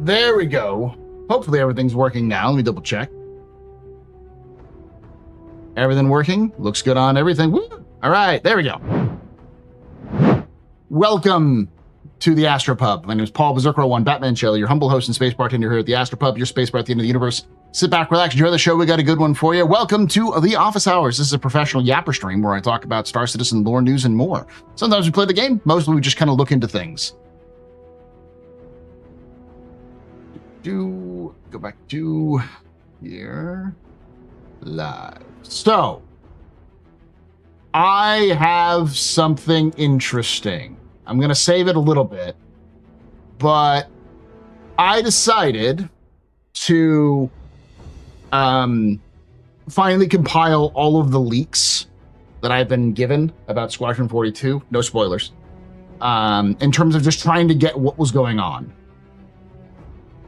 There we go. Hopefully everything's working now. Let me double check. Everything working? Looks good on everything. Woo! All right, there we go. Welcome to the Astropub. My name is Paul Berserker01, Batman Shelley, your humble host and space bartender here at the Astropub, your space bar at the end of the universe. Sit back, relax, enjoy the show. We got a good one for you. Welcome to the Office Hours. This is a professional yapper stream where I talk about Star Citizen lore, news, and more. Sometimes we play the game. Mostly we just kind of look into things. Go back to here. Live. So, I have something interesting. I'm going to save it a little bit, but I decided to finally compile all of the leaks that I've been given about Squadron 42. No spoilers. In terms of just trying to get what was going on.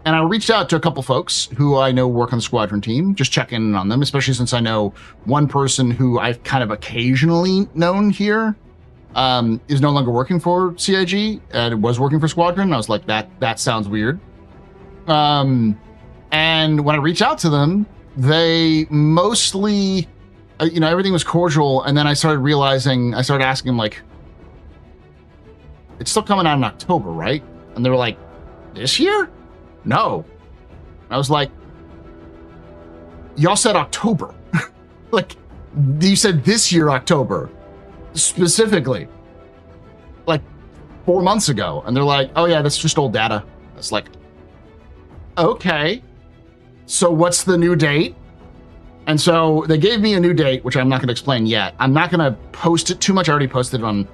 And I reached out to a couple folks who I know work on the Squadron team, just checking in on them, especially since I know one person who I've kind of occasionally known here is no longer working for CIG and was working for Squadron. I was like, that sounds weird. And when I reached out to them, they mostly, everything was cordial. And then I started asking them, like, it's still coming out in October, right? And they were like, this year? No. I was like, y'all said October. Like, you said this year, October, specifically, like 4 months ago. And they're like, oh yeah, that's just old data. It's like, okay, so what's the new date? And so they gave me a new date, which I'm not going to explain yet. I'm not going to post it too much. I already posted it on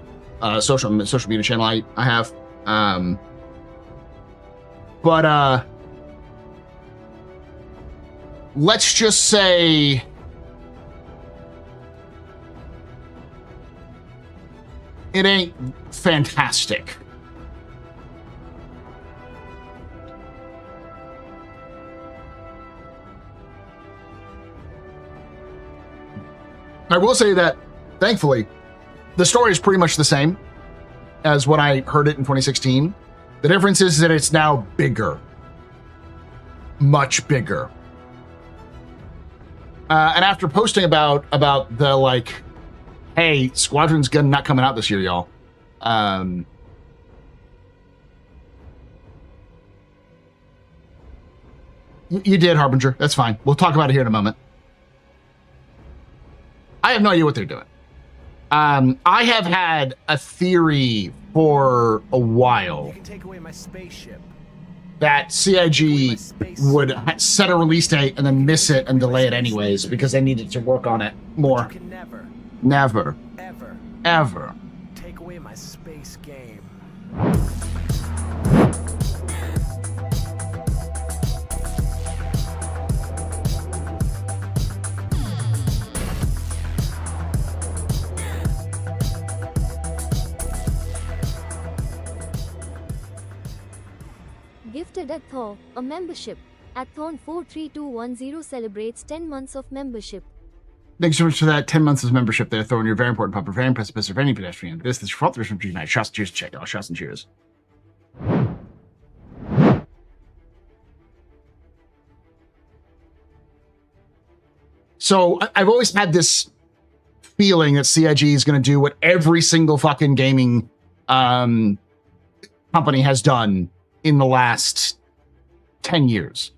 social media channel I have. But let's just say it ain't fantastic. I will say that, thankfully, the story is pretty much the same as when I heard it in 2016. The difference is that it's now bigger. Much bigger. And after posting about the, like, hey, Squadron's not coming out this year, y'all. You did, Harbinger. That's fine. We'll talk about it here in a moment. I have no idea what they're doing. I have had a theory for a while. You can take away my spaceship. That CIG would set a release date and then miss it and delay it anyways because they needed to work on it more. You can Never. Ever. Take away my space game. Gifted at Thor, a membership. At Thorn 43210 celebrates 10 months of membership. Thanks so much for that 10 months of membership there, Thor. You're a very important pupper, very precipice of any pedestrian. This is your fault. There's some night. Shots and cheers, check out. Shots and cheers. So I've always had this feeling that CIG is going to do what every single fucking gaming company has done in the last 10 years,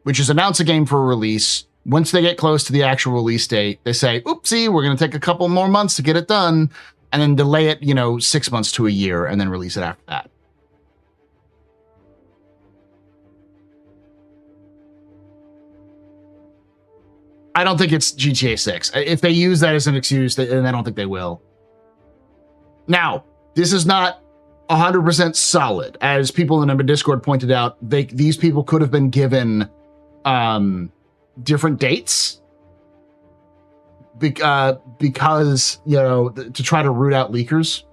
which is announce a game for a release. Once they get close to the actual release date, they say, oopsie, we're going to take a couple more months to get it done, and then delay it, 6 months to a year, and then release it after that. I don't think it's GTA 6. If they use that as an excuse, then I don't think they will. Now, this is not 100% solid. As people in the Discord pointed out, these people could have been given different dates because, to try to root out leakers.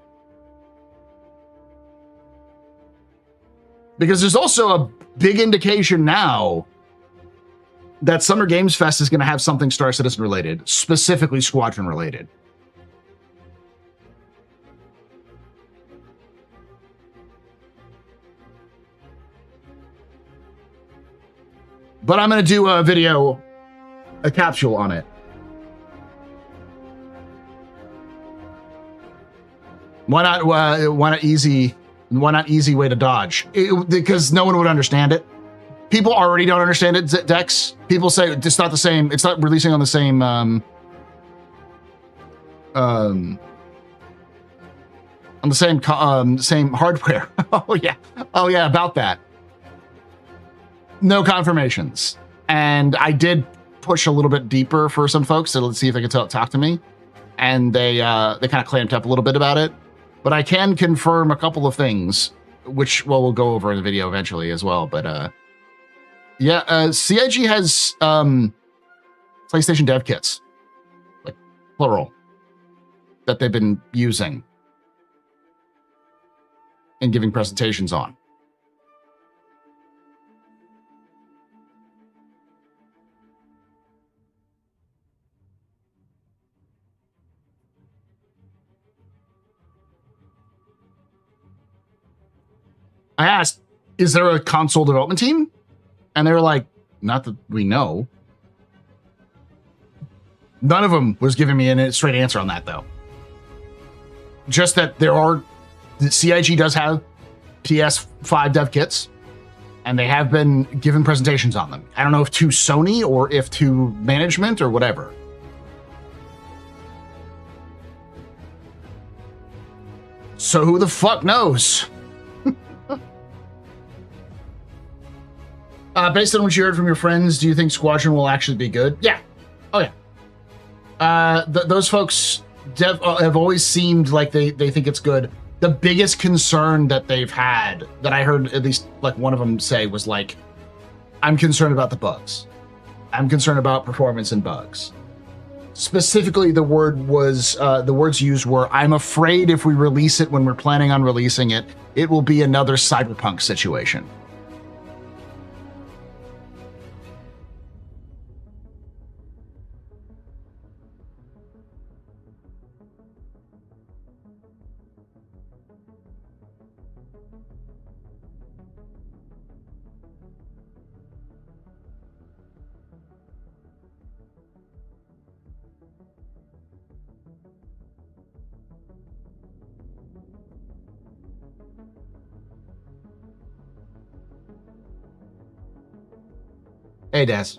Because there's also a big indication now that Summer Games Fest is going to have something Star Citizen related, specifically Squadron related. But I'm going to do a video, a capsule on it. Why not easy way to dodge? Because no one would understand it. People already don't understand it, Dex. People say it's not the same. It's not releasing on the same on the same hardware. Oh yeah, about that. No confirmations. And I did push a little bit deeper for some folks to see if they could talk to me, and they kind of clamped up a little bit about it. But I can confirm a couple of things, which we'll go over in the video eventually as well. But CIG has PlayStation dev kits, like plural, that they've been using and giving presentations on. I asked, is there a console development team? And they were like, not that we know. None of them was giving me a straight answer on that, though. Just that the CIG does have PS5 dev kits, and they have been given presentations on them. I don't know if to Sony or if to management or whatever. So who the fuck knows? Based on what you heard from your friends, do you think Squadron will actually be good? Yeah. Oh, yeah. Those folks have always seemed like they think it's good. The biggest concern that they've had, that I heard at least like one of them say, was like, I'm concerned about the bugs. I'm concerned about performance and bugs. Specifically, the words used were, I'm afraid if we release it when we're planning on releasing it, it will be another Cyberpunk situation. Hey, Des.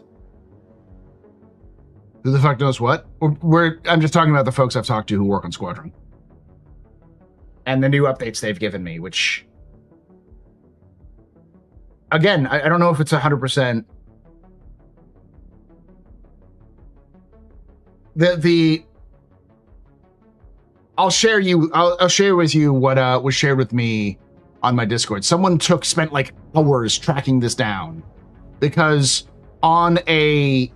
Who the fuck knows what? I'm just talking about the folks I've talked to who work on Squadron. And the new updates they've given me, which... Again, I don't know if it's 100%... I'll share with you what was shared with me on my Discord. Someone spent like hours tracking this down, because on a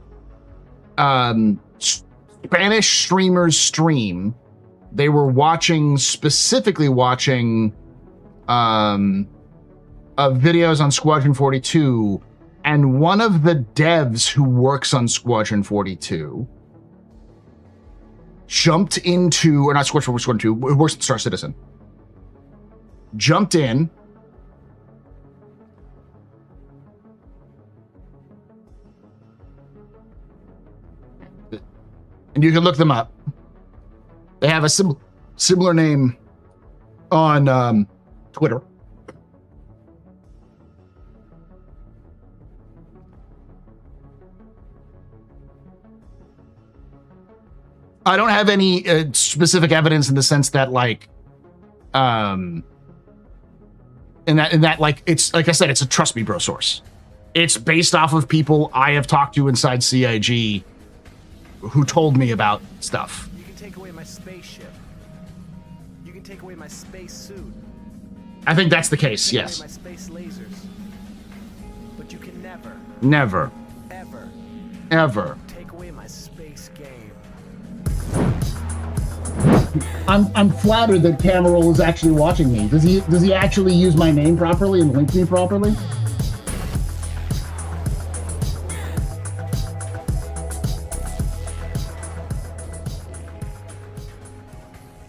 Spanish streamer's stream, they were specifically watching videos on Squadron 42, and one of the devs who works on Squadron 42 jumped into, or not Squadron 2, who works at Star Citizen, jumped in, and you can look them up. They have a similar name on Twitter. I don't have any specific evidence in the sense that, like, in that, like, it's like I said, it's a trust me, bro source. It's based off of people I have talked to inside CIG who told me about stuff. You can take away my spaceship. You can take away my space suit. I think that's the case, Take yes. away my space lasers. But you can Never. Ever. take away my space game. I'm flattered that Cameron is actually watching me. Does he actually use my name properly and link me properly?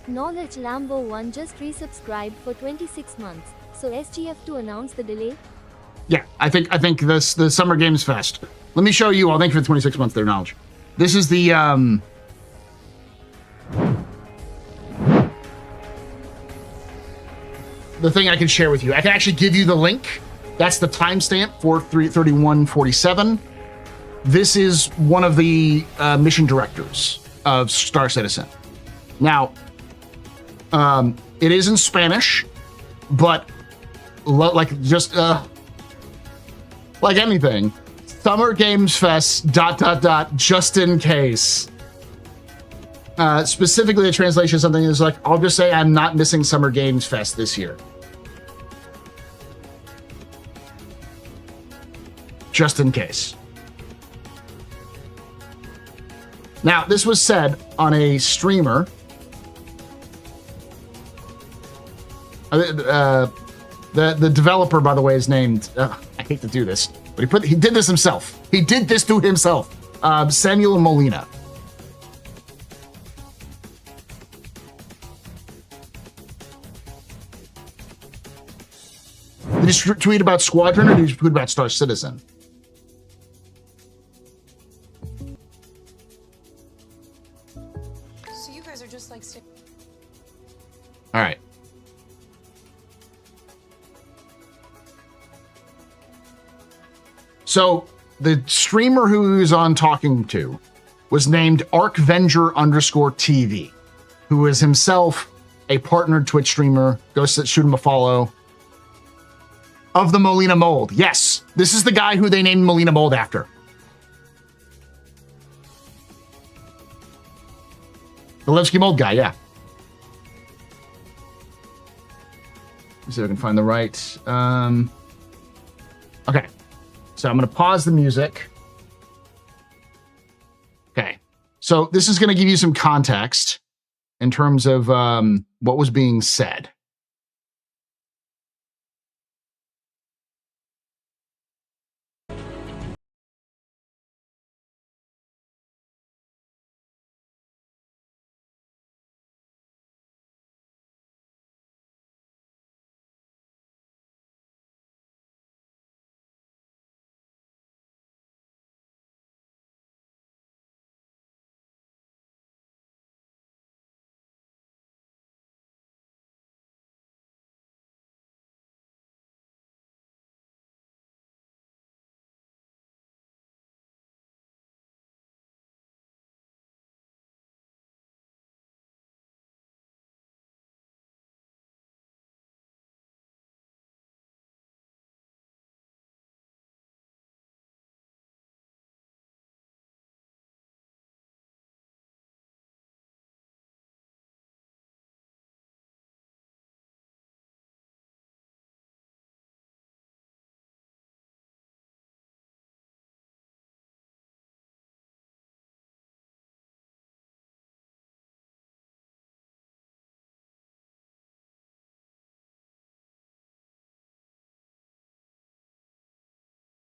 Knowledge Lambo 1 just resubscribed for 26 months, so SGF to announce the delay. Yeah, I think the Summer Games Fest. Let me show you all. Thank you for the 26 months, their knowledge. This is the thing I can share with you. I can actually give you the link. That's the timestamp for 3/31/47. This is one of the mission directors of Star Citizen. Now, it is in Spanish, but like anything, Summer Games Fest ... just in case. Specifically, the translation of something is like, I'll just say I'm not missing Summer Games Fest this year. Just in case. Now, this was said on a streamer. The developer, by the way, is named. I hate to do this, but he did this himself. He did this to himself. Samuel Molina. Did he tweet about Squadron or did he tweet about Star Citizen? So you guys are just like... All right. So the streamer who he was on talking to was named ArcVenger_TV, who is himself a partnered Twitch streamer. Go shoot him a follow. Of the Molina mold. Yes, this is the guy who they named Molina mold after. The Levski mold guy, yeah. Let's see if I can find the right. Okay, so I'm going to pause the music. Okay, so this is going to give you some context in terms of what was being said.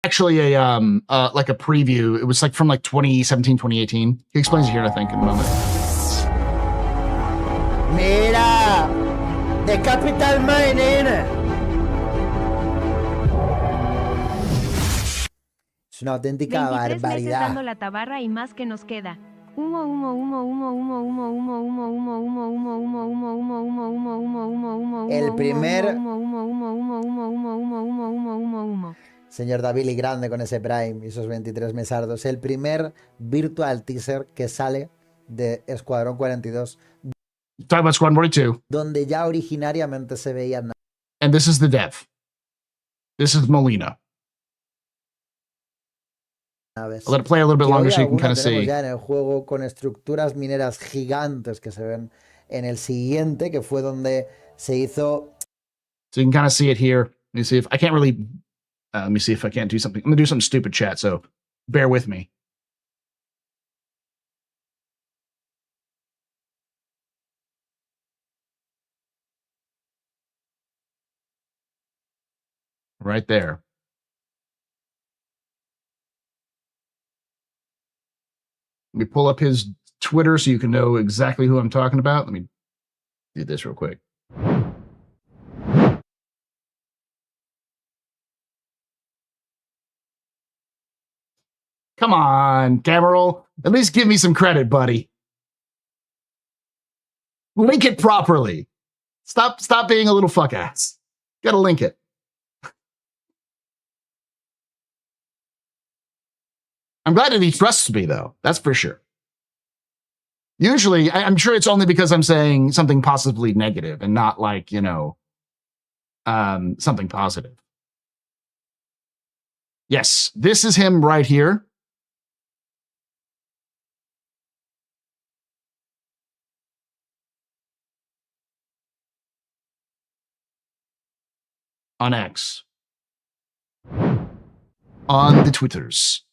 Actually a like a preview. It was like from like 2017, 2018. He explains it here, I think, in a moment. Mira, de Capital Mine. Es una auténtica 23 meses barbaridad. dando la tabarra y más que nos queda. Humo, humo, humo, humo, humo, humo, humo, humo, humo, humo, humo, humo, humo, humo, humo, humo, humo, humo, humo, El primer humo, humo, humo, humo, humo, humo, humo, humo, humo, humo, humo. señor David y grande con ese Prime y esos 23 mesardos. El primer virtual teaser que sale de Escuadrón 42. Talk about Squadron 42. Donde ya originariamente se veían. And this is the dev. This is Molina. Naves. I'll let it play a little bit longer so you can kind of see. Ya en el juego con estructuras mineras gigantes que se ven en el siguiente, que fue donde se hizo. So you can kind of see it here. Let me see if I can't really. Let me see if I can't do something. I'm gonna do something stupid, chat. So bear with me. Right there. Let me pull up his Twitter so you can know exactly who I'm talking about. Let me do this real quick. Come on, Cameron. At least give me some credit, buddy. Link it properly. Stop being a little fuck ass. Gotta link it. I'm glad that he trusts me, though. That's for sure. Usually, I'm sure it's only because I'm saying something possibly negative and not like, something positive. Yes, this is him right here. On X. On the Twitters.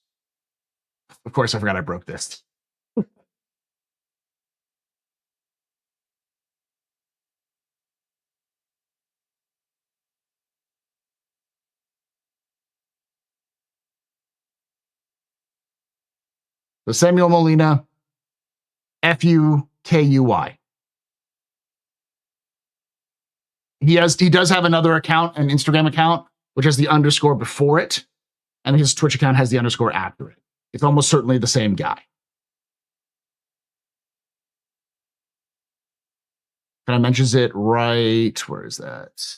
Of course, I forgot I broke this. So Samuel Molina, F-U-K-U-Y. He does have another account, an Instagram account, which has the underscore before it, and his Twitch account has the underscore after it. It's almost certainly the same guy. Kind of mentions it right. Where is that?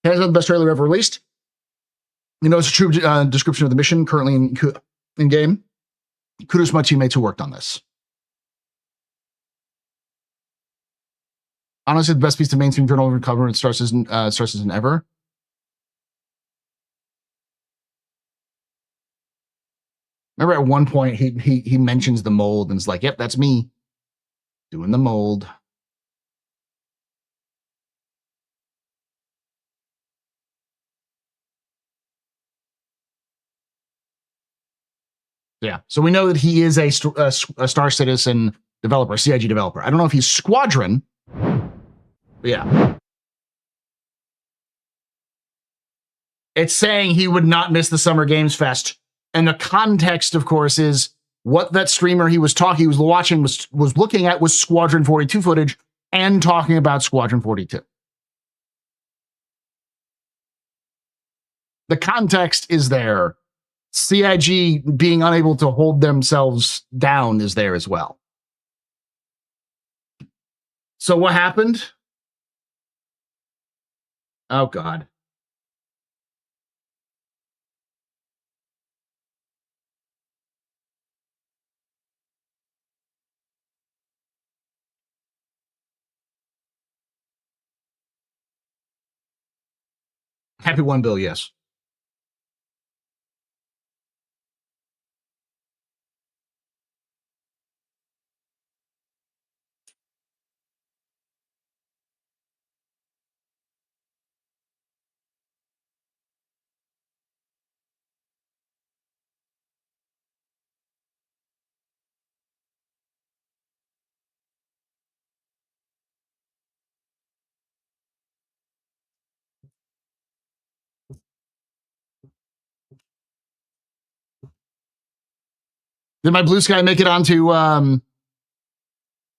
Has the best trailer ever released. It's a true description of the mission currently in game. Kudos to my teammates who worked on this. Honestly, the best piece of mainstream turnover cover in Star Citizen ever. Remember at one point he mentions the mold and is like, "Yep, that's me doing the mold." Yeah, so we know that he is a Star Citizen developer, CIG developer. I don't know if he's Squadron, but yeah. It's saying he would not miss the Summer Games Fest. And the context, of course, is what that streamer he was watching was looking at was Squadron 42 footage and talking about Squadron 42. The context is there. CIG being unable to hold themselves down is there as well. So what happened? Oh, God. Happy one, Bill, yes. Did my blue sky make it onto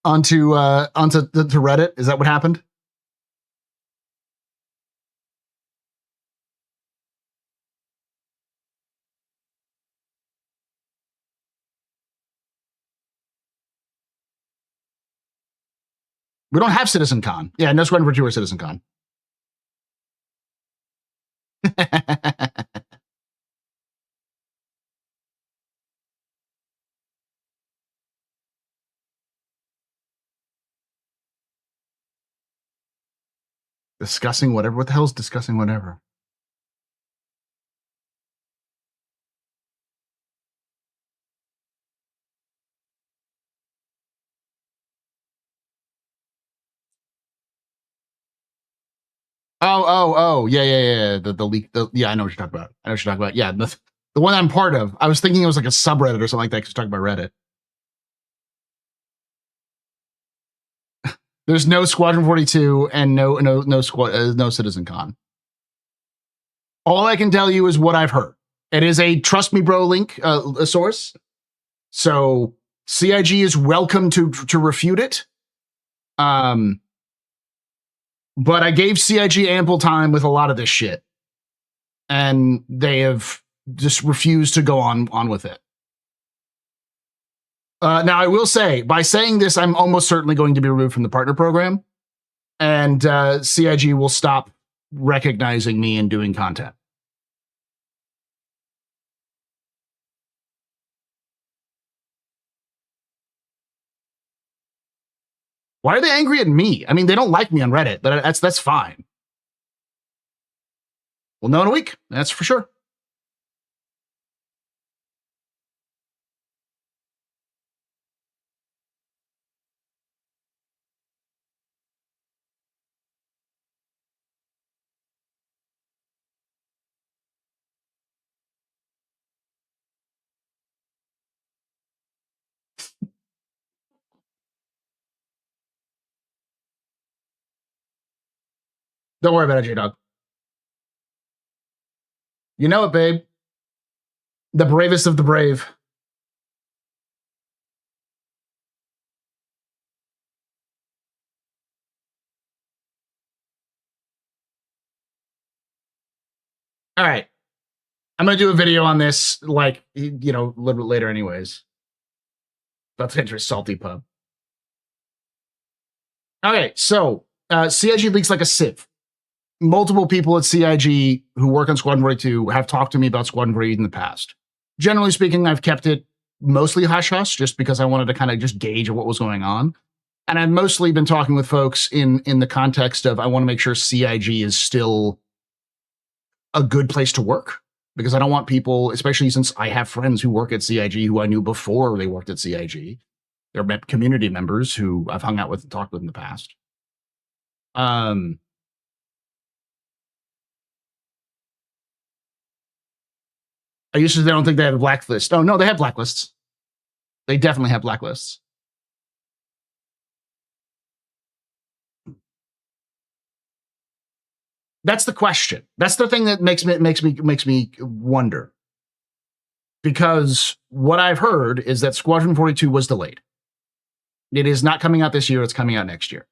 Reddit? Is that what happened? We don't have CitizenCon. Yeah, no Squadron 42 or CitizenCon. Discussing whatever. What the hell is discussing whatever? Oh, yeah. The leak. Yeah, I know what you're talking about. Yeah, the one I'm part of. I was thinking it was like a subreddit or something like that because you're talking about Reddit. There's no Squadron 42 and no CitizenCon. All I can tell you is what I've heard. It is a trust me, bro link, a source. So CIG is welcome to refute it. But I gave CIG ample time with a lot of this shit. And they have just refused to go on with it. Now, I will say, by saying this, I'm almost certainly going to be removed from the partner program. And CIG will stop recognizing me and doing content. Why are they angry at me? I mean, they don't like me on Reddit, but that's fine. We'll know in a week. That's for sure. Don't worry about it, J-Dog. You know it, babe. The bravest of the brave. All right. I'm going to do a video on this, like, you know, a little bit later anyways. About to enter a salty pub. Okay, so CIG leaks like a sieve. Multiple people at CIG who work on Squadron 42 have talked to me about Squadron 48 in the past. Generally speaking, I've kept it mostly hush-hush just because I wanted to kind of just gauge what was going on. And I've mostly been talking with folks in the context of I want to make sure CIG is still a good place to work. Because I don't want people, especially since I have friends who work at CIG who I knew before they worked at CIG. They're community members who I've hung out with and talked with in the past. I used to, they don't think they have a blacklist. Oh, no, they have blacklists. They definitely have blacklists. That's the question. That's the thing that makes me wonder. Because what I've heard is that Squadron 42 was delayed. It is not coming out this year. It's coming out next year.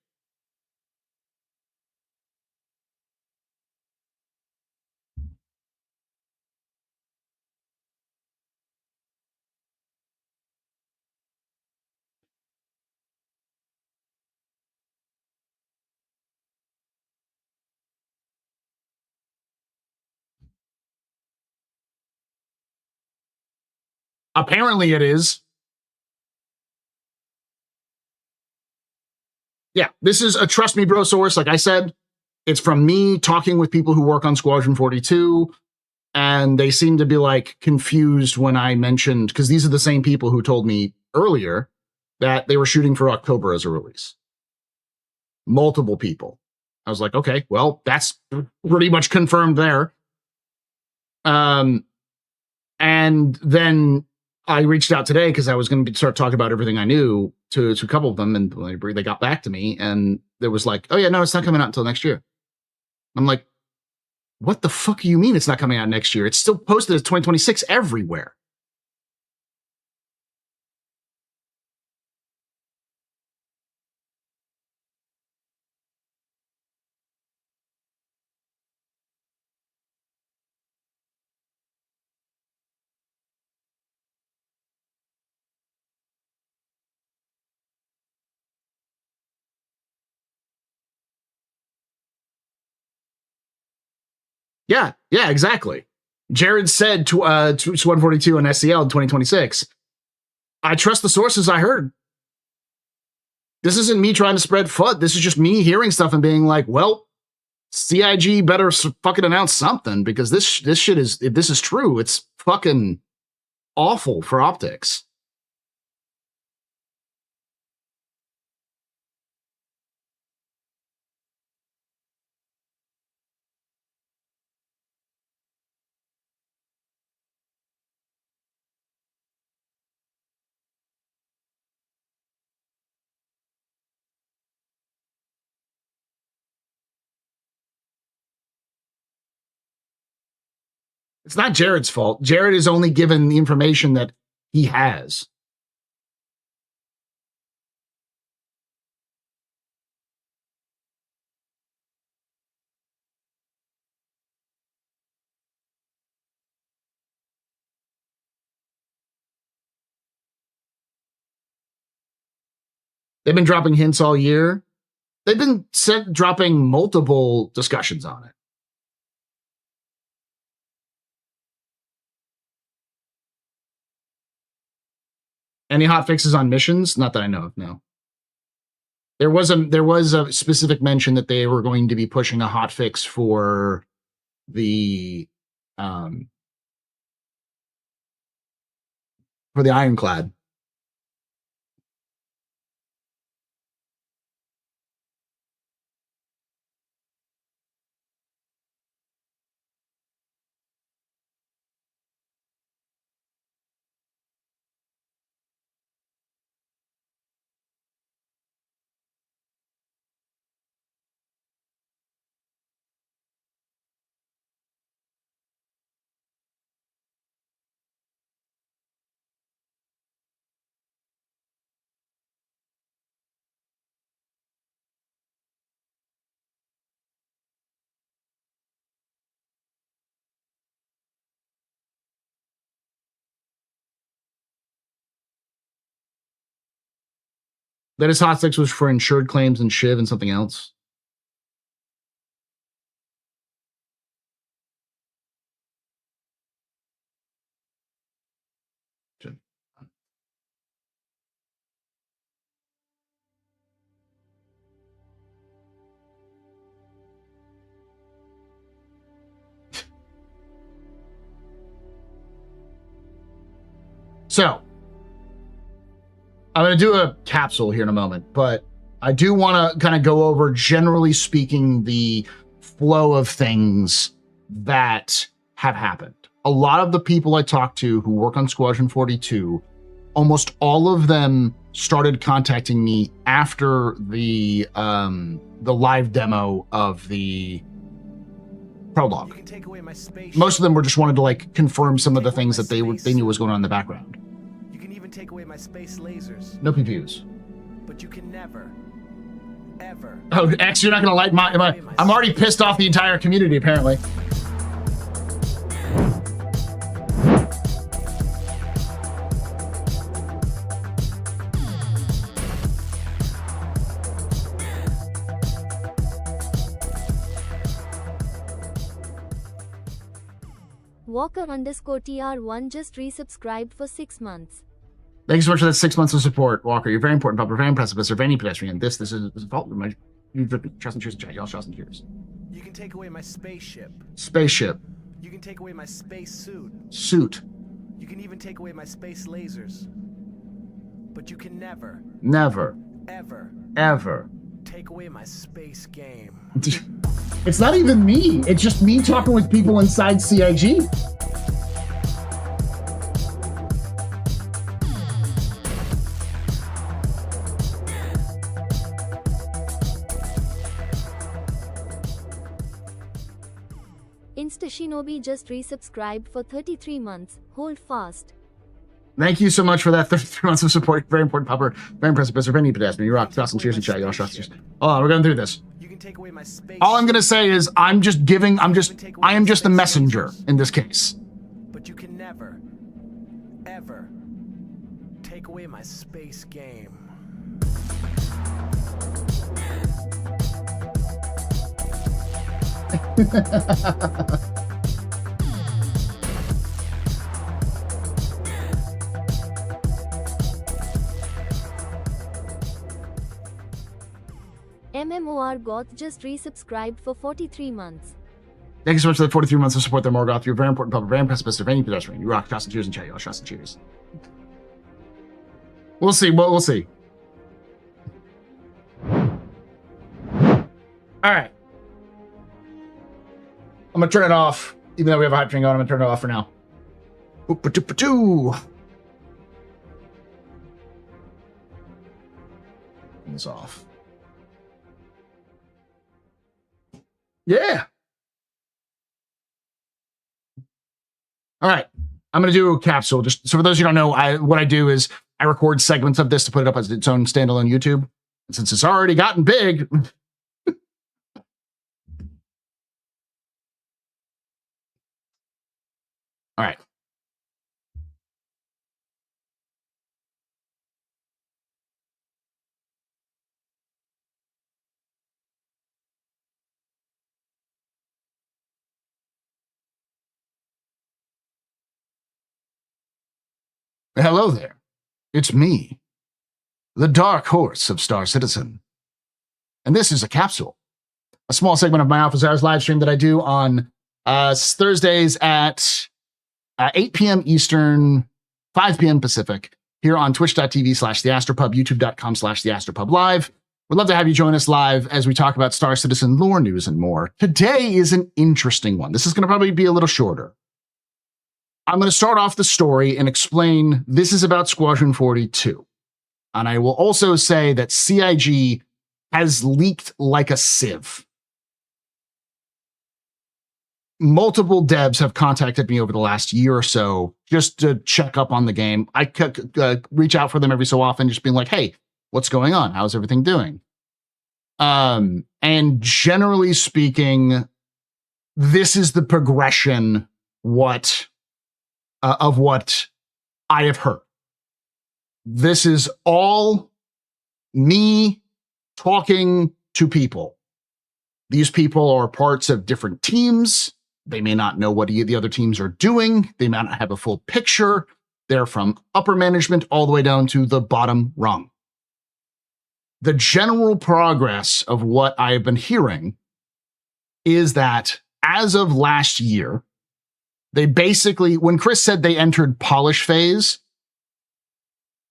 Apparently it is. Yeah, this is a trust me bro source. Like I said, it's from me talking with people who work on Squadron 42. And they seem to be like confused when I mentioned, because these are the same people who told me earlier that they were shooting for October as a release. Multiple people. I was like, okay, well, that's pretty much confirmed there. And then I reached out today because I was going to start talking about everything I knew to a couple of them, and they got back to me, and there was like, oh yeah, no, it's not coming out until next year. I'm like, what the fuck do you mean it's not coming out next year? It's still posted as 2026 everywhere. Yeah, exactly. Jared said to 142 on SCL in 2026, I trust the sources I heard. This isn't me trying to spread FUD. This is just me hearing stuff and being like, well, CIG better fucking announce something, because this shit is, if this is true, it's fucking awful for optics. It's not Jared's fault. Jared is only given the information that he has. They've been dropping hints all year. They've been dropping multiple discussions on it. Any hot fixes on missions? Not that I know of, no. There was a specific mention that they were going to be pushing a hot fix for the Ironclad. That his hot fix was for insured claims and Shiv and something else. So, I'm going to do a capsule here in a moment, but I do want to kind of go over, generally speaking, the flow of things that have happened. A lot of the people I talked to who work on Squadron 42, almost all of them started contacting me after the live demo of the prologue. Most of them were just wanted to like confirm some of the things that they knew was going on in the background. You can even take away my space lasers. No PPUs. But you can never, ever. Oh, X, you're not going to like my... I'm already pissed off the entire community, apparently. Walker_TR1 just resubscribed for 6 months. Thank you so much for that 6 months of support, Walker. You're very important, Papa. Very impressive. Serve any pedestrian. This is a fault. You trust and cheers and chat. Y'all trust and cheers. You can take away my spaceship. Spaceship. You can take away my space suit. Suit. You can even take away my space lasers. But you can never, ever take away my space game. It's not even me. It's just me talking with people inside CIG. InstaShinobi just resubscribed for 33 months. Hold fast. Thank you so much for that 33 months of support. Very important, Pupper. Very impressive. Mr. Benny Pedestrian. You rock. Awesome. Cheers and chat. Y'all shots. Cheers. Hold on, we're going through this. You can take away my space. All I'm going to say is I am just the messenger in this case. But you can never, ever take away my space game. MMOR Goth just resubscribed for 43 months. Thank you so much for the 43 months of support there, Morgoth. You're very important, Pupper. Very impressive, Mr. Any pedestrian. You rock. Shots and cheers and chat. Y'all shots and cheers. We'll see. We'll see. All right. I'm going to turn it off. Even though we have a hype train going, I'm going to turn it off for now. Oop-a-doop-a-doo. Turn this off. Yeah. All right. I'm going to do a capsule. Just so for those who don't know, what I do is I record segments of this to put it up as its own standalone YouTube. And since it's already gotten big... All right. Hello there. It's me, the Dark Horse of Star Citizen. And this is a capsule, a small segment of my Office Hours live stream that I do on Thursdays at 8 p.m. Eastern, 5 p.m. Pacific, here on twitch.tv/theastropub, youtube.com/theastropub live. We'd love to have you join us live as we talk about Star Citizen lore news and more. Today is an interesting one. This is going to probably be a little shorter. I'm going to start off the story and explain this is about Squadron 42. And I will also say that CIG has leaked like a sieve. Multiple devs have contacted me over the last year or so just to check up on the game. I reach out for them every so often, just being like, hey, what's going on? How's everything doing? And generally speaking, this is the progression of what I have heard. This is all me talking to people. These people are parts of different teams. They may not know what the other teams are doing. They may not have a full picture. They're from upper management all the way down to the bottom rung. The general progress of what I've been hearing is that as of last year, they basically, when Chris said they entered polish phase,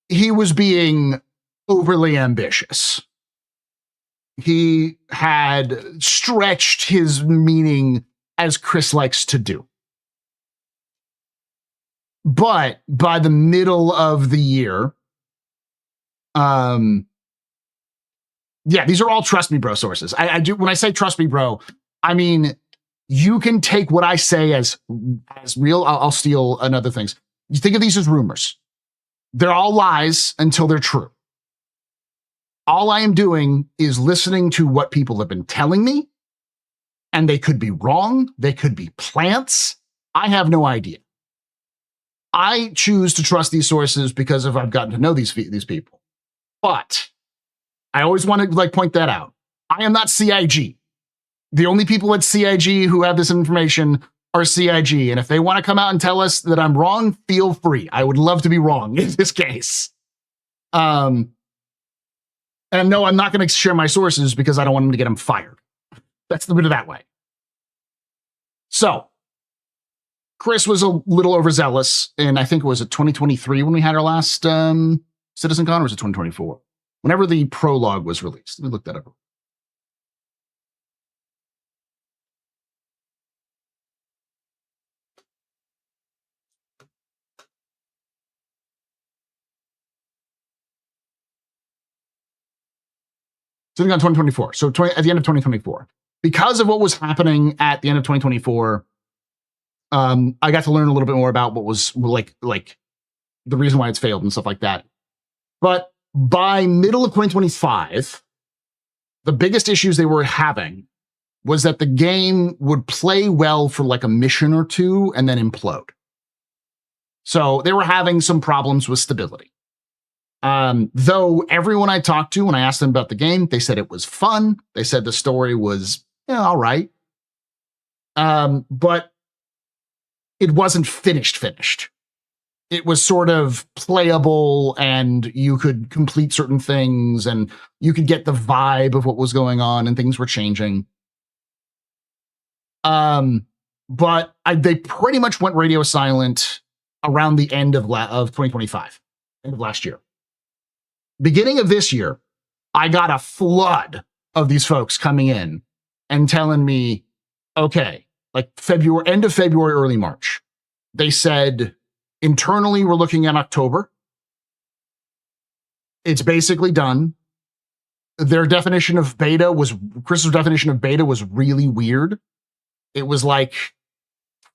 he was being overly ambitious. He had stretched his meaning as Chris likes to do. But by the middle of the year, yeah, these are all trust me bro sources. I do, when I say trust me bro, I mean, you can take what I say as real. I'll steal another things. You think of these as rumors. They're all lies until they're true. All I am doing is listening to what people have been telling me, and they could be wrong. They could be plants. I have no idea. I choose to trust these sources because I've gotten to know these people. But I always want to point that out. I am not CIG. The only people at CIG who have this information are CIG. And if they want to come out and tell us that I'm wrong, feel free. I would love to be wrong in this case. And no, I'm not going to share my sources because I don't want them to get them fired. Let's put it that way. So, Chris was a little overzealous, and I think it was 2023 when we had our last CitizenCon, or was it 2024? Whenever the prologue was released. Let me look that up. Sitting on 2024. So at the end of 2024. Because of what was happening at the end of 2024, I got to learn a little bit more about what was like the reason why it's failed and stuff like that. But by middle of 2025, the biggest issues they were having was that the game would play well for like a mission or two and then implode. So they were having some problems with stability. Though everyone I talked to when I asked them about the game, they said it was fun. They said the story was, all right. But it wasn't finished. It was sort of playable, and you could complete certain things, and you could get the vibe of what was going on, and things were changing. But they pretty much went radio silent around the end of 2025, end of last year. Beginning of this year, I got a flood of these folks coming in and telling me, okay, like end of February, early March, they said, internally, we're looking at October. It's basically done. Chris's definition of beta was really weird. It was like,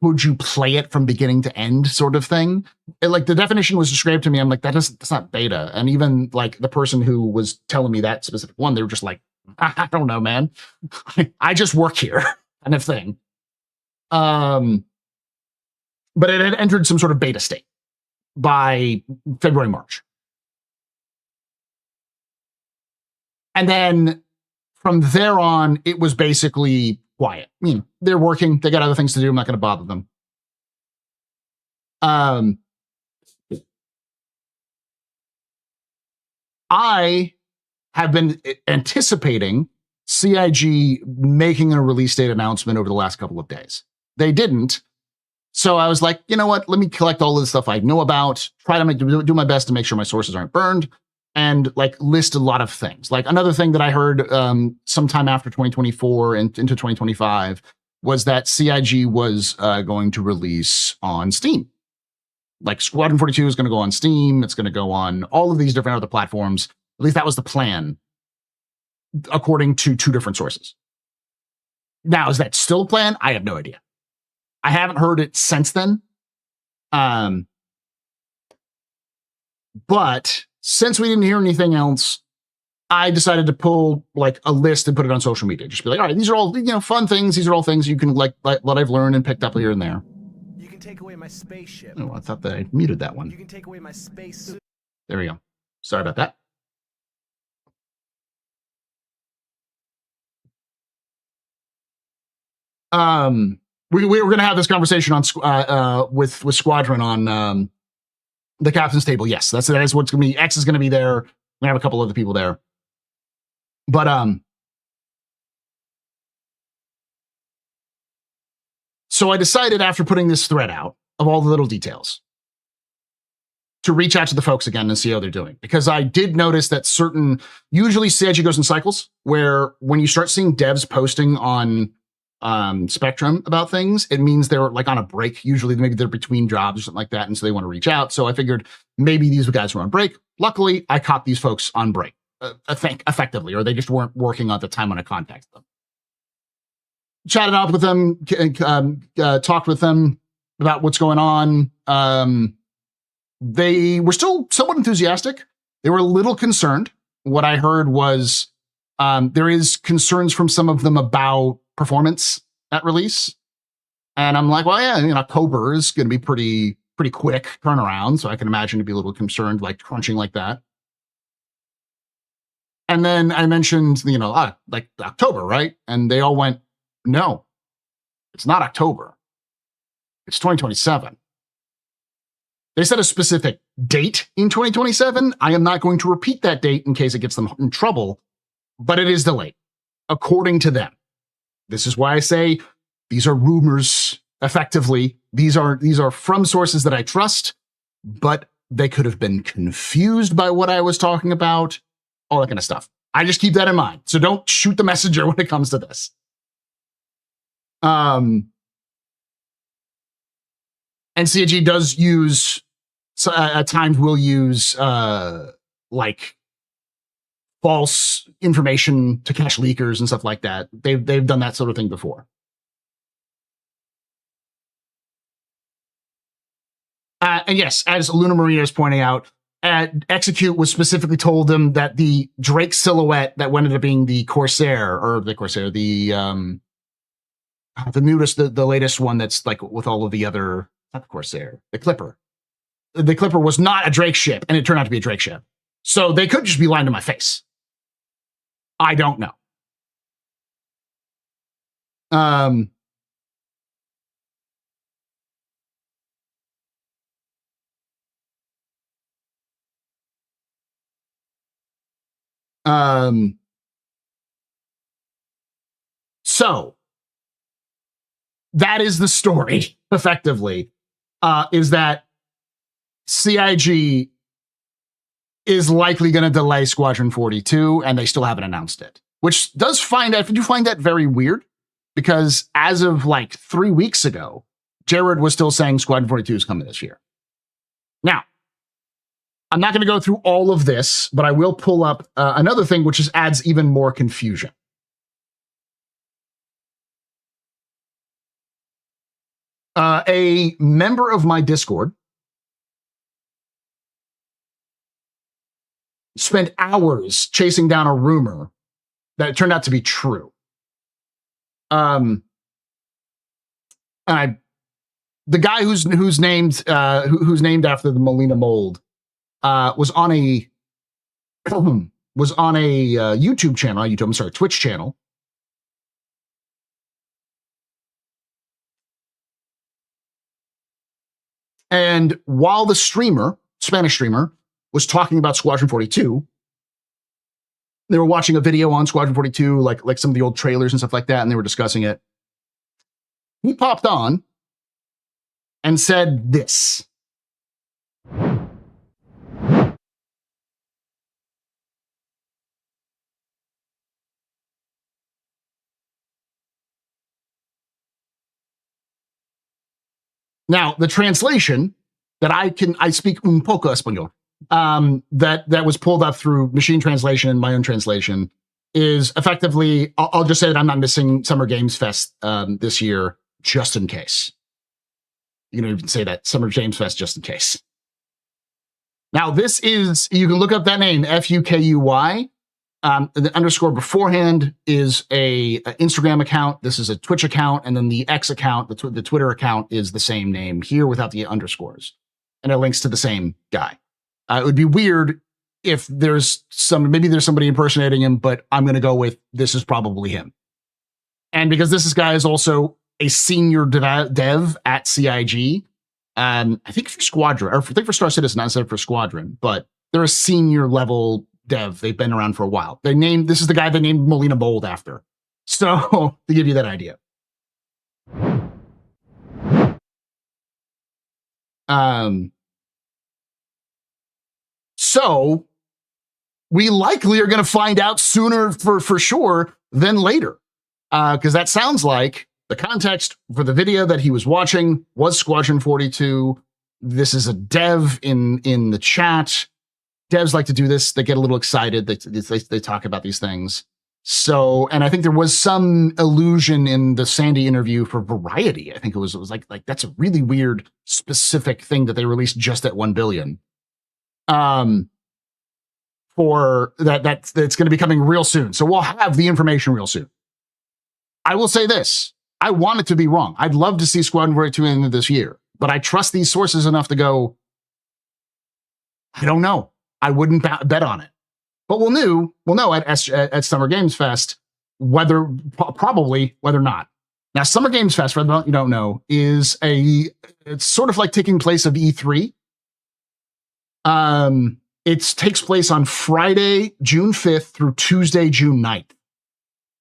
would you play it from beginning to end sort of thing? Like the definition was described to me. I'm like, that's not beta. And even like the person who was telling me that specific one, they were just like, I don't know, man. I just work here kind of thing. But it had entered some sort of beta state by February, March. And then from there on, it was basically quiet. They're working. They got other things to do. I'm not going to bother them. I have been anticipating CIG making a release date announcement over the last couple of days. They didn't. So I was like, you know what? Let me collect all of the stuff I know about, try to do my best to make sure my sources aren't burned, and like list a lot of things. Like another thing that I heard sometime after 2024 and into 2025 was that CIG was going to release on Steam. Like Squadron 42 is going to go on Steam. It's going to go on all of these different other platforms. At least that was the plan, according to two different sources. Now, is that still a plan? I have no idea. I haven't heard it since then. But since we didn't hear anything else, I decided to pull like a list and put it on social media. Just be like, all right, these are all, fun things. These are all things you can like what I've learned and picked up here and there. You can take away my spaceship. Oh, I thought that I muted that one. You can take away my space. There we go. Sorry about that. We were going to have this conversation on with Squadron on the captain's table. Yes, that is what's going to be. X is going to be there. We're going to have a couple other people there. But so I decided after putting this thread out of all the little details to reach out to the folks again and see how they're doing. Because I did notice that usually CIG goes in cycles where when you start seeing devs posting on Spectrum about things, it means they're like on a break. Usually maybe they're between jobs or something like that, and so they want to reach out. So I figured maybe these guys were on break. Luckily, I caught these folks on break, I think, effectively, or they just weren't working at the time when I contacted them. Chatted up with them, talked with them about what's going on. They were still somewhat enthusiastic. They were a little concerned. What I heard was there is concerns from some of them about performance at release. And I'm like, well, yeah, October is going to be pretty quick turnaround. So I can imagine to be a little concerned, like crunching like that. And then I mentioned, like October, right? And they all went, no, it's not October. It's 2027. They set a specific date in 2027. I am not going to repeat that date in case it gets them in trouble, but it is delayed, according to them. This is why I say these are rumors, effectively. These are from sources that I trust, but they could have been confused by what I was talking about, all that kind of stuff. I just keep that in mind. So don't shoot the messenger when it comes to this. And CIG does use, at times will use, like false information to catch leakers and stuff like that. They've done that sort of thing before. And yes, as Luna Maria is pointing out, Execute was specifically told them that the Drake silhouette that ended up being the Corsair, the newest, the latest one that's like with all of the other, not the Corsair, the Clipper. The Clipper was not a Drake ship, and it turned out to be a Drake ship. So they could just be lying to my face. I don't know. So that is the story, effectively, is that CIG is likely going to delay Squadron 42, and they still haven't announced it, which I do find that very weird, because as of like 3 weeks ago, Jared was still saying Squadron 42 is coming this year. Now, I'm not going to go through all of this, but I will pull up another thing which adds even more confusion. A member of my Discord spent hours chasing down a rumor that turned out to be true. The guy who's named after the Molina mold was on a YouTube channel, Twitch channel. And while the Spanish streamer, was talking about Squadron 42, They were watching a video on Squadron 42, like some of the old trailers and stuff like that, and they were discussing it. He popped on and said this. Now, the translation that I speak un poco español, that was pulled up through machine translation and my own translation is effectively, I'll just say that I'm not missing Summer Games Fest this year, just in case. You can even say that, Summer Games Fest, just in case. Now, this is, you can look up that name, Fukuy. The underscore beforehand is a Instagram account. This is a Twitch account. And then the X account, the Twitter account is the same name here without the underscores. And it links to the same guy. It would be weird if maybe there's somebody impersonating him, but I'm going to go with this is probably him. And because this guy is also a senior dev at CIG, I think for Squadron, or I think for Star Citizen, not instead for Squadron, but they're a senior level dev. They've been around for a while. This is the guy they named Molina Bold after. So to give you that idea. So we likely are going to find out sooner for sure than later. Because that sounds like the context for the video that he was watching was Squadron 42. This is a dev in the chat. Devs like to do this. They get a little excited. They talk about these things. So, and I think there was some allusion in the Sandy interview for Variety. I think it was like that's a really weird specific thing that they released just at 1 billion. For that's going to be coming real soon. So we'll have the information real soon. I will say this. I want it to be wrong. I'd love to see Squadron 42 in this year, but I trust these sources enough to go, I don't know. I wouldn't bet on it. But we'll know at Summer Games Fest probably whether or not. Now, Summer Games Fest, for those you don't know, it's sort of like taking place of E3. It takes place on Friday, June 5th through Tuesday, June 9th.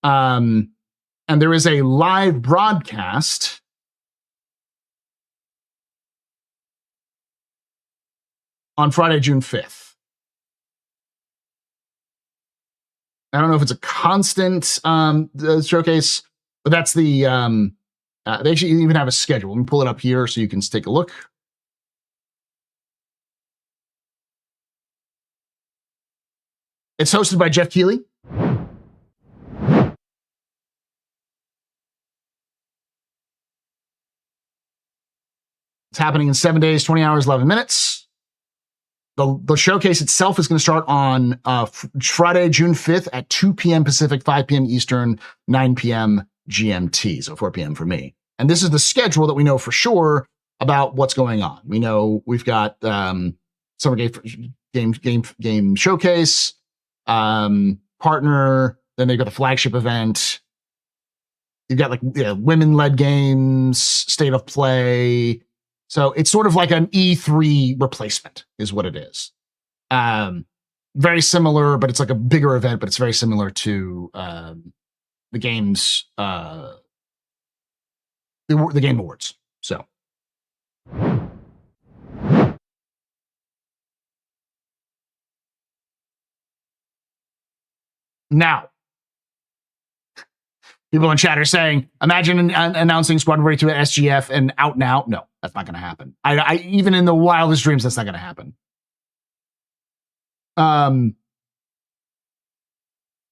And there is a live broadcast on Friday, June 5th. I don't know if it's a constant showcase, but that's the, they actually even have a schedule. Let me pull it up here so you can take a look. It's hosted by Jeff Keighley. It's happening in 7 days, 20 hours, 11 minutes. The showcase itself is going to start on Friday, June 5th at 2 p.m. Pacific, 5 p.m. Eastern, 9 p.m. GMT, so 4 p.m. for me. And this is the schedule that we know for sure about what's going on. We know we've got Summer Game Showcase, partner, then they've got the flagship event. You've got women-led games, state of play. So it's sort of like an E3 replacement is what it is. Very similar, but it's like a bigger event, but it's very similar to the games, the Game Awards. So. Now, people in chat are saying, imagine announcing Squadron 42 at SGF and out now. No, that's not going to happen. I even in the wildest dreams, that's not going to happen.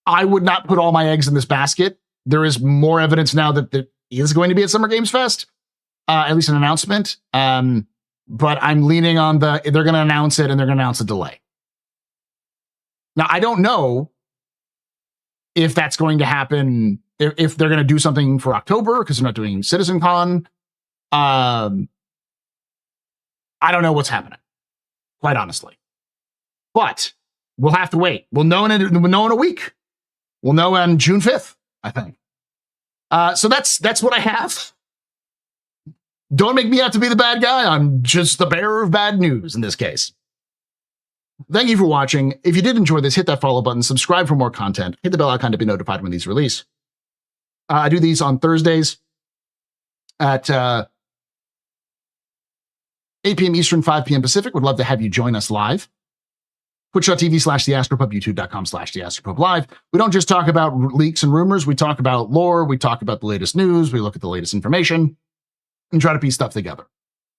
I would not put all my eggs in this basket. There is more evidence now that it is going to be at Summer Games Fest, at least an announcement. But I'm leaning on they're going to announce it and they're going to announce a delay. Now, I don't know if that's going to happen, if they're going to do something for October, because they're not doing CitizenCon. I don't know what's happening, quite honestly. But we'll have to wait. We'll know in a week. We'll know on June 5th, I think. So that's what I have. Don't make me out to be the bad guy. I'm just the bearer of bad news in this case. thank you for watching. If you did enjoy this, hit that follow button, subscribe for more content, hit the bell icon to be notified when these release. I do these on Thursdays at 8 p.m. Eastern, 5 p.m. Pacific. Would love to have you join us live. Twitch.tv/theastropub, youtube.com/theastropub live. We don't just talk about leaks and rumors. We talk about lore. We talk about the latest news. We look at the latest information and try to piece stuff together.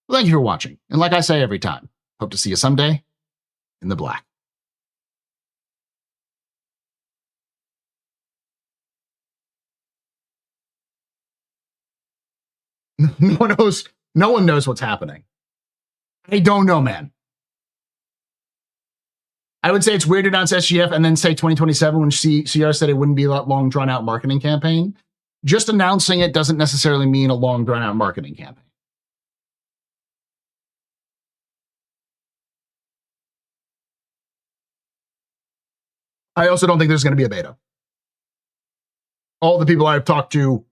Well, thank you for watching. And like I say every time, hope to see you someday in the black. No one knows what's happening. I don't know, man. I would say it's weird to announce SGF and then say 2027 when CR said it wouldn't be a long drawn-out marketing campaign. Just announcing it doesn't necessarily mean a long drawn-out marketing campaign. I also don't think there's going to be a beta. All the people I've talked to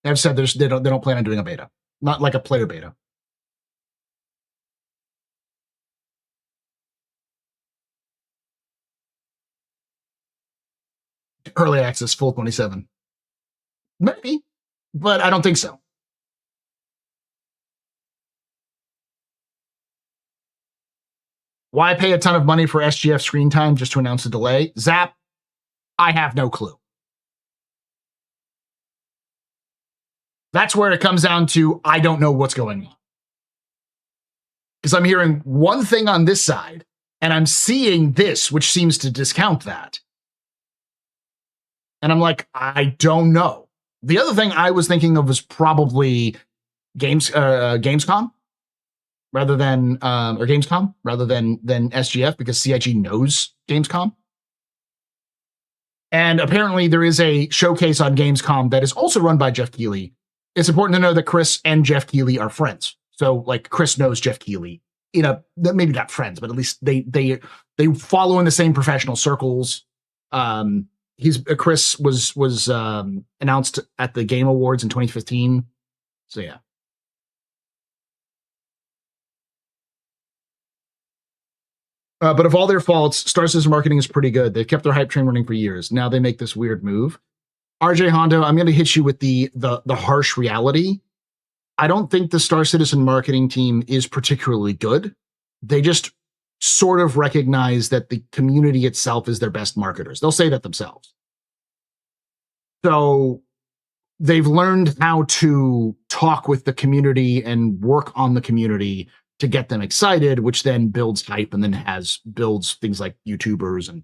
have said they don't plan on doing a beta, not like a player beta. Early access, full 27. Maybe, but I don't think so. Why pay a ton of money for SGF screen time just to announce a delay? Zap, I have no clue. That's where it comes down to, I don't know what's going on. Because I'm hearing one thing on this side, and I'm seeing this, which seems to discount that. And I'm like, I don't know. The other thing I was thinking of was probably Gamescom rather than Gamescom rather than SGF, because CIG knows Gamescom. And apparently there is a showcase on Gamescom that is also run by Jeff Keighley. It's important to know that Chris and Jeff Keighley are friends. So like Chris knows Jeff Keighley maybe not friends, but at least they follow in the same professional circles. Chris was announced at the Game Awards in 2015. So yeah. But of all their faults, Star Citizen marketing is pretty good. They've kept their hype train running for years. Now they make this weird move. RJ Hondo, I'm going to hit you with the harsh reality. I don't think the Star Citizen marketing team is particularly good. They just sort of recognize that the community itself is their best marketers. They'll say that themselves. So they've learned how to talk with the community and work on the community to get them excited, which then builds hype and then builds things like YouTubers and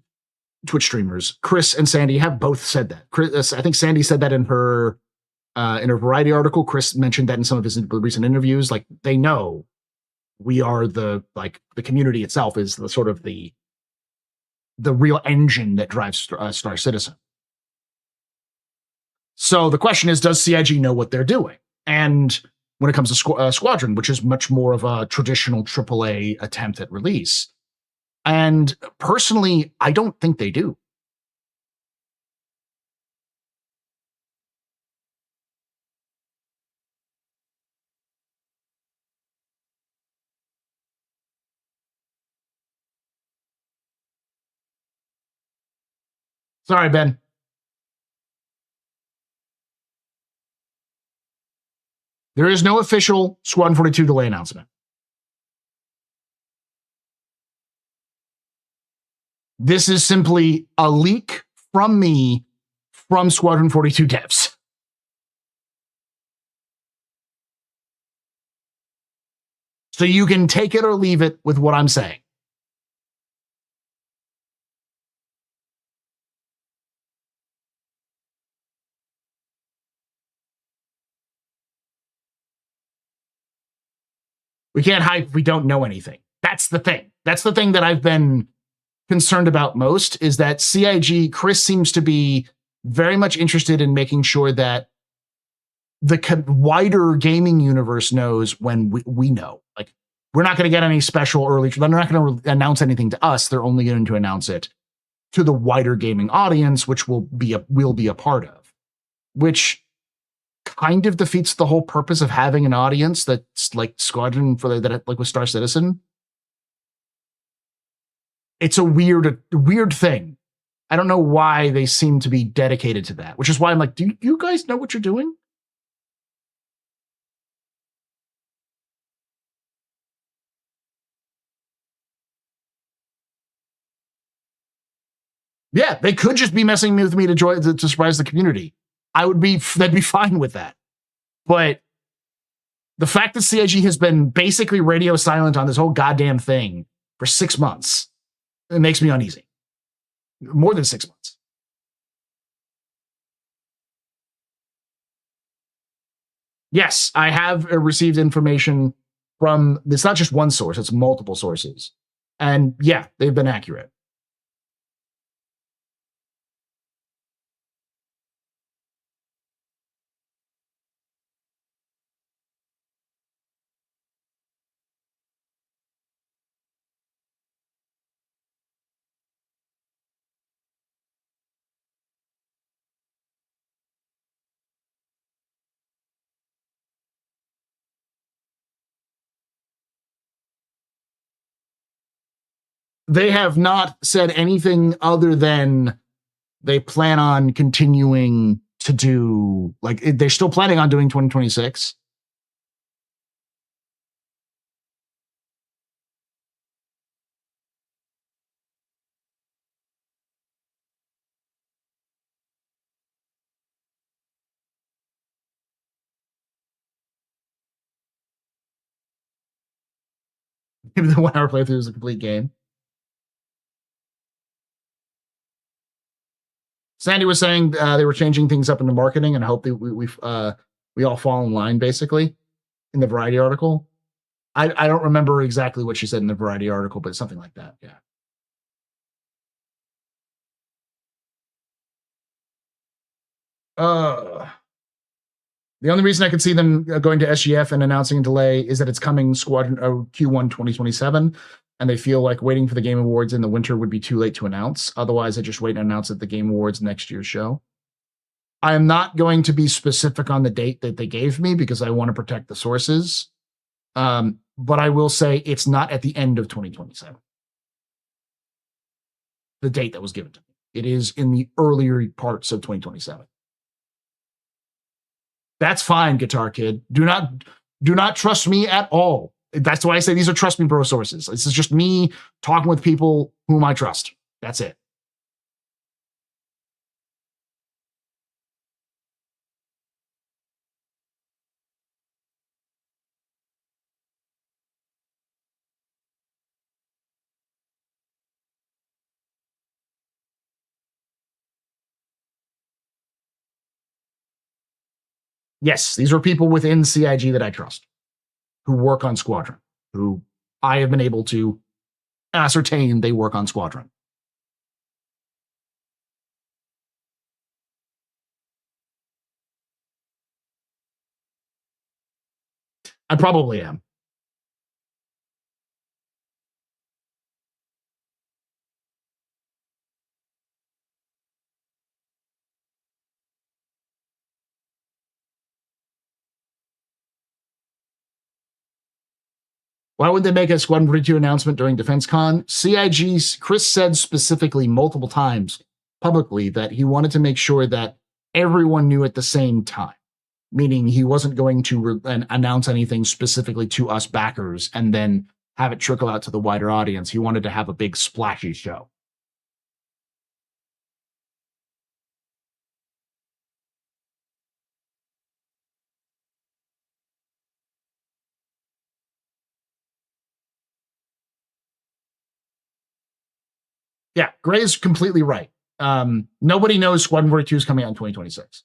Twitch streamers. Chris and Sandy have both said that. I think Sandy said that in her Variety article. Chris mentioned that in some of his recent interviews. Like, they know we are the community itself is the sort of the real engine that drives Star Citizen. So the question is, does CIG know what they're doing? And when it comes to Squadron, which is much more of a traditional AAA attempt at release. And personally, I don't think they do. Sorry, Ben. There is no official Squadron 42 delay announcement. This is simply a leak from me from Squadron 42 devs. So you can take it or leave it with what I'm saying. We can't hype if we don't know anything. That's the thing. That's the thing that I've been concerned about most, is that CIG, Chris seems to be very much interested in making sure that the wider gaming universe knows when we know. Like, we're not going to get any special early, they're not going to announce anything to us. They're only going to announce it to the wider gaming audience, which we'll be a part of, which kind of defeats the whole purpose of having an audience that's like Squadron like with Star Citizen. it's a weird thing. I don't know why they seem to be dedicated to that, which is why I'm like, do you guys know what you're doing? Yeah, they could just be messing with me to surprise the community. They'd be fine with that. But the fact that CIG has been basically radio silent on this whole goddamn thing for 6 months, it makes me uneasy. More than 6 months. Yes, I have received information from, it's not just one source, it's multiple sources. And yeah, they've been accurate. They have not said anything other than they plan on continuing to do, like, they're still planning on doing 2026. Maybe the 1 hour playthrough is a complete game. Sandy was saying they were changing things up in the marketing, and I hope that we all fall in line, basically, in the Variety article. I don't remember exactly what she said in the Variety article, but something like that, yeah. The only reason I could see them going to SGF and announcing a delay is that it's coming Squadron Q1 2027, and they feel like waiting for the Game Awards in the winter would be too late to announce. Otherwise, I just wait and announce at the Game Awards next year's show. I am not going to be specific on the date that they gave me because I want to protect the sources. But I will say it's not at the end of 2027. The date that was given to me. It is in the earlier parts of 2027. That's fine, Guitar Kid. Do not trust me at all. That's why I say these are Trust Me Bro sources. This is just me talking with people whom I trust. That's it. Yes, these are people within CIG that I trust, who work on Squadron, who I have been able to ascertain they work on Squadron. I probably am. Why would they make a Squadron 42 announcement during DefenseCon? CIG's Chris said specifically multiple times publicly that he wanted to make sure that everyone knew at the same time, meaning he wasn't going to announce anything specifically to us backers and then have it trickle out to the wider audience. He wanted to have a big splashy show. Yeah, Gray's completely right. Nobody knows Squadron 42 is coming out in 2026.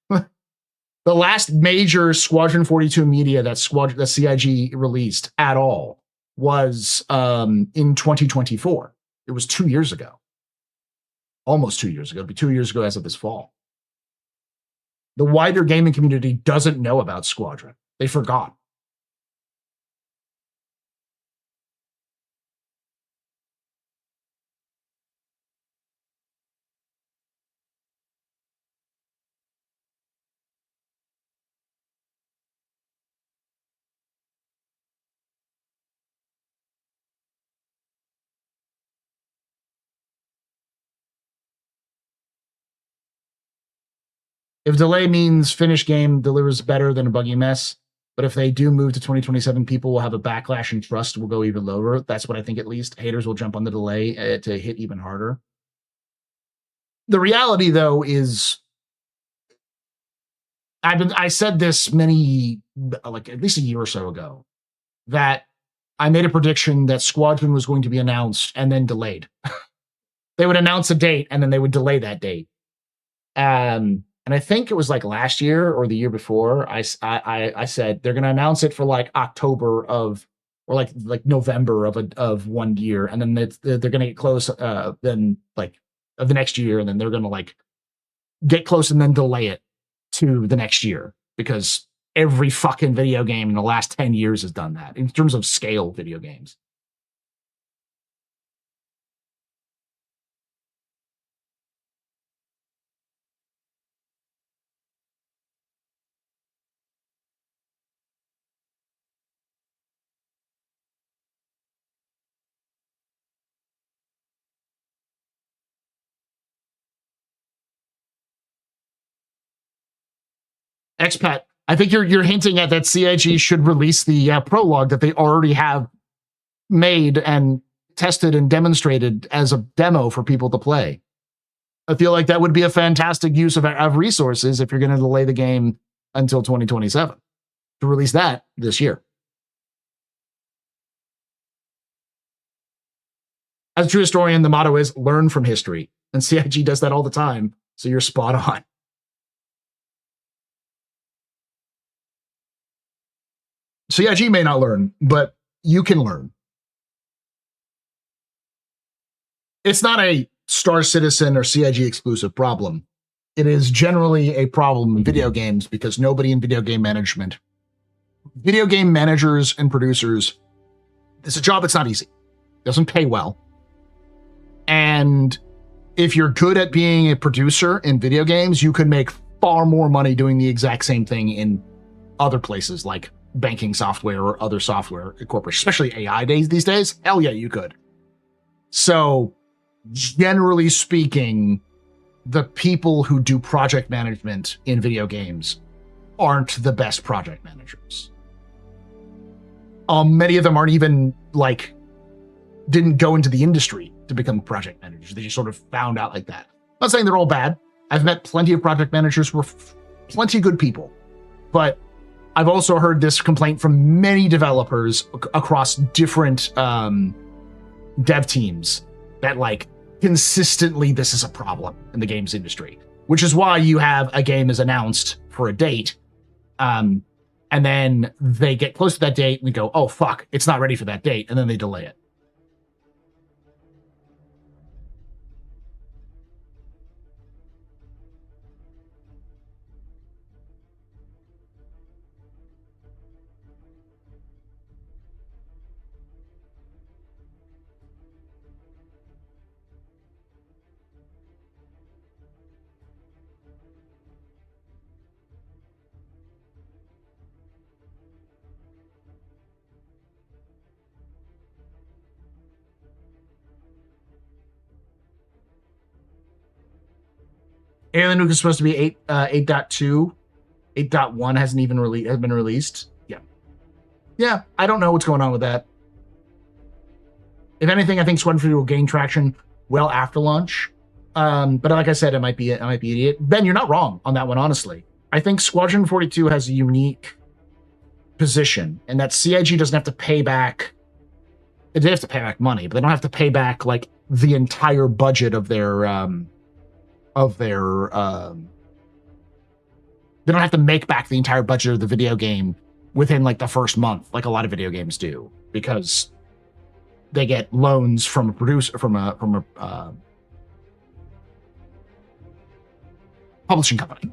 The last major Squadron 42 media that CIG released at all was in 2024. It was 2 years ago. Almost 2 years ago. It'll be 2 years ago as of this fall. The wider gaming community doesn't know about Squadron. They forgot. If delay means finished game delivers better than a buggy mess, but if they do move to 2027, people will have a backlash and trust will go even lower. That's what I think, at least. Haters will jump on the delay to hit even harder. The reality, though, is I said this like at least a year or so ago, that I made a prediction that Squadron was going to be announced and then delayed. They would announce a date and then they would delay that date. And I think it was like last year or the year before, I said they're going to announce it for like October of, or like November of 1 year, and then they're going to get close then like of the next year, and then they're going to like get close and then delay it to the next year, because every fucking video game in the last 10 years has done that in terms of scale video games. Expat, I think you're hinting at that CIG should release the prologue that they already have made and tested and demonstrated as a demo for people to play. I feel like that would be a fantastic use of resources if you're going to delay the game until 2027 to release that this year. As a true historian, the motto is learn from history, and CIG does that all the time, so you're spot on. CIG may not learn, but you can learn. It's not a Star Citizen or CIG exclusive problem. It is generally a problem in video games because nobody in video game management, video game managers and producers, it's a job that's not easy. It doesn't pay well. And if you're good at being a producer in video games, you could make far more money doing the exact same thing in other places like banking software or other software corporations, especially AI these days. Hell yeah, you could. So generally speaking, the people who do project management in video games aren't the best project managers. Many of them aren't even didn't go into the industry to become project managers. They just sort of found out like that. I'm not saying they're all bad. I've met plenty of project managers who are plenty good people, but I've also heard this complaint from many developers across different dev teams that consistently this is a problem in the games industry, which is why you have a game is announced for a date, and then they get close to that date and they go, oh fuck, it's not ready for that date, and then they delay it. Alien Nuke is supposed to be 8.2. 8.1 hasn't even been released. Yeah, I don't know what's going on with that. If anything, I think Squadron 42 will gain traction well after launch. But like I said, I might be idiot. Ben, you're not wrong on that one, honestly. I think Squadron 42 has a unique position, and that CIG doesn't have to pay back. They have to pay back money, but they don't have to pay back the entire budget of their they don't have to make back the entire budget of the video game within the first month, like a lot of video games do, because they get loans from a producer, from a publishing company.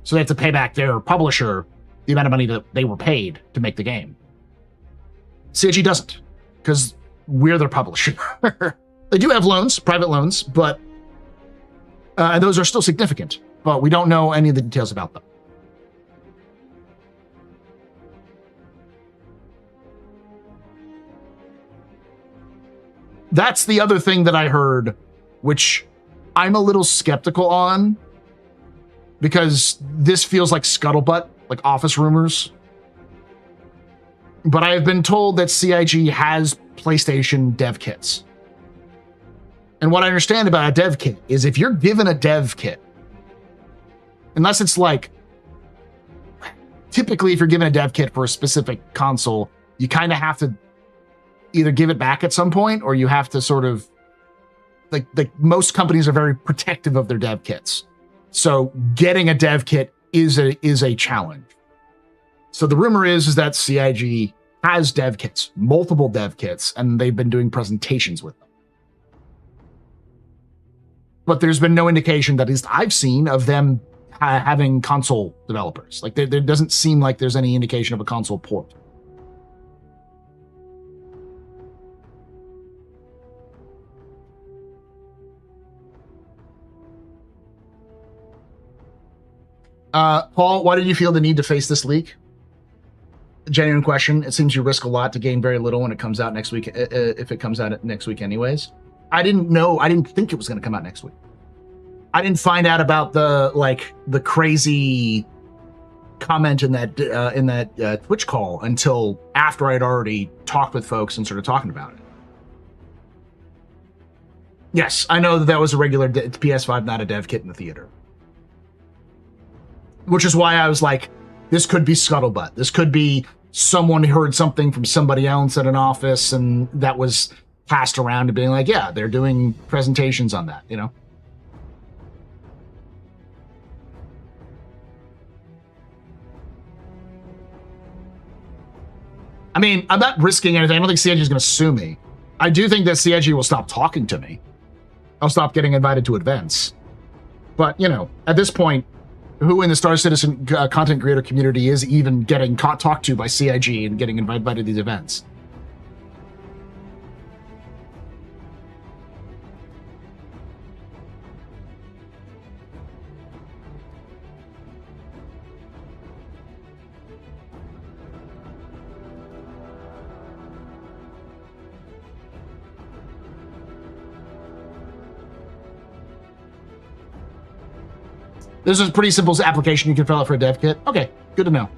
So they have to pay back their publisher the amount of money that they were paid to make the game. CIG doesn't, because we're their publisher. They do have loans, private loans, but and those are still significant, but we don't know any of the details about them. That's the other thing that I heard, which I'm a little skeptical on, because this feels like scuttlebutt, like office rumors. But I have been told that CIG has PlayStation dev kits. And what I understand about a dev kit is if you're given a dev kit, unless it's like, typically if you're given a dev kit for a specific console, you kind of have to either give it back at some point, or you have to sort of, like most companies are very protective of their dev kits. So getting a dev kit is a challenge. So the rumor is that CIG has dev kits, multiple dev kits, and they've been doing presentations with them. But there's been no indication, that at least I've seen, of them having console developers. Like there doesn't seem like there's any indication of a console port. Paul, why did you feel the need to face this leak? Genuine question. It seems you risk a lot to gain very little when it comes out next week, if it comes out next week anyways. I didn't think it was going to come out next week. I didn't find out about the crazy comment in that Twitch call until after I'd already talked with folks and started talking about it. Yes, I know that was a regular PS5, not a dev kit in the theater. Which is why I was like, this could be scuttlebutt. This could be someone heard something from somebody else at an office and that was passed around to being like, yeah, they're doing presentations on that, you know? I mean, I'm not risking anything. I don't think CIG is going to sue me. I do think that CIG will stop talking to me. I'll stop getting invited to events. But, you know, at this point, who in the Star Citizen content creator community is even getting talked to by CIG and getting invited to these events? This is a pretty simple application you can fill out for a dev kit. Okay, good to know.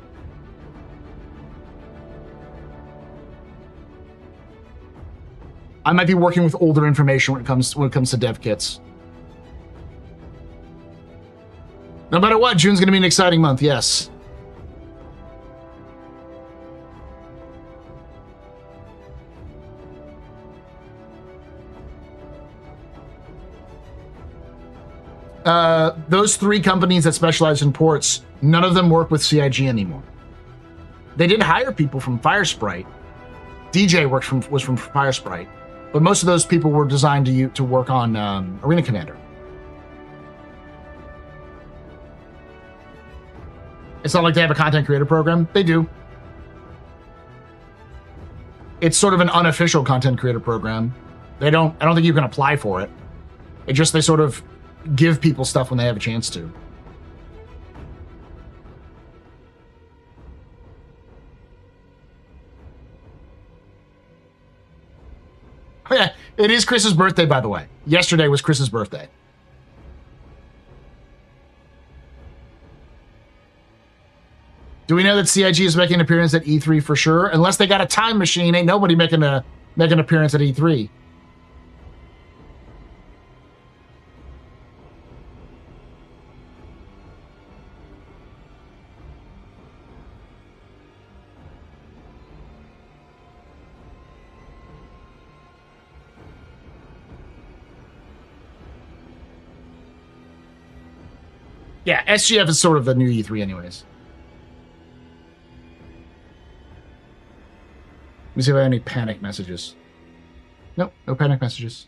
I might be working with older information when it comes to dev kits. No matter what, June's going to be an exciting month. Yes. Those three companies that specialize in ports, none of them work with CIG anymore. They did hire people from Firesprite. DJ was from Firesprite, but most of those people were designed to work on Arena Commander. It's not like they have a content creator program. They do. It's sort of an unofficial content creator program. I don't think you can apply for it. They sort of give people stuff when they have a chance to. Oh yeah, it is Chris's birthday, by the way. Yesterday was Chris's birthday. Do we know that CIG is making an appearance at E3 for sure? Unless they got a time machine, ain't nobody making an appearance at E3. Yeah, SGF is sort of the new E3 anyways. Let me see if I have any panic messages. Nope, no panic messages.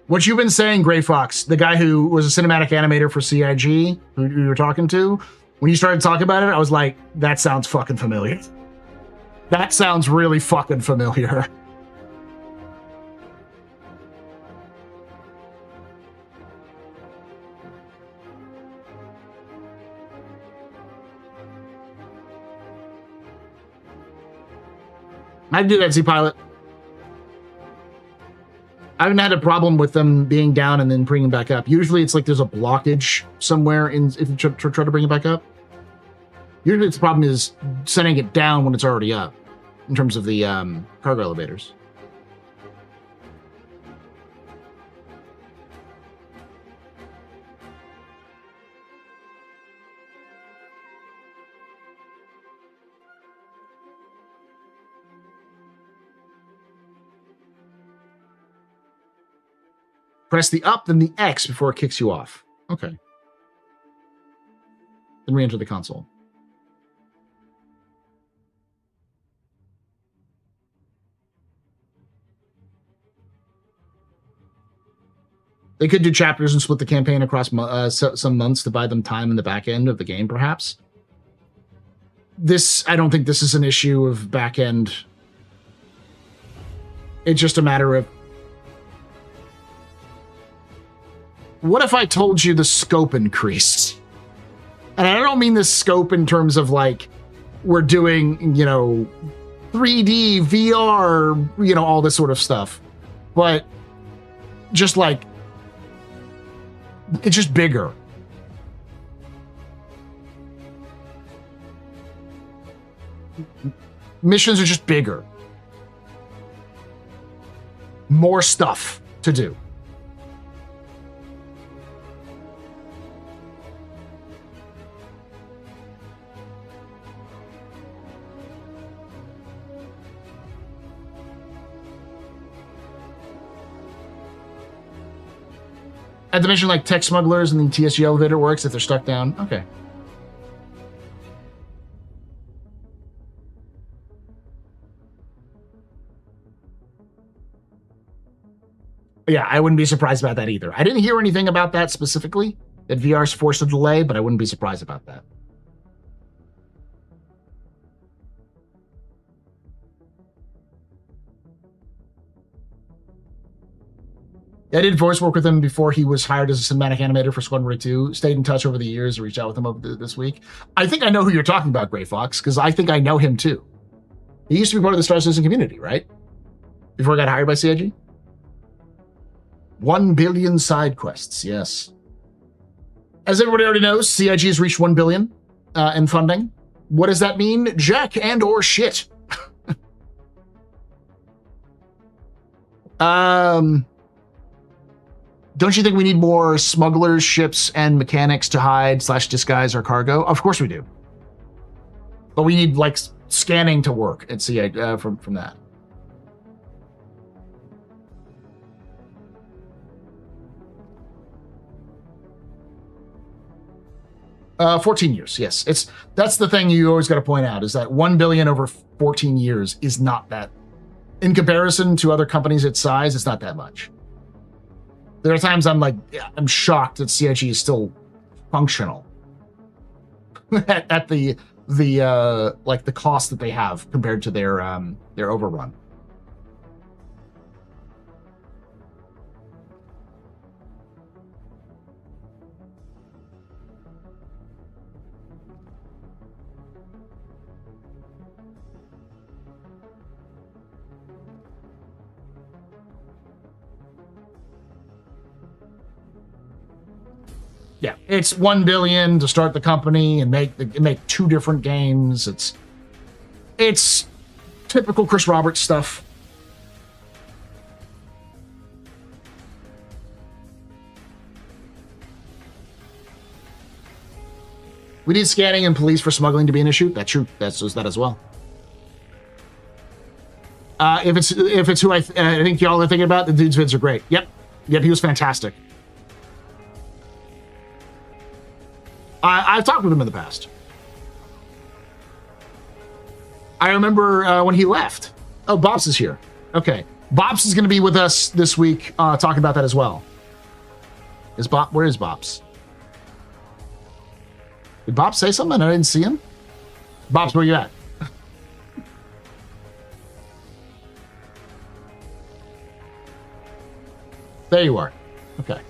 What you've been saying, Gray Fox, the guy who was a cinematic animator for CIG, who you were talking to, when you started talking about it, I was like, that sounds fucking familiar. That sounds really fucking familiar. I do that, Z-Pilot. I haven't had a problem with them being down and then bringing back up. Usually it's like there's a blockage somewhere if you try to bring it back up. Usually the problem is sending it down when it's already up in terms of the cargo elevators. Press the up, then the X before it kicks you off. Okay. Then re-enter the console. They could do chapters and split the campaign across some months to buy them time in the back end of the game, perhaps. I don't think this is an issue of back end. It's just a matter of, what if I told you the scope increased? And I don't mean the scope in terms of like, we're doing, 3D, VR, all this sort of stuff. But just like, it's just bigger. Missions are just bigger. More stuff to do. At the mission like tech smugglers and the TSG elevator works if they're stuck down. Okay. Yeah, I wouldn't be surprised about that either. I didn't hear anything about that specifically, that VR's forced a delay, but I wouldn't be surprised about that. I did voice work with him before he was hired as a cinematic animator for Squadron 2. Stayed in touch over the years, reached out with him over this week. I think I know who you're talking about, Gray Fox, because I think I know him too. He used to be part of the Star Citizen community, right? Before he got hired by CIG? 1 billion side quests, yes. As everybody already knows, CIG has reached 1 billion in funding. What does that mean? Jack and or shit. Don't you think we need more smugglers, ships, and mechanics to hide/disguise our cargo? Of course we do. But we need, like, scanning to work at CIG from that. Uh, 14 years, yes. That's the thing you always got to point out, is that 1 billion over 14 years is not that. In comparison to other companies its size, it's not that much. There are times I'm shocked that CIG is still functional at the cost that they have compared to their overrun. Yeah, it's 1 billion to start the company and make 2 different games. It's typical Chris Roberts stuff. We need scanning and police for smuggling to be an issue. That's true. That's that as well. If it's who I think y'all are thinking about, the dude's vids are great. Yep, he was fantastic. I've talked with him in the past. I remember when he left. Oh, Bob's is here. Okay. Bops is going to be with us this week, talking about that as well. Where is Bops? Did Bops say something? I didn't see him. Bops, where you at? There you are. Okay.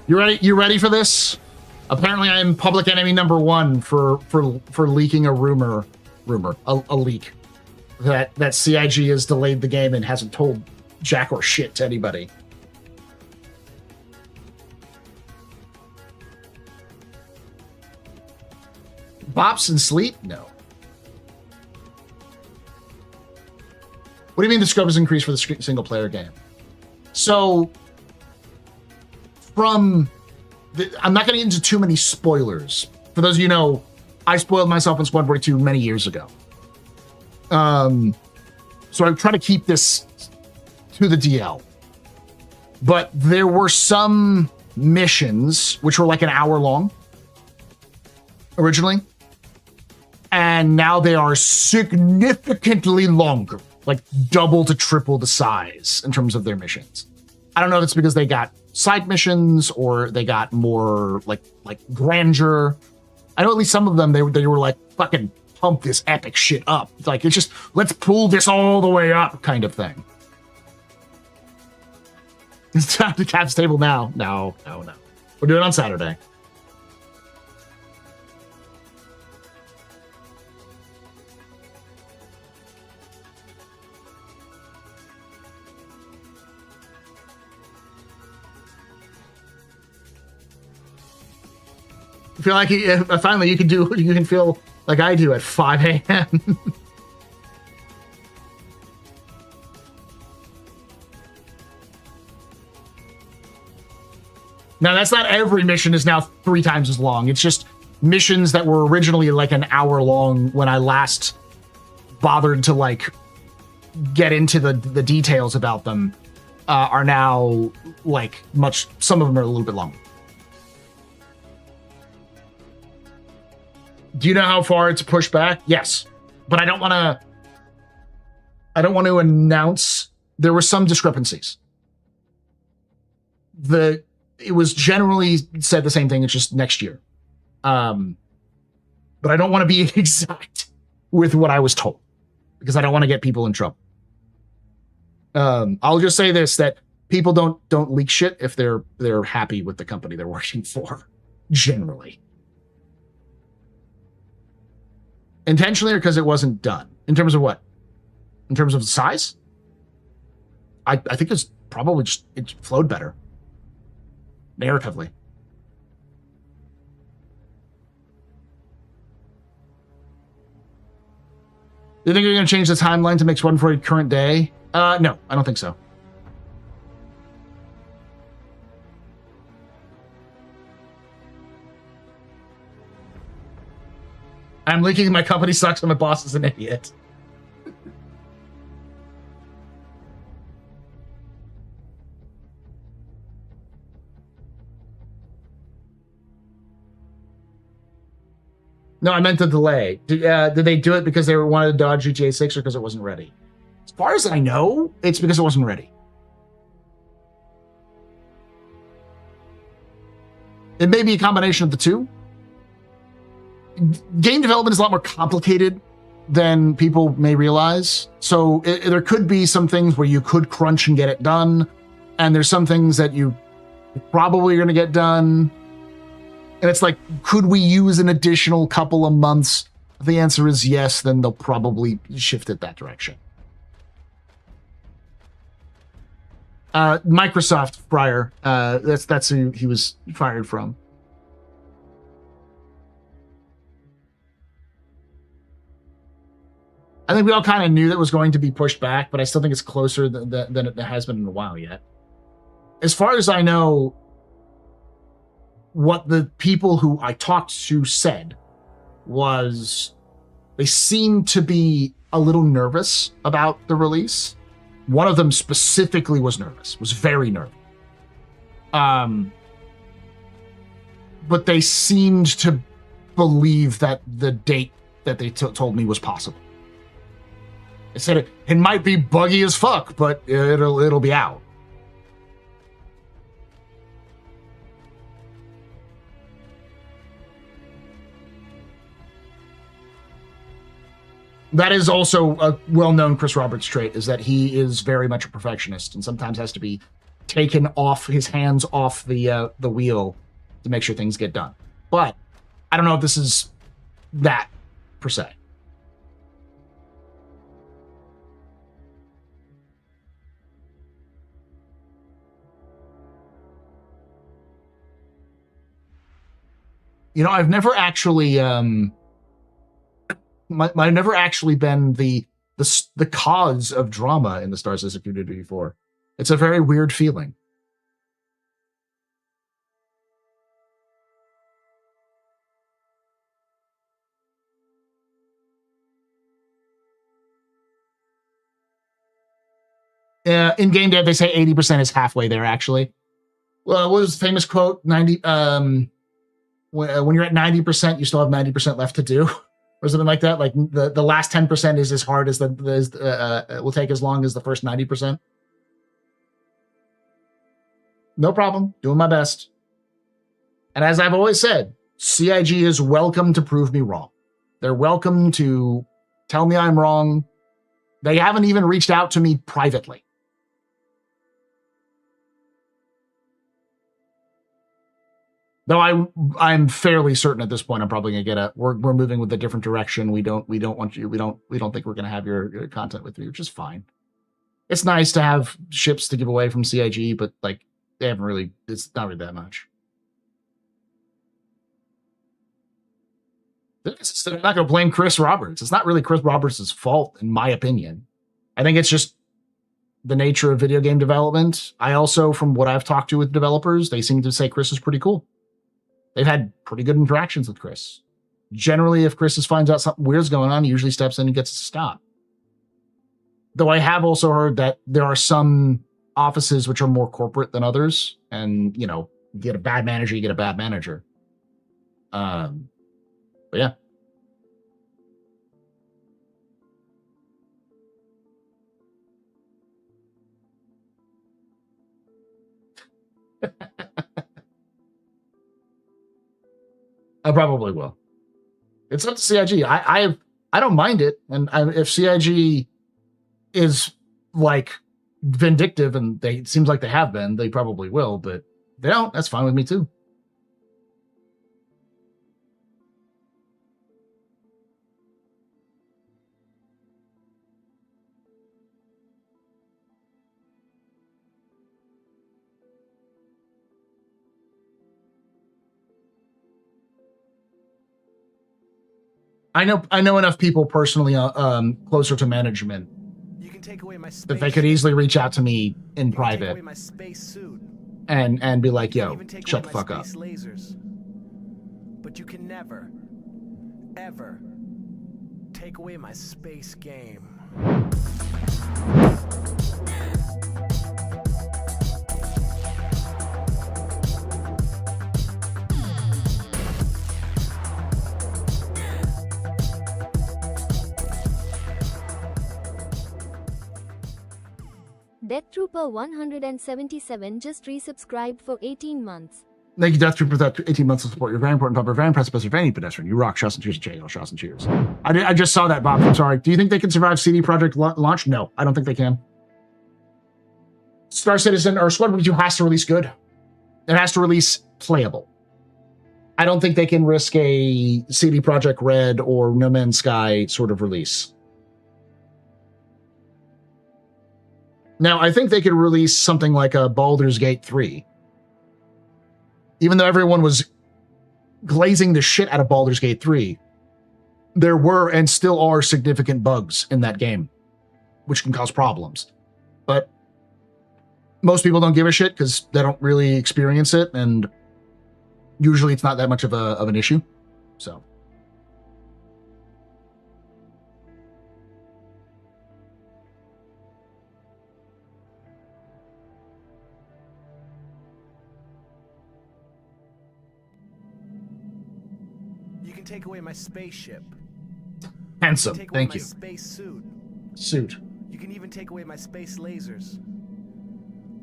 You ready? You ready for this? Apparently, I am public enemy number one for leaking a a leak that CIG has delayed the game and hasn't told jack or shit to anybody. Bops and sleep? No. What do you mean the scope has increased for the single player game? So, I'm not going to get into too many spoilers. For those of you who know, I spoiled myself in Squad 42 many years ago. So I try to keep this to the DL. But there were some missions which were like an hour long originally. And now they are significantly longer, like double to triple the size in terms of their missions. I don't know if it's because they got side missions or they got more like grandeur. I know at least some of them, they were like, fucking pump this epic shit up. It's like, it's just, let's pull this all the way up kind of thing. It's time to Cap's table now. No. We're doing it on Saturday. I feel like finally you can feel like I do at 5 a.m. Now, that's not every mission is now 3 times as long. It's just missions that were originally like an hour long when I last bothered to like get into the details about them are now like some of them are a little bit longer. Do you know how far it's pushed back? Yes, but I don't want to announce. There were some discrepancies. It was generally said the same thing. It's just next year. But I don't want to be exact with what I was told because I don't want to get people in trouble. I'll just say this, that people don't leak shit if they're happy with the company they're working for, generally. Intentionally or because it wasn't done? In terms of what? In terms of size? I think it's probably just, it flowed better. Narratively. You think you're going to change the timeline to make Squadron 40 current day? No, I don't think so. I'm leaking my company sucks and my boss is an idiot. No, I meant the delay. Did they do it because they wanted to dodge GTA 6 or because it wasn't ready? As far as I know, it's because it wasn't ready. It may be a combination of the two. Game development is a lot more complicated than people may realize. So there could be some things where you could crunch and get it done. And there's some things that you probably are going to get done. And it's like, could we use an additional couple of months? If the answer is yes, then they'll probably shift it that direction. Microsoft prior, that's who he was fired from. I think we all kind of knew that was going to be pushed back, but I still think it's closer than it has been in a while yet. As far as I know, what the people who I talked to said was they seemed to be a little nervous about the release. One of them specifically was nervous, was very nervous. But they seemed to believe that the date that they told me was possible. They said it might be buggy as fuck, but it'll be out. That is also a well-known Chris Roberts trait, is that he is very much a perfectionist and sometimes has to be taken off his hands off the wheel to make sure things get done. But I don't know if this is that per se. You know, I've never actually I've never actually been the cause of drama in the Star Citizen community before. It's a very weird feeling. In game dev, they say 80% is halfway there, actually. Well, what was the famous quote? 90. When you're at 90%, you still have 90% left to do, or something like that. Like the last 10% is as hard as will take as long as the first 90%. No problem. Doing my best. And as I've always said, CIG is welcome to prove me wrong. They're welcome to tell me I'm wrong. They haven't even reached out to me privately. Though I'm fairly certain at this point I'm probably gonna get we're moving with a different direction. We don't want you. We don't think we're gonna have your content with you, which is fine. It's nice to have ships to give away from CIG, but like they haven't really. It's not really that much. I'm not gonna blame Chris Roberts. It's not really Chris Roberts' fault, in my opinion. I think it's just the nature of video game development. I also, from what I've talked to with developers, they seem to say Chris is pretty cool. They've had pretty good interactions with Chris. Generally, if Chris finds out something weird's going on, he usually steps in and gets to stop. Though I have also heard that there are some offices which are more corporate than others, and you know, you get a bad manager, you get a bad manager. But yeah. I probably will. It's up to CIG. I don't mind it, and if CIG is like vindictive, and it seems like they have been, they probably will. But if they don't, that's fine with me too. I know enough people personally, closer to management, You can take away my space. that they could easily reach out to me in You can take private away my space suit. and be like, You can "Yo, even take shut away the fuck my up." space lasers. But you can never, ever take away my space game. Death Trooper 177 just resubscribed for 18 months. Thank you, Death Trooper, for that 18 months of support. You're very important, Bob. You're very impressive, you're very pedestrian. You rock. Shots and cheers, JL. Shots and cheers. I just saw that, Bob. I'm sorry. Do you think they can survive CD Projekt launch? No, I don't think they can. Star Citizen or Squadron 2 has to release good. It has to release playable. I don't think they can risk a CD Projekt Red or No Man's Sky sort of release. Now, I think they could release something like a Baldur's Gate 3. Even though everyone was glazing the shit out of Baldur's Gate 3, there were and still are significant bugs in that game, which can cause problems. But most people don't give a shit because they don't really experience it, and usually it's not that much of an issue. So. You can can take away my spaceship. Handsome. Take away Thank my you. space suit. Suit. You can even take away my space lasers.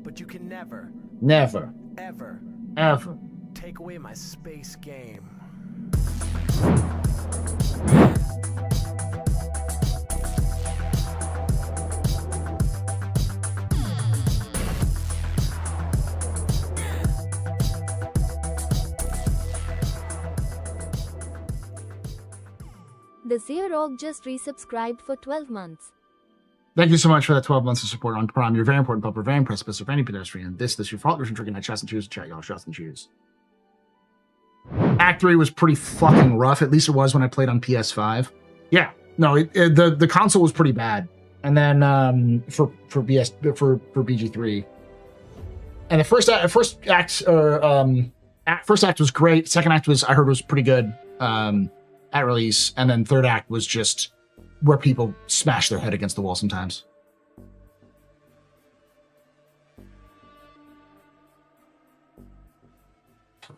But you can never, Never. ever Ever. take away my space game. The Zerog just resubscribed for 12 months. Thank you so much for that 12 months of support on Prime. You're very important, but we're very precipice of any pedestrian. This your fault. There's drinking. I trust and choose. Chat, y'all. Trust and choose. Act 3 was pretty fucking rough. At least it was when I played on PS5. Yeah. No, the console was pretty bad. And then for BG3. And the first act was great. Second act I heard was pretty good at release. And then third act was just where people smash their head against the wall sometimes.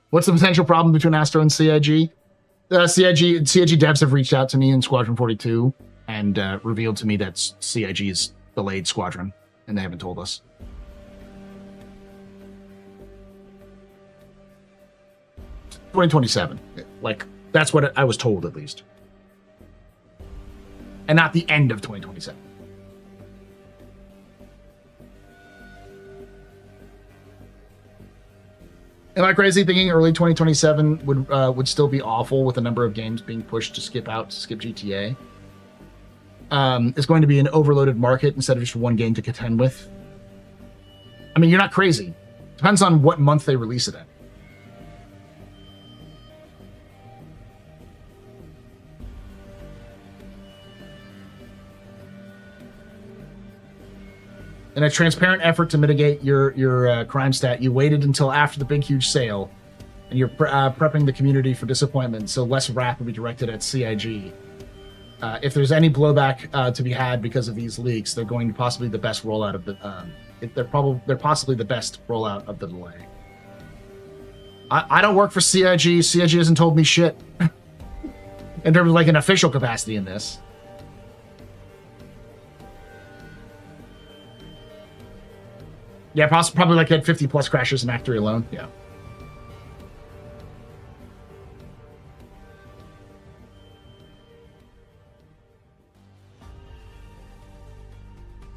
What's the potential problem between Astro and CIG? CIG devs have reached out to me in Squadron 42 and revealed to me that CIG's delayed Squadron, and they haven't told us. $2027. Like, that's what I was told, at least. And not the end of 2027. Am I crazy thinking early 2027 would still be awful with the number of games being pushed to skip GTA? It's going to be an overloaded market instead of just one game to contend with. I mean, you're not crazy. Depends on what month they release it in. In a transparent effort to mitigate your crime stat, you waited until after the big, huge sale, and you're prepping the community for disappointment, so less wrath will be directed at CIG. If there's any blowback to be had because of these leaks, they're going to possibly the best rollout of the. They're possibly the best rollout of the delay. I don't work for CIG. CIG hasn't told me shit in terms of like an official capacity in this. Yeah, probably like had 50 plus crashes in Act 3 alone. Yeah.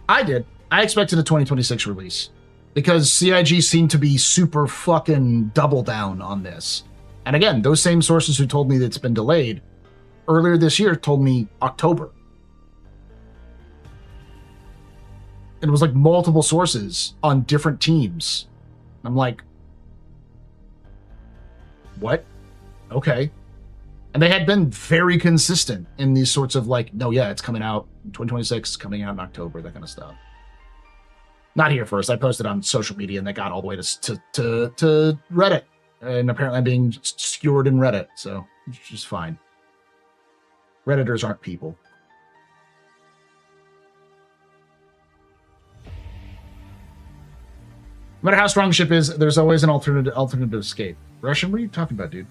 I did. I expected a 2026 release because CIG seemed to be super fucking double down on this. And again, those same sources who told me that it's been delayed earlier this year told me October. It was like multiple sources on different teams. I'm like, what? Okay. And they had been very consistent in these sorts of like, no, yeah, it's coming out in 2026, coming out in October, that kind of stuff. Not here first. I posted on social media and they got all the way to Reddit. And apparently I'm being skewered in Reddit, so it's just fine. Redditors aren't people. No matter how strong ship is, there's always an alternative escape. Russian, what are you talking about, dude?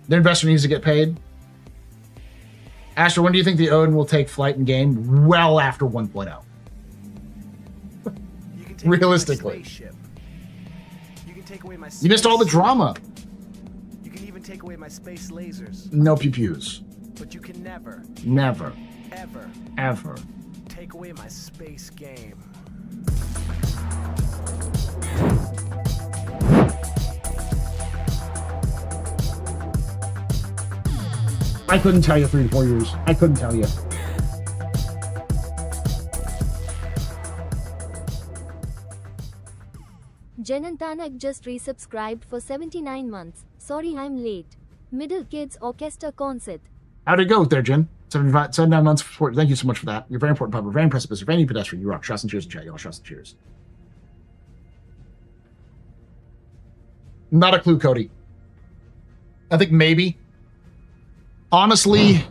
The investor needs to get paid. Astro, when do you think the Odin will take flight in game? Well after 1.0. Realistically. You missed all the drama. You can even take away my space lasers. No pew-pews. But you can never, ever take away my space game. I couldn't tell you 3 to 4 years. I couldn't tell you. Jenantanak just resubscribed for 79 months. Sorry I'm late. Middle Kids Orchestra Concert. How'd it go there, Jen? 79 months for support. Thank you so much for that. You're very important, Papa. Very impressive. You're very pedestrian. You rock. Trust and cheers in chat, y'all. Trust and cheers. Not a clue, Cody. I think maybe. Honestly,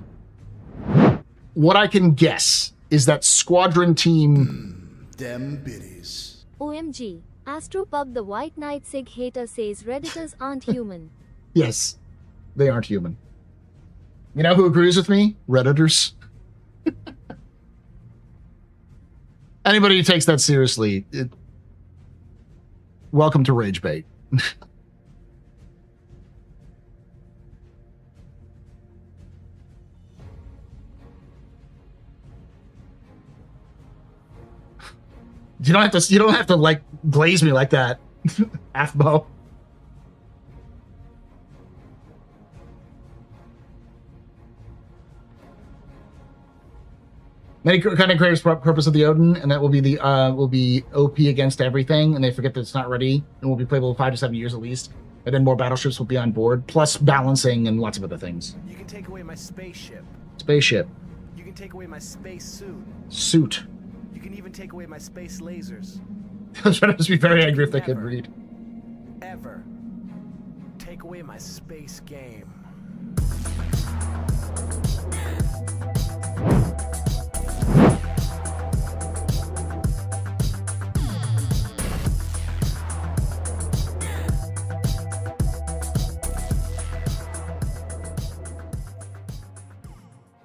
what I can guess is that Squadron team... Them biddies. OMG. Astropub the White Knight Sig hater says Redditors aren't human. Yes, they aren't human. You know who agrees with me? Redditors. Anybody who takes that seriously, welcome to Rage Bait. You don't have to like glaze me like that, Afbo. Many kind of creators purpose of the Odin, and that will be the will be OP against everything, and they forget that it's not ready and will be playable 5 to 7 years at least. And then more battleships will be on board, plus balancing and lots of other things. You can take away my spaceship. Spaceship. You can take away my space suit. Suit. You can even take away my space lasers. Those Redditors would be very angry if they could read. Ever take away my space game.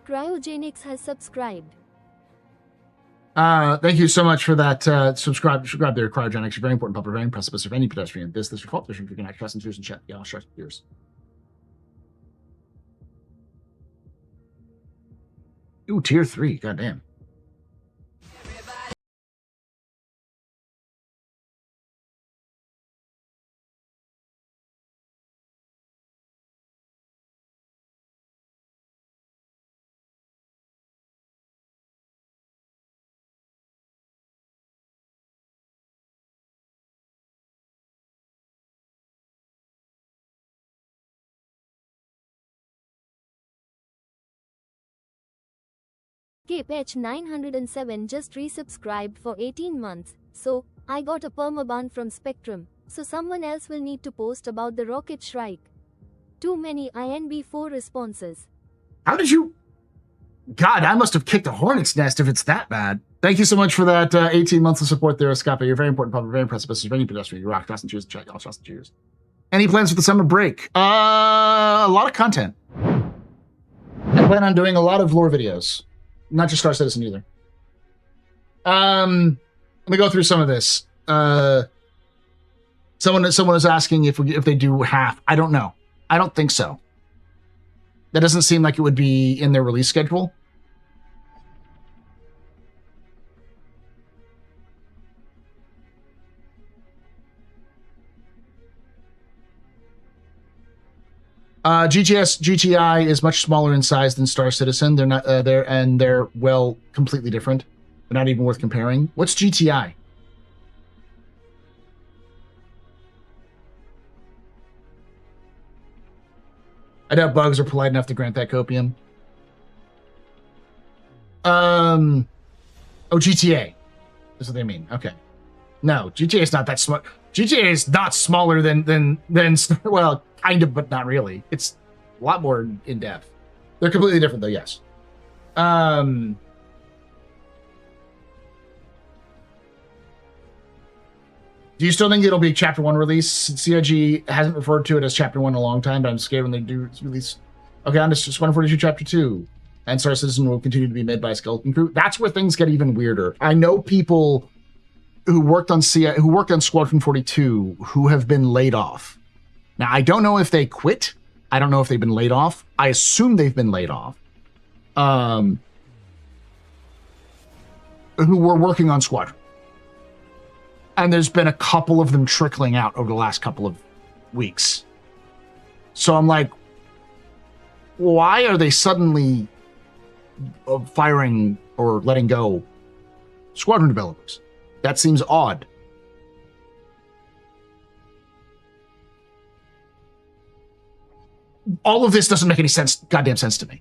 Cryogenics has subscribed. Thank you so much for that. Subscribe there, Cryogenics. You're very important, public, very precipice of any pedestrian. This your fault. There's you can act trust and choose and chat. Yeah, I'll trust yours. Ooh, tier 3. Goddamn. Capech 907 just resubscribed for 18 months, so I got a permaban from Spectrum, so someone else will need to post about the rocket strike. Too many INB4 responses. How did you... God, I must have kicked a hornet's nest if it's that bad. Thank you so much for that 18 months of support there, Escape. You're very important, public, very precipice, very pedestrian. You rock, trust and choose, chat, y'all trust and choose. Any plans for the summer break? A lot of content. I plan on doing a lot of lore videos. Not just Star Citizen either. Let me go through some of this. Someone is asking if they do half. I don't know. I don't think so. That doesn't seem like it would be in their release schedule. GTI is much smaller in size than Star Citizen. They're not they're well completely different. They're not even worth comparing. What's GTI? I doubt bugs are polite enough to grant that copium. Oh, GTA. That's what they mean. Okay. No, GTA is not that smart. GTA is not smaller than well, kind of, but not really. It's a lot more in depth. They're completely different, though. Yes. Do you still think it'll be Chapter 1 release? CIG hasn't referred to it as Chapter 1 in a long time, but I'm scared when they do release. Okay, on to Squadron 42 Chapter 2. And Star Citizen will continue to be made by a skeleton crew. That's where things get even weirder. I know people who worked on Squadron 42 who have been laid off. Now, I don't know if they quit. I don't know if they've been laid off. I assume they've been laid off. Who were working on Squadron. And there's been a couple of them trickling out over the last couple of weeks. So I'm like, why are they suddenly firing or letting go Squadron developers? That seems odd. All of this doesn't make any goddamn sense to me.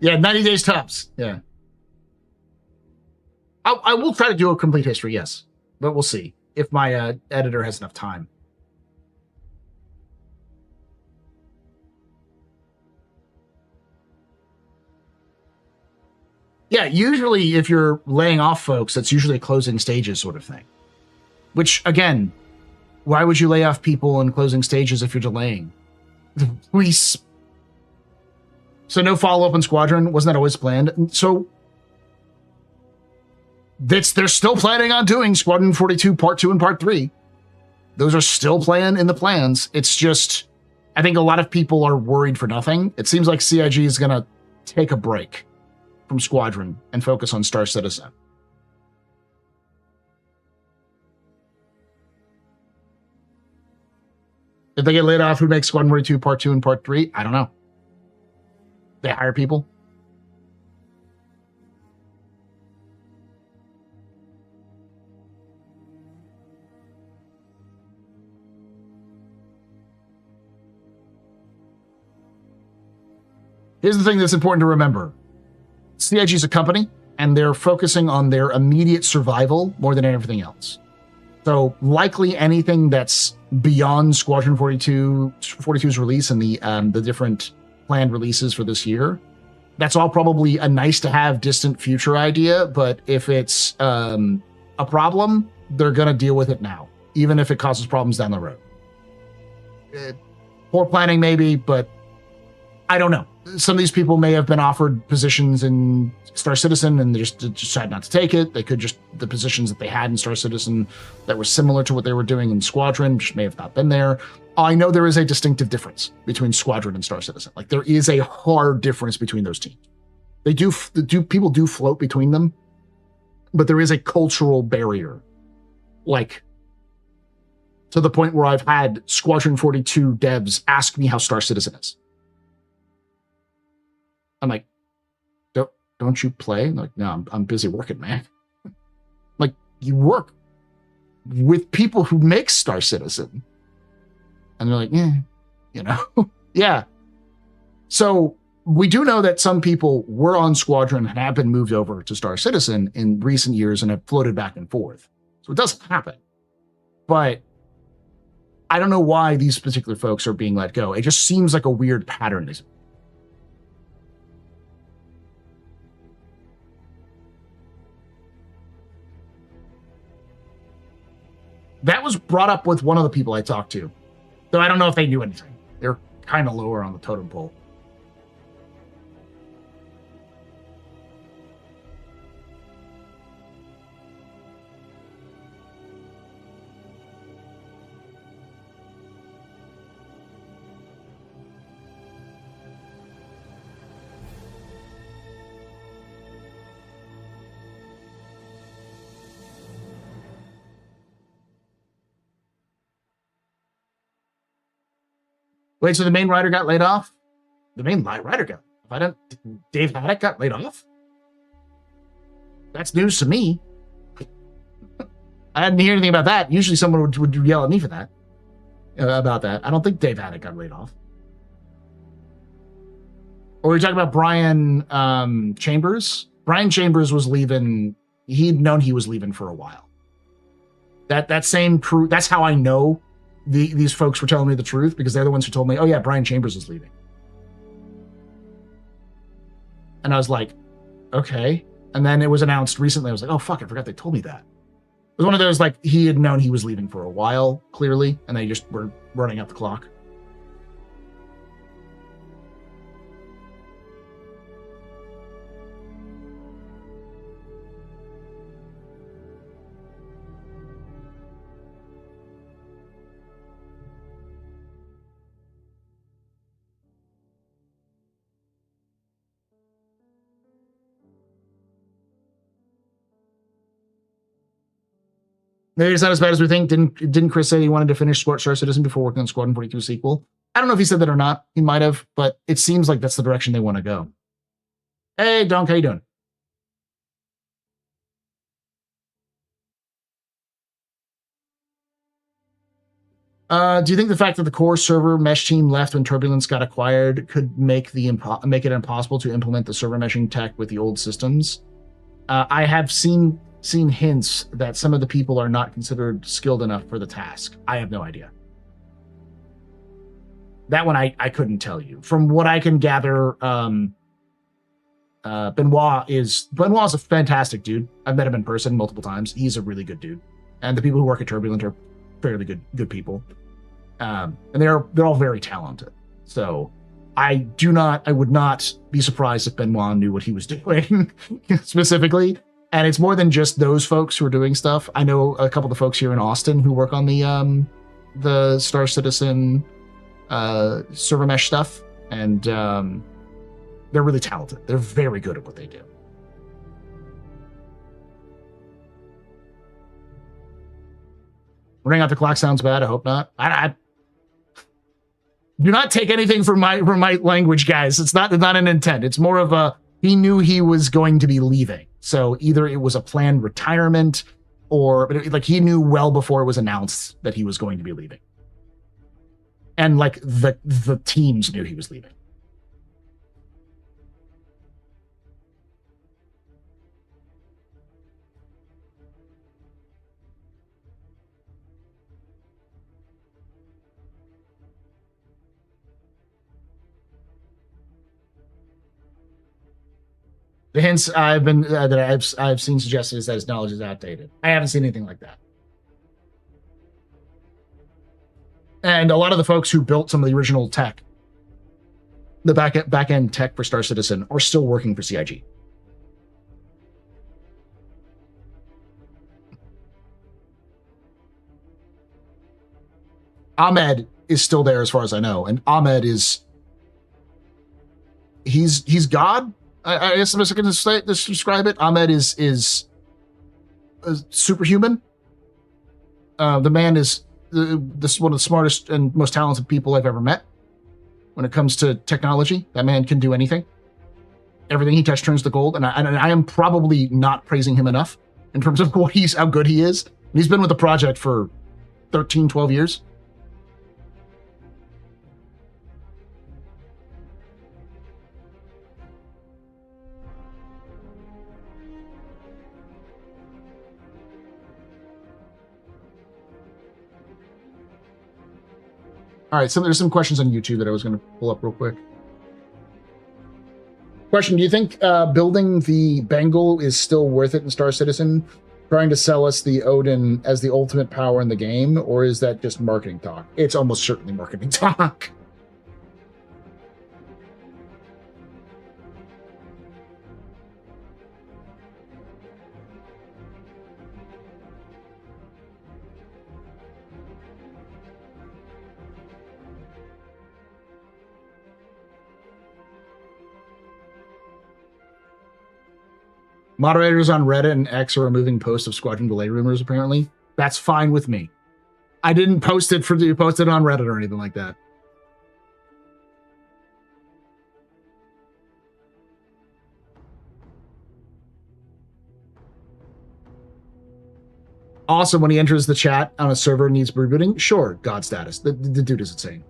Yeah, 90 days tops. Yeah. I will try to do a complete history, yes. But we'll see if my editor has enough time. Yeah, usually if you're laying off folks, that's usually a closing stages sort of thing. Which, again, why would you lay off people in closing stages if you're delaying? So no follow-up on Squadron? Wasn't that always planned? So they're still planning on doing Squadron 42 Part 2 and Part 3. Those are still planned in the plans. It's just, I think a lot of people are worried for nothing. It seems like CIG is going to take a break from Squadron and focus on Star Citizen. If they get laid off, who makes Squadron 42 Part 2 and Part 3? I don't know. They hire people. Here's the thing that's important to remember. CIG is a company, and they're focusing on their immediate survival more than everything else. So likely anything that's beyond Squadron 42's release and the different planned releases for this year, that's all probably a nice to have distant future idea. But if it's a problem, they're going to deal with it now, even if it causes problems down the road. Poor planning maybe, but I don't know. Some of these people may have been offered positions in Star Citizen and they just decided not to take it. They could just, the positions that they had in Star Citizen that were similar to what they were doing in Squadron, which may have not been there. I know there is a distinctive difference between Squadron and Star Citizen. Like there is a hard difference between those teams. People do float between them, but there is a cultural barrier. Like to the point where I've had Squadron 42 devs ask me how Star Citizen is. I'm like, don't you play? I'm like, no, I'm busy working, man. Like, you work with people who make Star Citizen. And they're like, yeah. So we do know that some people were on Squadron and have been moved over to Star Citizen in recent years and have floated back and forth. So it does happen. But I don't know why these particular folks are being let go. It just seems like a weird pattern. That was brought up with one of the people I talked to, though I don't know if they knew anything. They're kind of lower on the totem pole. Wait, so the main writer got laid off? The main writer got... Dave Haddock got laid off? That's news to me. I didn't hear anything about that. Usually someone would yell at me for that. About that. I don't think Dave Haddock got laid off. Or are you talking about Brian Chambers? Brian Chambers was leaving. He'd known he was leaving for a while. That same crew, that's how I know these folks were telling me the truth, because they're the ones who told me, oh yeah, Brian Chambers is leaving. And I was like, okay. And then it was announced recently. I was like, oh fuck, I forgot they told me that. It was one of those, like, he had known he was leaving for a while, clearly, and they just were running out the clock. Maybe it's not as bad as we think. Didn't Chris say he wanted to finish Star Citizen before working on Squadron 42 sequel? I don't know if he said that or not. He might have, but it seems like that's the direction they want to go. Hey, Donk, how you doing? Do you think the fact that the core server mesh team left when Turbulence got acquired could make it impossible to implement the server meshing tech with the old systems? I have seen hints that some of the people are not considered skilled enough for the task. I have no idea. That one I couldn't tell you. From what I can gather, Benoit is a fantastic dude. I've met him in person multiple times. He's a really good dude. And the people who work at Turbulent are fairly good people. And they're all very talented. So I would not be surprised if Benoit knew what he was doing specifically. And it's more than just those folks who are doing stuff. I know a couple of the folks here in Austin who work on the Star Citizen server mesh stuff, and they're really talented. They're very good at what they do. Running out the clock sounds bad. I hope not. I do not take anything from my language, guys. It's not an intent. It's more of a, he knew he was going to be leaving. So either it was a planned retirement, or like he knew well before it was announced that he was going to be leaving. And like the teams knew he was leaving. The hints I've seen suggested is that his knowledge is outdated. I haven't seen anything like that. And a lot of the folks who built some of the original tech, the back end tech for Star Citizen, are still working for CIG. Ahmed is still there as far as I know, and Ahmed is he's God. I guess I'm just going to describe it. Ahmed is superhuman. The man is this one of the smartest and most talented people I've ever met. When it comes to technology, that man can do anything. Everything he touches turns to gold, and I am probably not praising him enough in terms of how good he is. He's been with the project for 13, 12 years. All right, so there's some questions on YouTube that I was going to pull up real quick. Question, do you think building the Bengal is still worth it in Star Citizen? Trying to sell us the Odin as the ultimate power in the game, or is that just marketing talk? It's almost certainly marketing talk. Moderators on Reddit and X are removing posts of Squadron delay rumors, apparently. That's fine with me. I didn't post it on Reddit or anything like that. Awesome, when he enters the chat on a server and needs rebooting, sure, God status. The dude is insane.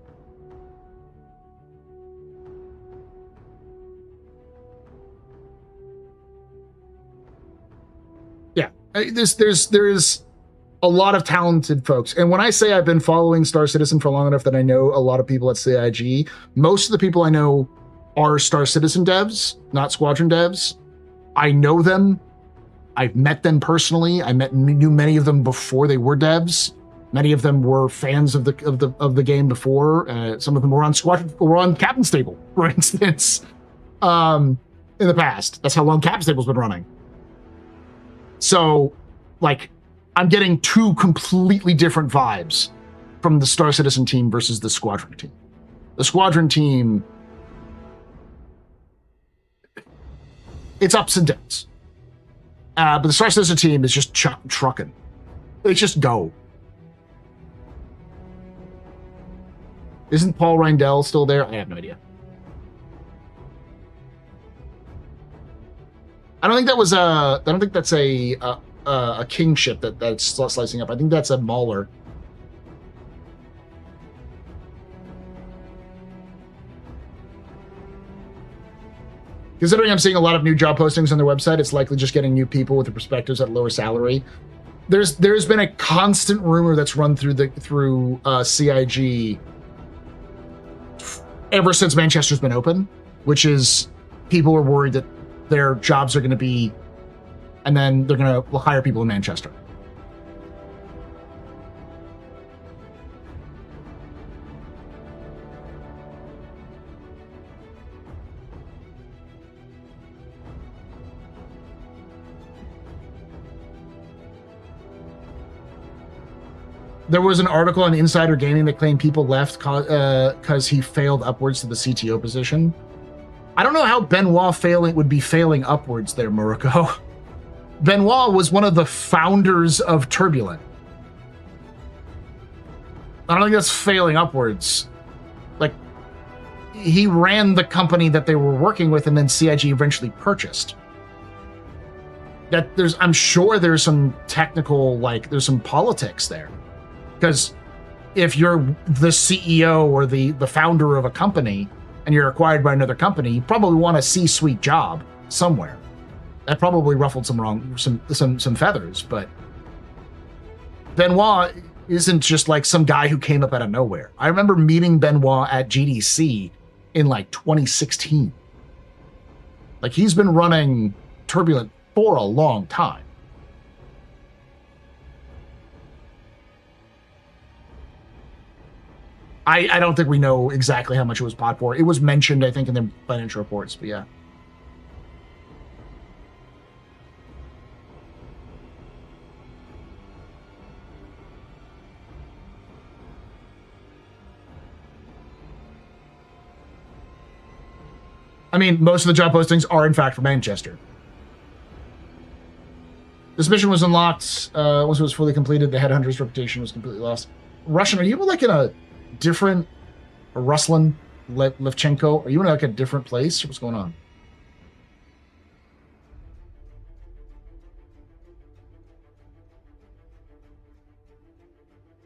There is a lot of talented folks. And when I say I've been following Star Citizen for long enough that I know a lot of people at CIG, most of the people I know are Star Citizen devs, not Squadron devs. I know them. I've met them personally. Knew many of them before they were devs. Many of them were fans of the game before. Some of them were on Squadron, were on Captain's Table, for instance, in the past. That's how long Captain's Table's been running. So, like, I'm getting two completely different vibes from the Star Citizen team versus the Squadron team. The Squadron team, it's ups and downs. But the Star Citizen team is just trucking. They just go. Isn't Paul Reindell still there? I have no idea. I don't think that's a kingship that's slicing up. I think that's a mauler. Considering I'm seeing a lot of new job postings on their website, it's likely just getting new people with the perspectives at lower salary. There's been a constant rumor that's run through CIG ever since Manchester's been open, which is people are worried that their jobs are going to be, and then they're going to hire people in Manchester. There was an article on Insider Gaming that claimed people left because he failed upwards to the CTO position. I don't know how Benoit would be failing upwards there, Muriko. Benoit was one of the founders of Turbulent. I don't think that's failing upwards. Like, he ran the company that they were working with, and then CIG eventually purchased. I'm sure there's some technical, there's some politics there. Because if you're the CEO or the founder of a company and you're acquired by another company, you probably want a C-suite job somewhere. That probably ruffled some feathers, but Benoit isn't just like some guy who came up out of nowhere. I remember meeting Benoit at GDC in 2016. Like, he's been running Turbulent for a long time. I don't think we know exactly how much it was bought for. It was mentioned, I think, in the financial reports, but yeah. I mean, most of the job postings are, in fact, for Manchester. This mission was unlocked once it was fully completed. The headhunter's reputation was completely lost. Russian, are you in a different Ruslan Levchenko? Are you in a different place? What's going on?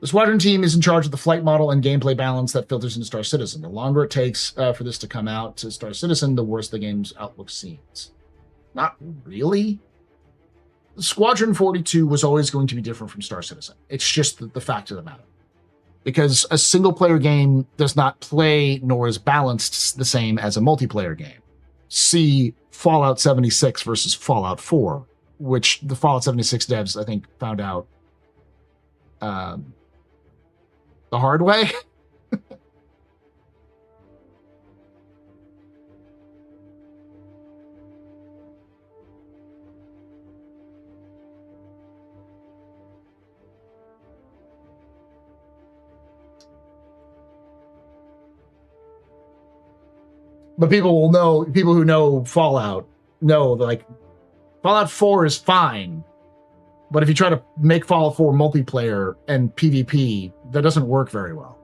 The Squadron team is in charge of the flight model and gameplay balance that filters into Star Citizen. The longer it takes for this to come out to Star Citizen, the worse the game's outlook seems. Not really. Squadron 42 was always going to be different from Star Citizen. It's just the fact of the matter. Because a single-player game does not play nor is balanced the same as a multiplayer game. See Fallout 76 versus Fallout 4, which the Fallout 76 devs, I think, found out the hard way. But people who know Fallout know that Fallout 4 is fine. But if you try to make Fallout 4 multiplayer and PvP, that doesn't work very well.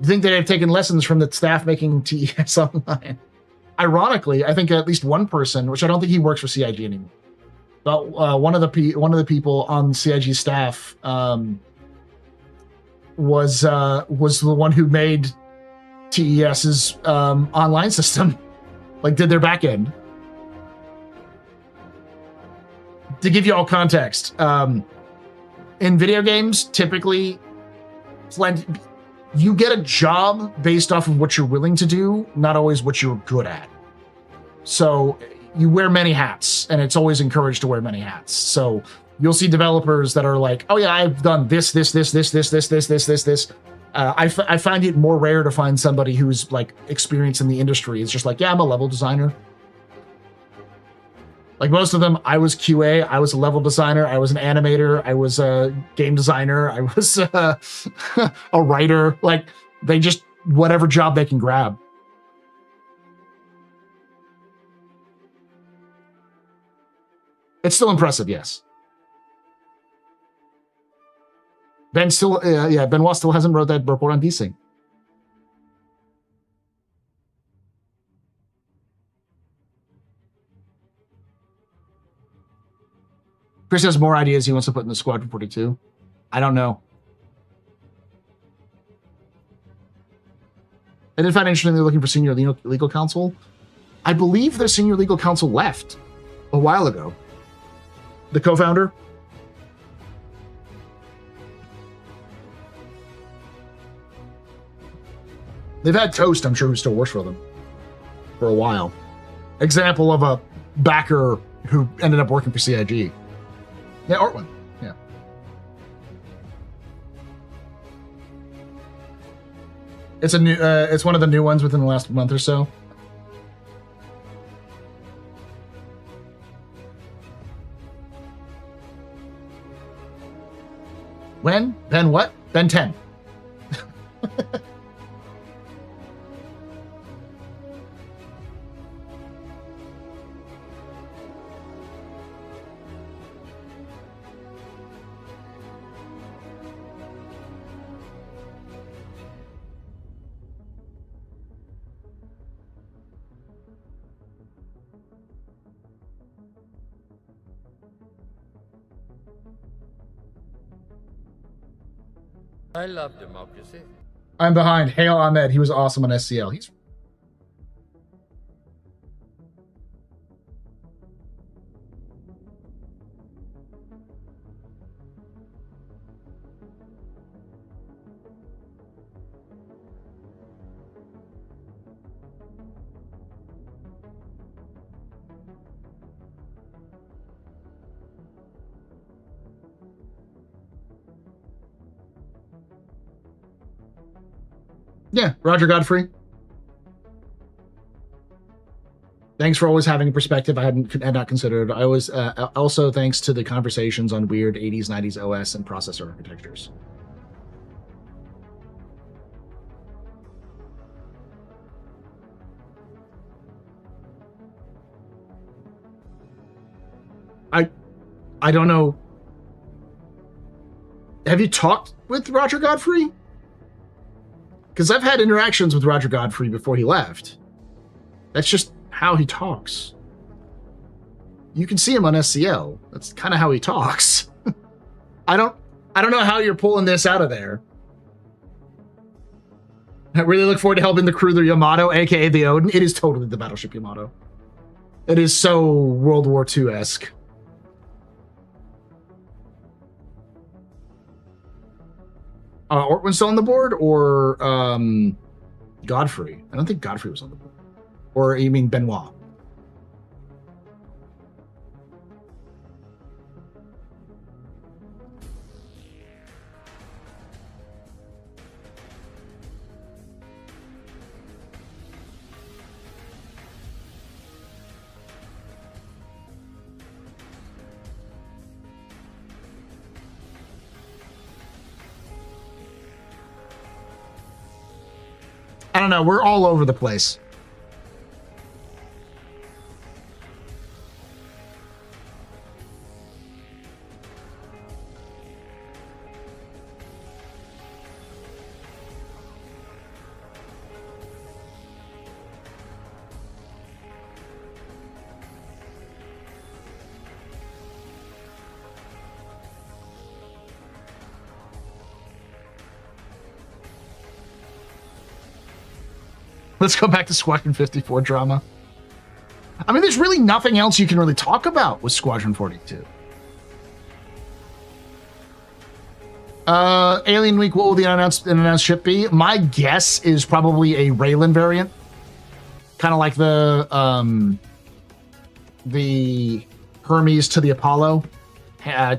You think that they've taken lessons from the staff making TES Online? Ironically, I think at least one person, which I don't think he works for CIG anymore, but one of the people on CIG staff was the one who made TES's online system, did their back end. To give you all context, in video games, typically, you get a job based off of what you're willing to do, not always what you're good at. So you wear many hats, and it's always encouraged to wear many hats. So you'll see developers that are like, oh yeah, I've done this. I find it more rare to find somebody who's experienced in the industry. It's just yeah, I'm a level designer. Most of them, I was QA, I was a level designer, I was an animator, I was a game designer, I was a writer. They just, whatever job they can grab. It's still impressive, yes. Benoit still hasn't wrote that report on desync. Chris has more ideas he wants to put in the Squadron 42. I don't know. I did find interesting they're looking for senior legal counsel. I believe the senior legal counsel left a while ago. The co-founder. They've had Toast, I'm sure, who still works for them for a while. Example of a backer who ended up working for CIG. Yeah, Ortwin. Yeah. It's a new. It's one of the new ones within the last month or so. When? Ben what? Ben 10. I love democracy. I'm behind. Hail Ahmed. He was awesome on SCL. He's yeah, Roger Godfrey. Thanks for always having a perspective I had not considered. I was also thanks to the conversations on weird 80s, 90s OS and processor architectures. I don't know. Have you talked with Roger Godfrey? Because I've had interactions with Roger Godfrey before he left. That's just how he talks. You can see him on SCL. That's kind of how he talks. I don't know how you're pulling this out of there. I really look forward to helping the crew the Yamato, aka the Odin. It is totally the Battleship Yamato. It is so World War II-esque. Ortwin's still on the board, or Godfrey? I don't think Godfrey was on the board. Or you mean Benoit? I don't know. We're all over the place. Let's go back to Squadron 54 drama. I mean, there's really nothing else you can really talk about with Squadron 42. Alien Week, what will the unannounced ship be? My guess is probably a Raylan variant. Kind of like the Hermes to the Apollo,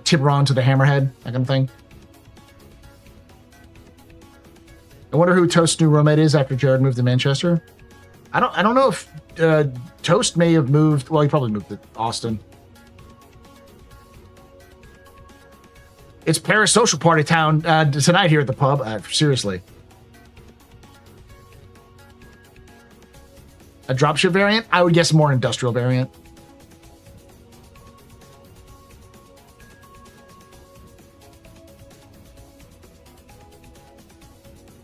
Tiburon to the Hammerhead, that kind of thing. I wonder who Toast's new roommate is after Jared moved to Manchester. I don't know if Toast may have moved. Well, he probably moved to Austin. It's Paris social party town tonight here at the pub. Seriously. A dropship variant? I would guess more industrial variant.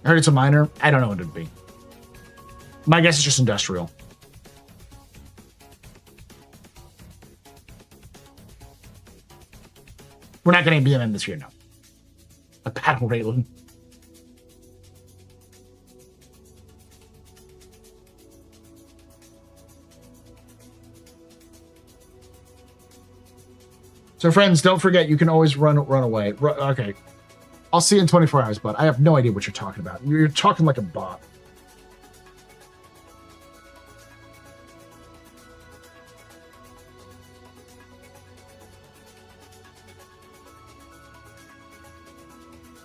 I heard it's a minor. I don't know what it would be. My guess is just industrial. We're not getting BMM this year, no. A battle Raylan. So friends, don't forget, you can always run away. Okay. I'll see you in 24 hours, bud. I have no idea what you're talking about. You're talking like a bot.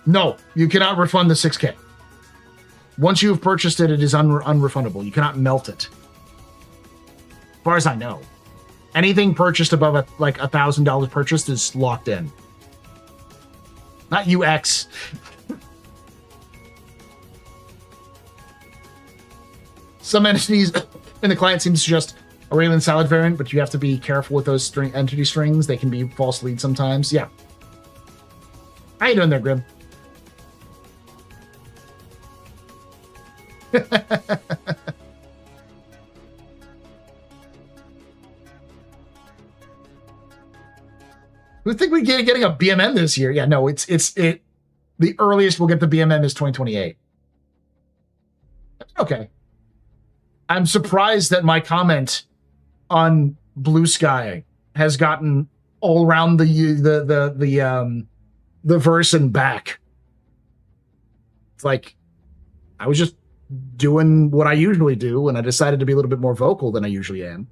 No, you cannot refund the 6K. Once you've purchased it, it is unrefundable. You cannot melt it. As far as I know. Anything purchased above like $1,000 purchased is locked in. Not UX. Some entities in the client seem to suggest a Raylan Salad variant, but you have to be careful with those entity strings. They can be false leads sometimes. Yeah. How you doing there, Grim? We think we get getting a BMM this year. Yeah, no, it's the earliest we'll get the BMM is 2028. Okay. I'm surprised that my comment on Blue Sky has gotten all around the verse and back. It's like I was just doing what I usually do, and I decided to be a little bit more vocal than I usually am.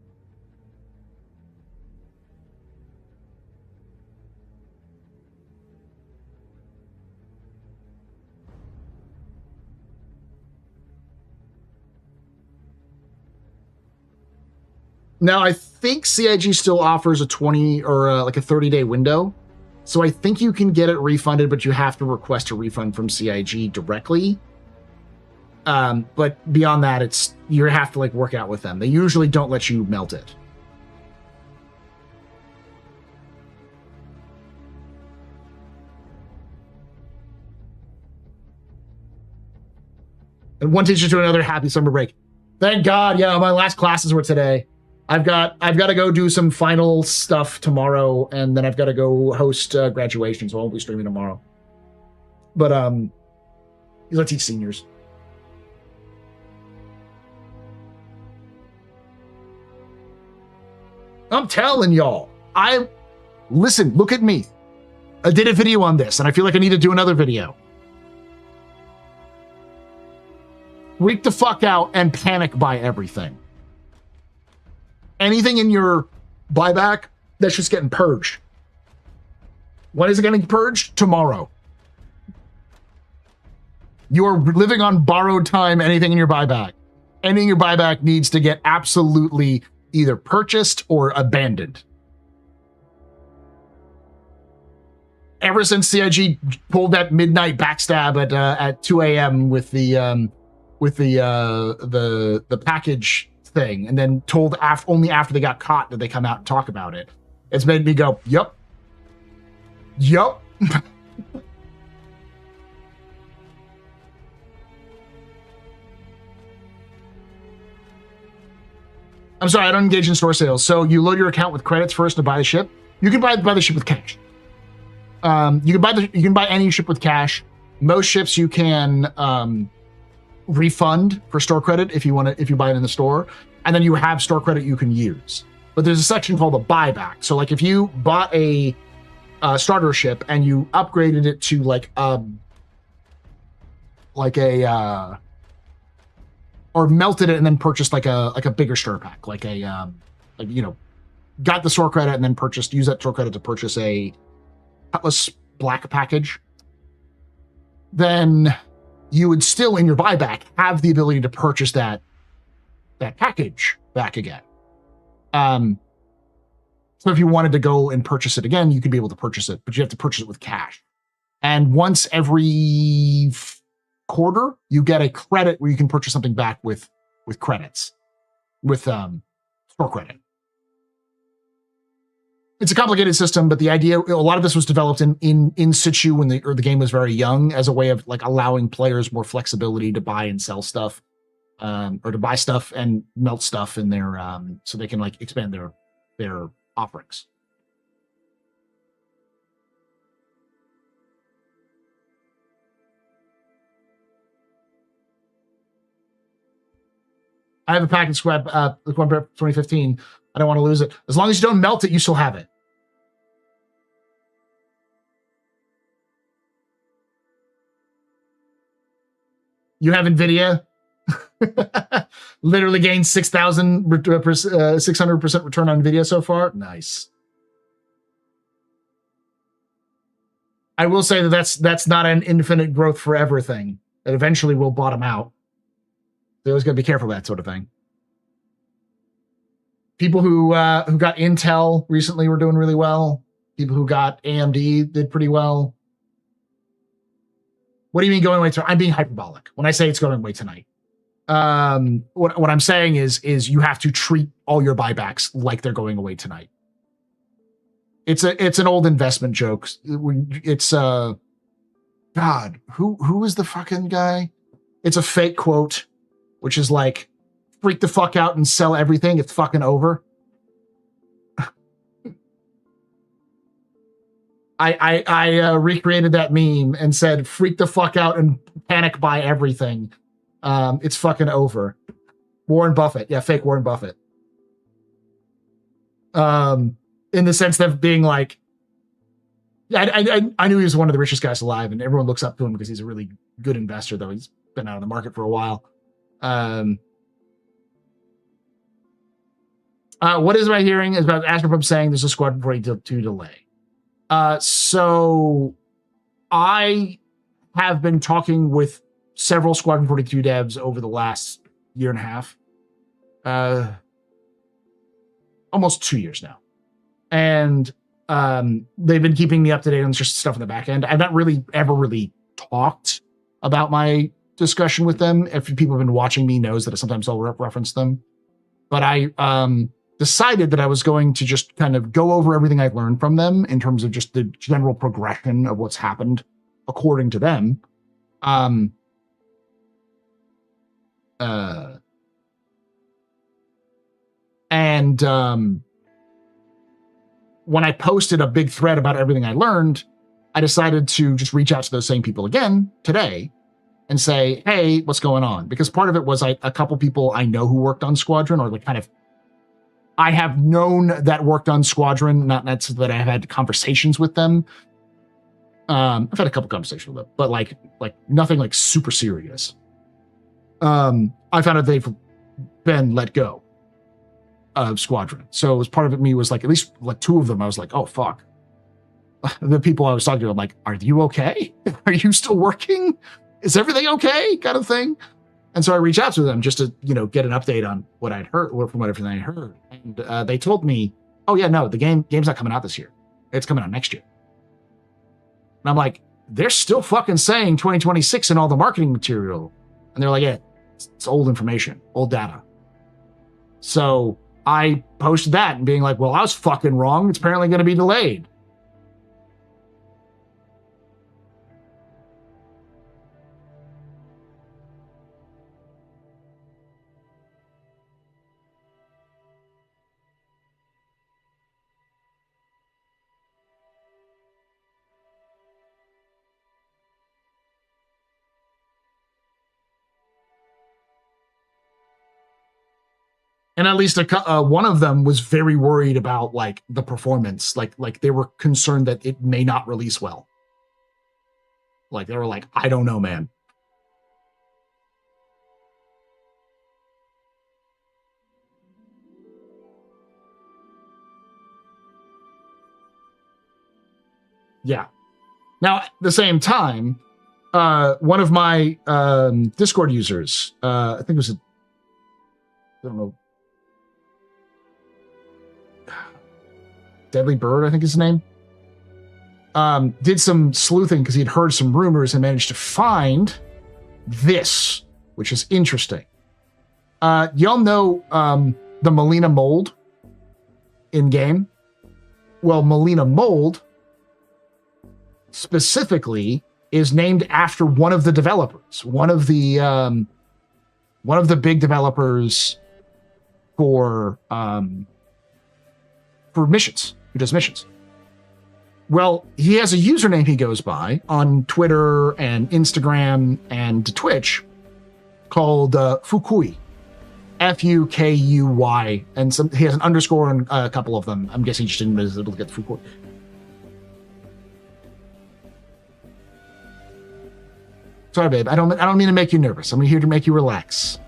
Now, I think CIG still offers a 20 or like a 30-day window. So I think you can get it refunded, but you have to request a refund from CIG directly. But beyond that, it's you have to like work out with them. They usually don't let you melt it. And one teacher to another, happy summer break. Thank God. Yeah, my last classes were today. I've got to go do some final stuff tomorrow, and then I've got to go host graduation, so I won't be streaming tomorrow. But let's teach seniors. I'm telling y'all. Listen, look at me. I did a video on this, and I feel like I need to do another video. Freak the fuck out and panic buy everything. Anything in your buyback that's just getting purged. When is it getting purged? Tomorrow. You are living on borrowed time. Anything in your buyback. Anything in your buyback needs to get absolutely either purchased or abandoned. Ever since CIG pulled that midnight backstab at 2 a.m. with the package thing, and then told only after they got caught did they come out and talk about it. It's made me go, yup. I'm sorry, I don't engage in store sales. So you load your account with credits first to buy the ship. You can buy the ship with cash. You can buy any ship with cash. Most ships you can refund for store credit if you buy it in the store, and then you have store credit you can use. But there's a section called a buyback. So like if you bought a starter ship and you upgraded it to or melted it and then purchased like a bigger store pack, got the store credit and then use that store credit to purchase a Cutlass Black package, then you would still, in your buyback, have the ability to purchase that package back again. So if you wanted to go and purchase it again, you could be able to purchase it, but you have to purchase it with cash. And once every quarter, you get a credit where you can purchase something back with credits, with store credit. It's a complicated system, but the idea, a lot of this was developed in situ when the game was very young, as a way of like allowing players more flexibility to buy and sell stuff, or to buy stuff and melt stuff in their so they can like expand their offerings. I have a package squad, the 2015. I don't want to lose it. As long as you don't melt it, you still have it. You have NVIDIA. Literally gained 600% return on NVIDIA so far. Nice. I will say that that's not an infinite growth forever thing. That eventually will bottom out. So always got to be careful of that sort of thing. People who got Intel recently were doing really well. People who got AMD did pretty well. What do you mean going away tonight? I'm being hyperbolic when I say it's going away tonight. What I'm saying is you have to treat all your buybacks like they're going away tonight. It's an old investment joke. It's God, who is the fucking guy? It's a fake quote, which is like, freak the fuck out and sell everything. It's fucking over. I recreated that meme and said, freak the fuck out and panic buy everything. It's fucking over. Warren Buffett. Yeah, fake Warren Buffett. In the sense of being like, I knew he was one of the richest guys alive, and everyone looks up to him because he's a really good investor, though he's been out of the market for a while. What is my hearing is about Astropub saying there's a Squadron 42 delay. So I have been talking with several Squadron 42 devs over the last year and a half. Almost 2 years now. And they've been keeping me up to date on just stuff in the back end. I've not really ever talked about my discussion with them. If people have been watching me knows that sometimes I'll reference them. But I decided that I was going to just kind of go over everything I've learned from them in terms of just the general progression of what's happened according to them. When I posted a big thread about everything I learned, I decided to just reach out to those same people again today and say, hey, what's going on? Because part of it was a couple people I know who worked on Squadron, or like kind of, I have known that worked on Squadron, not that I have had conversations with them. I've had a couple conversations with them, but like nothing like super serious. I found out they've been let go of Squadron. So it was part of it, me was like, at least like two of them, I was like, oh, fuck. The people I was talking to, I'm like, are you okay? Are you still working? Is everything okay? Kind of thing. And so I reached out to them just to, get an update on what I'd heard, from everything I heard. And they told me, oh yeah, no, the game's not coming out this year. It's coming out next year. And I'm like, they're still fucking saying 2026 in all the marketing material. And they're like, yeah, it's old information, old data. So I posted that and being like, well, I was fucking wrong. It's apparently going to be delayed. And at least one of them was very worried about like the performance. Like they were concerned that it may not release well. Like they were like, I don't know, man. Yeah. Now, at the same time, one of my Discord users, I think it was, I don't know, Deadly Bird, I think is his name, did some sleuthing because he'd heard some rumors and managed to find this, which is interesting. Y'all know the Melina mold in game? Well, Melina mold specifically is named after one of the developers, one of the big developers for missions, who does missions. Well, he has a username he goes by on Twitter and Instagram and Twitch called Fukui, Fukuy, and he has an underscore on a couple of them. I'm guessing he just didn't was able to get Fukui. Sorry, babe. I don't mean to make you nervous. I'm here to make you relax.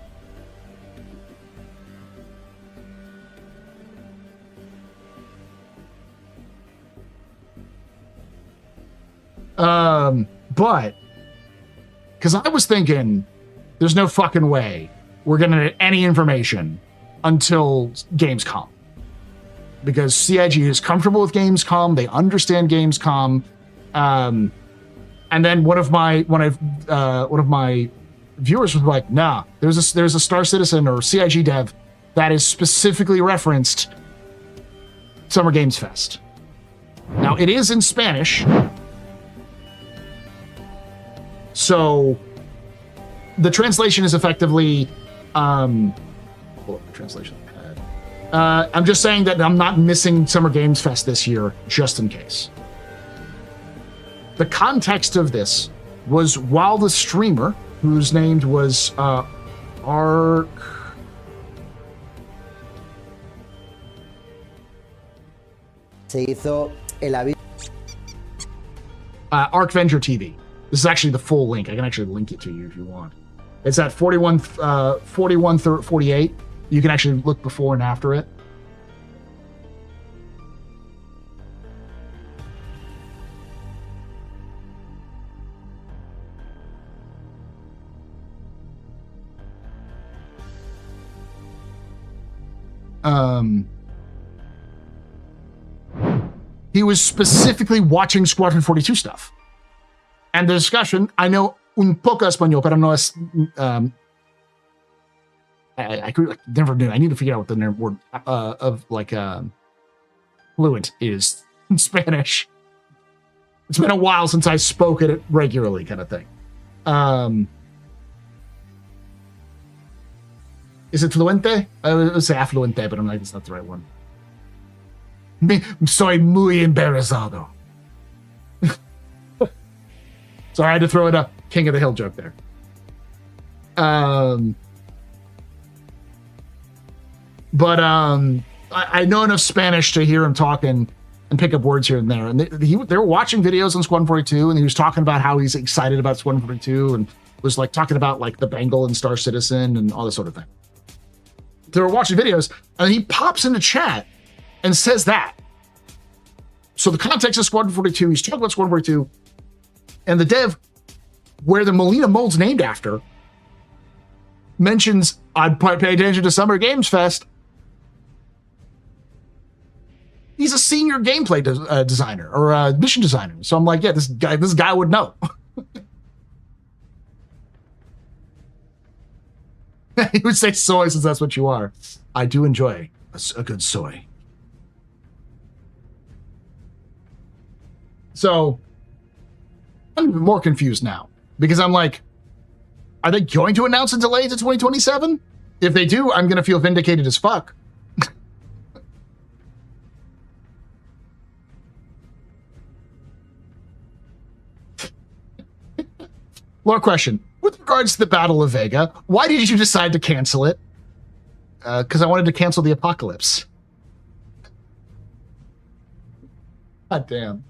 But because I was thinking, there's no fucking way we're gonna get any information until Gamescom, because CIG is comfortable with Gamescom. They understand Gamescom. And then one of my viewers was like, "Nah, there's a Star Citizen or CIG dev that is specifically referenced Summer Games Fest." Now it is in Spanish, so the translation is effectively. Pull up the translation. I'm just saying that I'm not missing Summer Games Fest this year, just in case. The context of this was while the streamer, whose name was Arc... Se hizo el aviso. ArcVenture TV. This is actually the full link. I can actually link it to you if you want. It's at 48. You can actually look before and after it. He was specifically watching Squadron 42 stuff. And the discussion, I know un poco español, pero no es... I could never knew. I need to figure out what the word of like fluent is in Spanish. It's been a while since I spoke it regularly, kind of thing. Is it fluente? I would say affluente, but I'm like, it's not the right one. Soy muy embarazado. Sorry, I had to throw in a King of the Hill joke there. But I know enough Spanish to hear him talking and pick up words here and there. And they were watching videos on Squadron 42, and he was talking about how he's excited about Squadron 42 and was like talking about like the Bengal and Star Citizen and all this sort of thing. They were watching videos, and he pops into chat and says that. So the context of Squadron 42, he's talking about Squadron 42, and the dev, where the Molina mold's named after, mentions, I'd pay attention to Summer Games Fest. He's a senior gameplay designer or mission designer. So I'm like, yeah, this guy would know. He would say soy since that's what you are. I do enjoy a good soy. So I'm even more confused now because I'm like, are they going to announce a delay to 2027? If they do, I'm going to feel vindicated as fuck. Lore question. With regards to the Battle of Vega, why did you decide to cancel it? Because I wanted to cancel the apocalypse. God damn.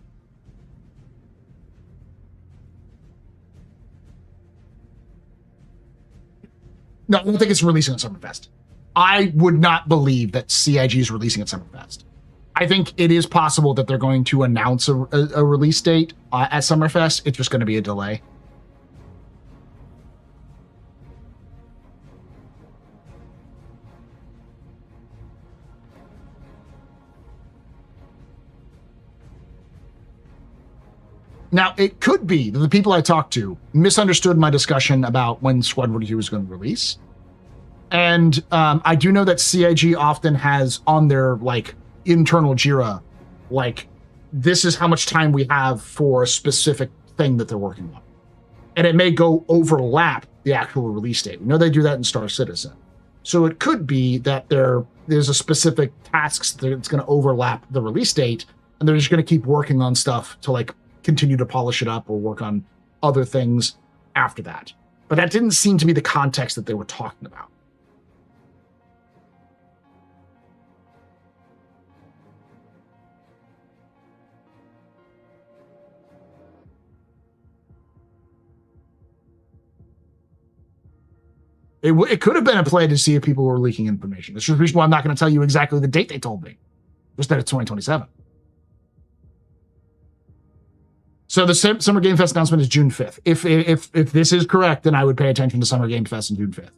No, I don't think it's releasing at Summerfest. I would not believe that CIG is releasing at Summerfest. I think it is possible that they're going to announce a release date at Summerfest. It's just going to be a delay. Now, it could be that the people I talked to misunderstood my discussion about when Squadron 42 was going to release. And I do know that CIG often has on their like internal JIRA, like, this is how much time we have for a specific thing that they're working on. And it may go overlap the actual release date. We know they do that in Star Citizen. So it could be that there's a specific tasks that's going to overlap the release date, and they're just going to keep working on stuff to like continue to polish it up or work on other things after that. But that didn't seem to be the context that they were talking about. It could have been a play to see if people were leaking information. This is the reason why I'm not going to tell you exactly the date they told me. Just that it's 2027. So the Summer Game Fest announcement is June 5th. If this is correct, then I would pay attention to Summer Game Fest on June 5th.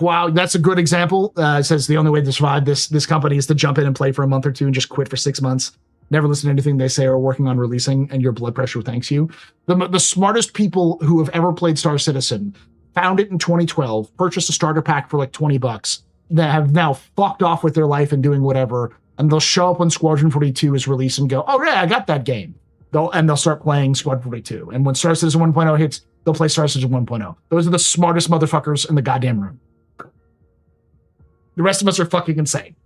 Wow, that's a good example. It says the only way to survive this company is to jump in and play for a month or two and just quit for 6 months. Never listen to anything they say or working on releasing, and your blood pressure thanks you. The smartest people who have ever played Star Citizen found it in 2012, purchased a starter pack for like $20, that have now fucked off with their life and doing whatever, and they'll show up when Squadron 42 is released and go, oh yeah, I got that game. They'll start playing Squadron 42. And when Star Citizen 1.0 hits, they'll play Star Citizen 1.0. Those are the smartest motherfuckers in the goddamn room. The rest of us are fucking insane.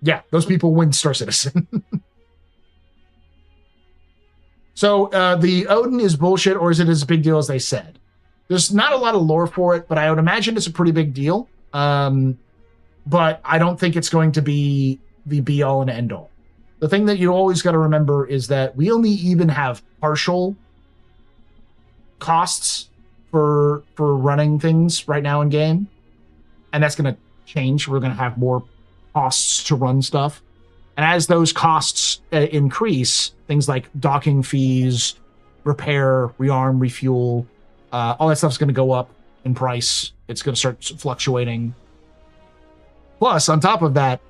Yeah, those people win Star Citizen. So the Odin is bullshit, or is it as big deal as they said? There's not a lot of lore for it, but I would imagine it's a pretty big deal. But I don't think it's going to be the be-all and end-all. The thing that you always got to remember is that we only even have partial costs for running things right now in game. And that's going to change. We're going to have more costs to run stuff. And as those costs increase, things like docking fees, repair, rearm, refuel, all that stuff's going to go up in price. It's going to start fluctuating. Plus, on top of that,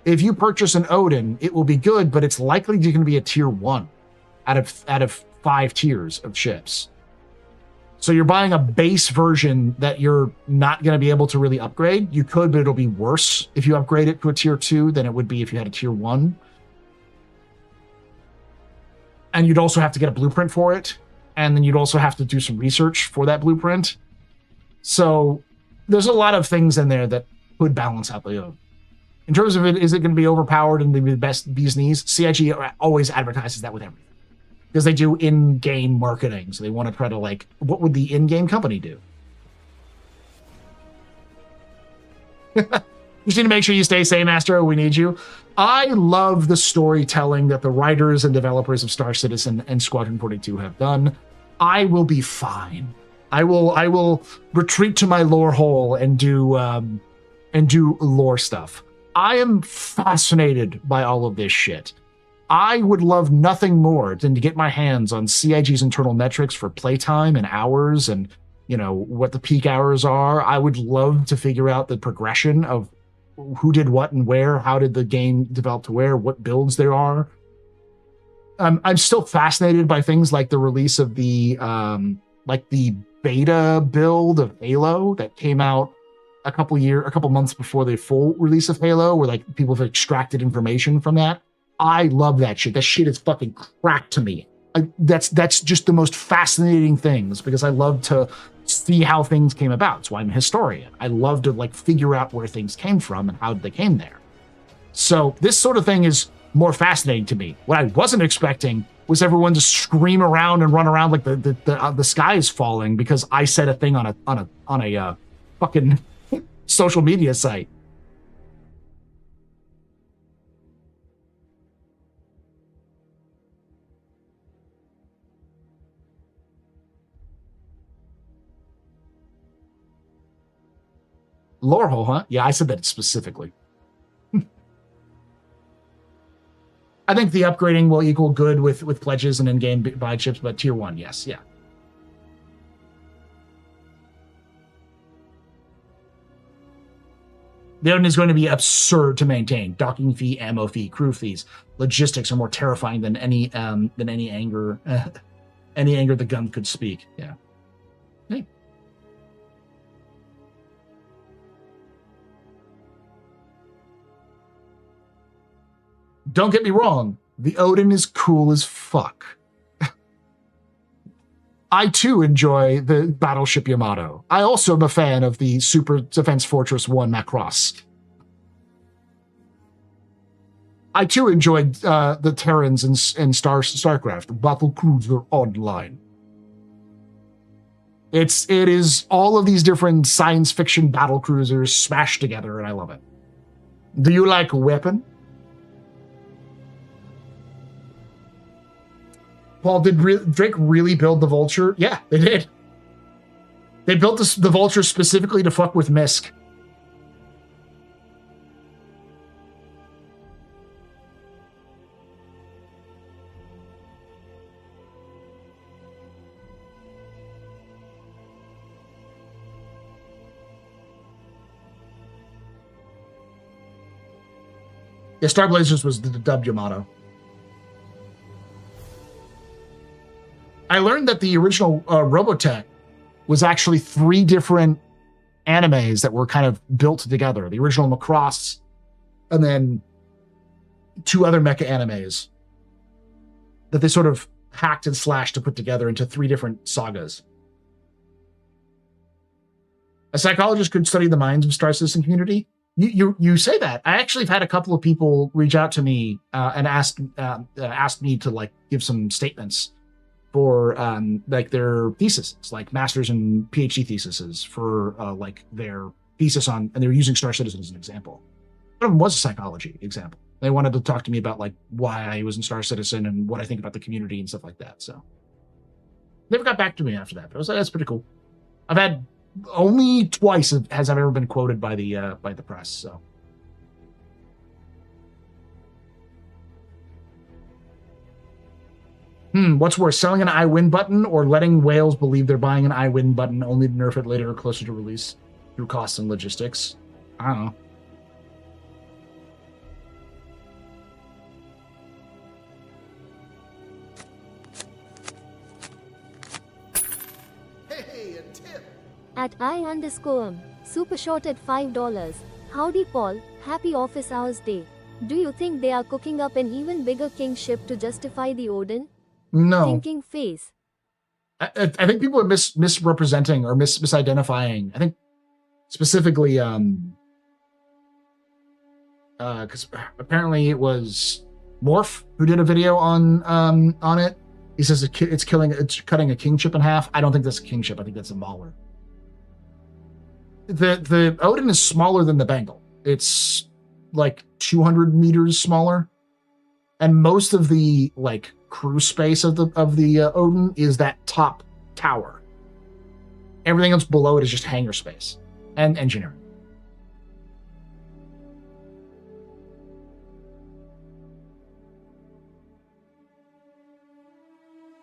if you purchase an Odin, it will be good, but it's likely going to be a tier 1 out of 5 tiers of ships. So you're buying a base version that you're not going to be able to really upgrade. You could, but it'll be worse if you upgrade it to a tier 2 than it would be if you had a tier 1. And you'd also have to get a blueprint for it. And then you'd also have to do some research for that blueprint. So there's a lot of things in there that could balance out the Odin. In terms of it, is it going to be overpowered and the best bee's knees? CIG always advertises that with everything. Because they do in-game marketing. So they want to try to, like, what would the in-game company do? Just need to make sure you stay sane, Astro. We need you. I love the storytelling that the writers and developers of Star Citizen and Squadron 42 have done. I will be fine. I will retreat to my lore hole and do lore stuff. I am fascinated by all of this shit. I would love nothing more than to get my hands on CIG's internal metrics for playtime and hours and, you know, what the peak hours are. I would love to figure out the progression of who did what and where, how did the game develop to where, what builds there are. I'm still fascinated by things like the release of the beta build of Halo that came out a couple months before the full release of Halo, where like people have extracted information from that. I love that shit. That shit is fucking crack to me. That's just the most fascinating things, because I love to see how things came about. That's why I'm a historian. I love to like figure out where things came from and how they came there. So this sort of thing is more fascinating to me. What I wasn't expecting was everyone to scream around and run around like the sky is falling because I said a thing on a fucking social media site. Lore hole, huh? Yeah, I said that specifically. I think the upgrading will equal good with pledges and in-game buy chips, but tier 1, yes, yeah. The Odin is going to be absurd to maintain. Docking fee, ammo fee, crew fees, logistics are more terrifying than any anger the gun could speak. Yeah. Hey. Don't get me wrong, the Odin is cool as fuck. I too enjoy the Battleship Yamato. I also am a fan of the Super Defense Fortress 1 Macross. I too enjoyed the Terrans and StarCraft Battle Cruiser Online. It is all of these different science fiction battle cruisers smashed together, and I love it. Do you like Weapon? Paul, did Drake really build the Vulture? Yeah, they did. They built the Vulture specifically to fuck with Misk. Yeah, Star Blazers was the dub Yamato. I learned that the original Robotech was actually 3 different animes that were kind of built together. The original Macross, and then 2 other mecha animes that they sort of hacked and slashed to put together into 3 different sagas. A psychologist could study the minds of Star Citizen community. You say that. I actually have had a couple of people reach out to me and asked me to like give some statements for like their theses, like master's and PhD theses for like their thesis on, and they were using Star Citizen as an example. One of them was a psychology example. They wanted to talk to me about like why I was in Star Citizen and what I think about the community and stuff like that. So never got back to me after that, but I was like, that's pretty cool. I've had only twice has I've ever been quoted by the press. So what's worse, selling an I win button or letting whales believe they're buying an I win button only to nerf it later or closer to release through costs and logistics? I don't know. Hey, a tip. At I_, super short at $5. Howdy Paul, happy office hours day. Do you think they are cooking up an even bigger kingship to justify the Odin? No. Thinking face. I think people are misrepresenting or misidentifying. I think specifically because apparently it was Morph who did a video on it. He says it's cutting a kingship in half. I don't think that's a kingship. I think that's a Mauler. The Odin is smaller than the Bengal. It's like 200 meters smaller, and most of the like crew space of the Odin is that top tower. Everything else below it is just hangar space and engineering.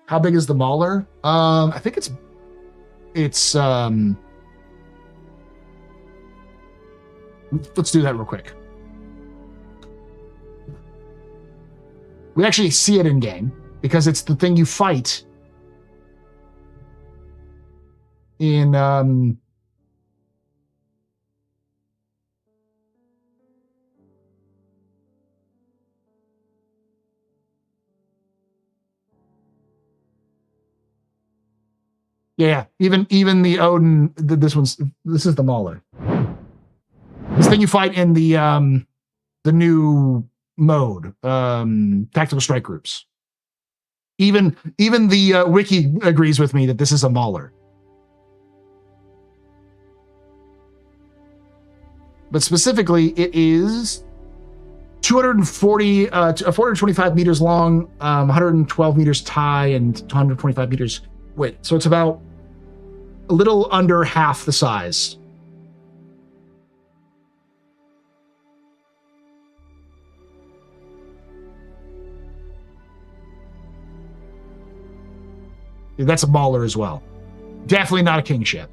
How big is the Mauler? I think it's let's do that real quick. We actually see it in game because it's the thing you fight in yeah, even the Odin, this is the Mauler. This thing you fight in the new mode, tactical strike groups. Even the wiki agrees with me that this is a Mauler. But specifically, it is 425 meters long, 112 meters high, and 125 meters width. So it's about a little under half the size. That's a Mauler as well. Definitely not a kingship.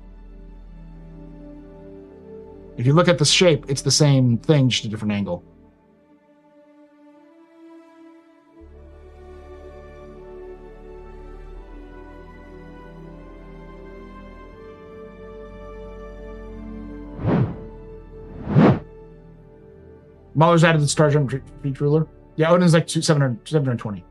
If you look at the shape, it's the same thing, just a different angle. Mauler's added the Star Jump feature ruler. Yeah, Odin's like 720.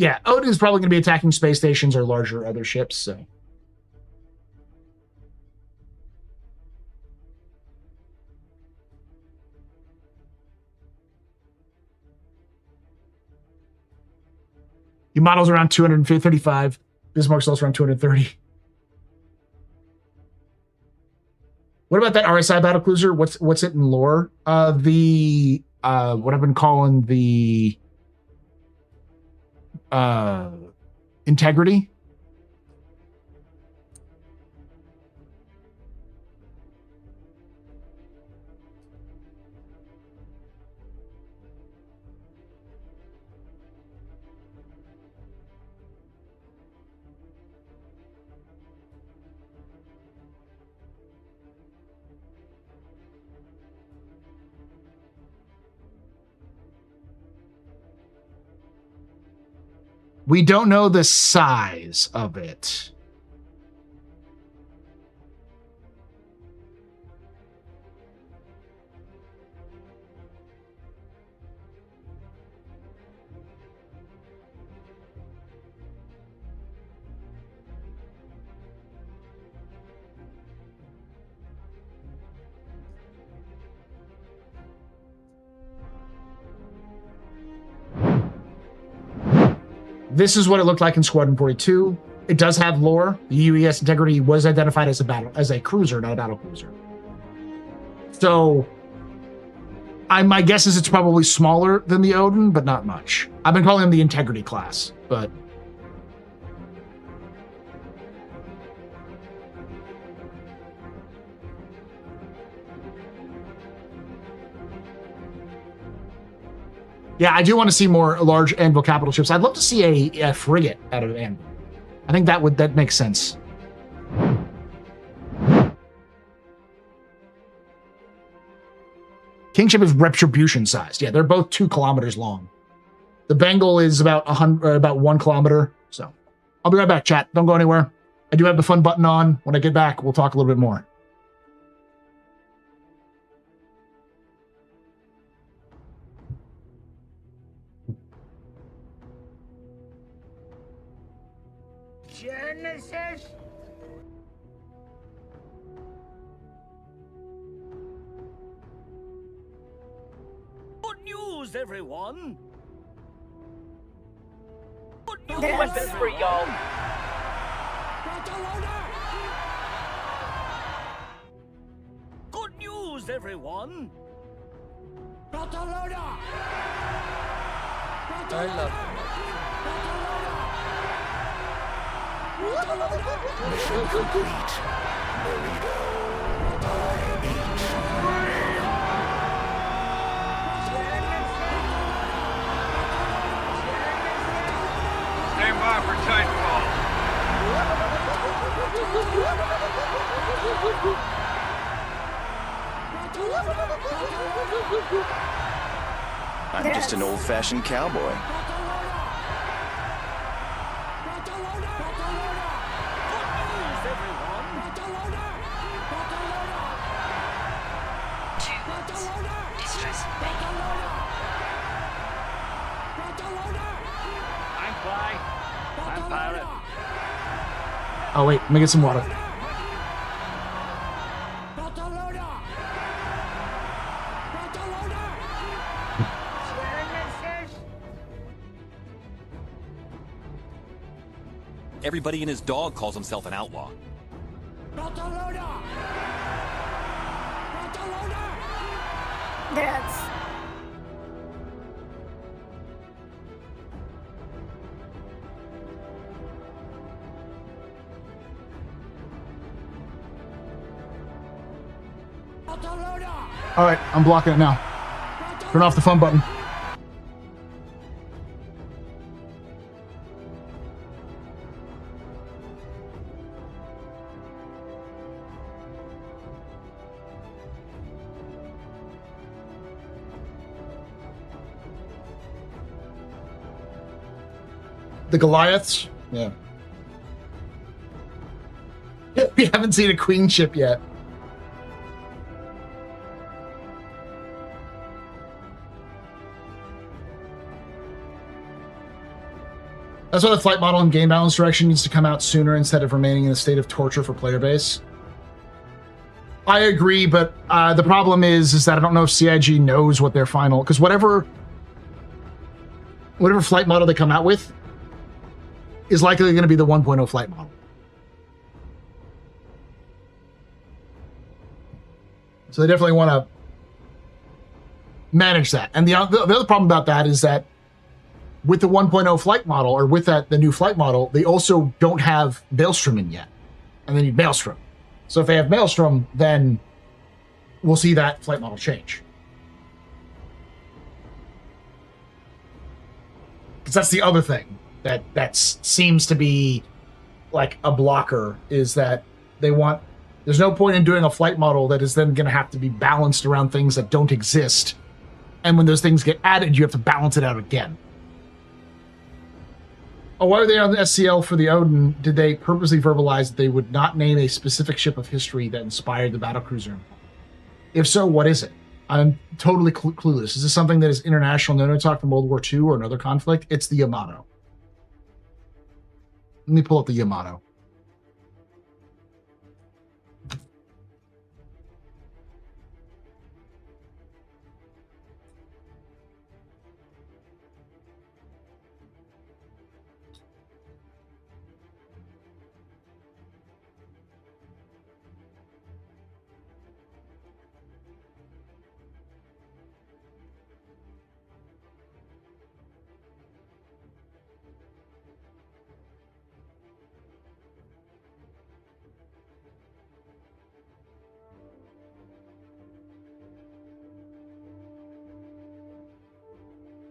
Yeah, Odin is probably going to be attacking space stations or larger other ships, so. Your model's around 235. Bismarck's also around 230. What about that RSI battlecruiser? What's it in lore? The what I've been calling the integrity. We don't know the size of it. This is what it looked like in Squadron 42. It does have lore. The UES Integrity was identified as a cruiser, not a battle cruiser. So, my guess is it's probably smaller than the Odin, but not much. I've been calling him the Integrity class, but yeah, I do want to see more large Anvil capital ships. I'd love to see a frigate out of Anvil. I think that makes sense. Kingship is retribution sized. Yeah, they're both 2 kilometers long. The Bengal is about 1 kilometer. So I'll be right back, chat. Don't go anywhere. I do have the fun button on. When I get back, we'll talk a little bit more. Genesis? Good news, everyone! Good news, everyone! Good news, everyone! I love Mission complete. Burrito. I eat. Stand by for Titanfall. I'm just an old-fashioned cowboy. Oh, wait. Let me get some water. Everybody and his dog calls himself an outlaw. That's... All right, I'm blocking it now. Turn off the fun button. The Goliaths? Yeah. We haven't seen a queen ship yet. That's why the flight model and game balance direction needs to come out sooner instead of remaining in a state of torture for player base. I agree, but the problem is that I don't know if CIG knows what their final, because whatever flight model they come out with is likely going to be the 1.0 flight model. So they definitely want to manage that. And the other problem about that is that with the 1.0 flight model, or with the new flight model, they also don't have Maelstrom in yet. And they need Maelstrom. So if they have Maelstrom, then we'll see that flight model change. Because that's the other thing that seems to be like a blocker, is that there's no point in doing a flight model that is then going to have to be balanced around things that don't exist. And when those things get added, you have to balance it out again. Oh, why were they on the SCL for the Odin? Did they purposely verbalize that they would not name a specific ship of history that inspired the battlecruiser? If so, what is it? I'm totally clueless. Is this something that is international no talk from World War II or another conflict? It's the Yamato. Let me pull up the Yamato.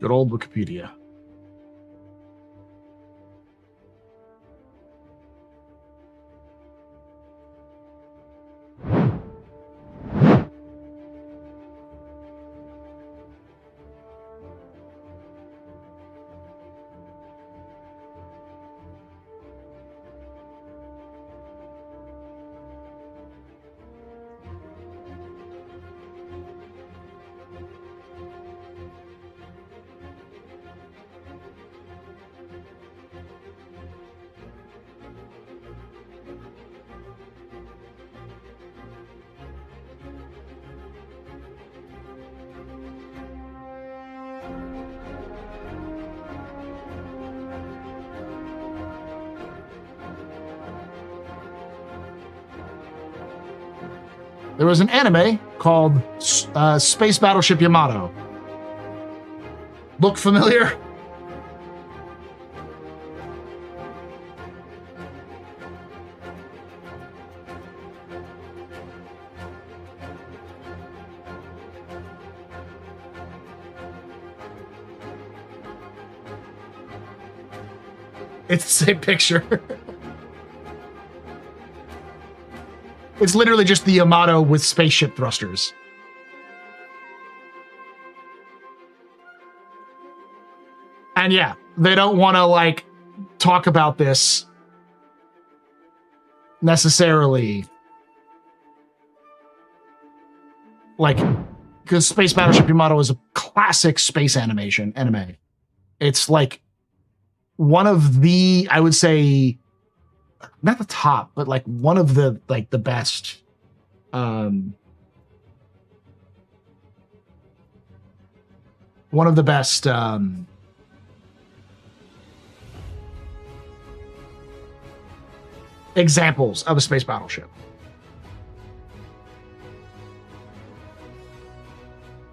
Good old Wikipedia. There was an anime called Space Battleship Yamato. Look familiar? It's the same picture. It's literally just the Yamato with spaceship thrusters. And yeah, they don't want to like talk about this necessarily. Like, because Space Battleship Yamato is a classic space animation anime. It's like one of the, I would say, not the top, but like one of the the best one of the best examples of a space battleship.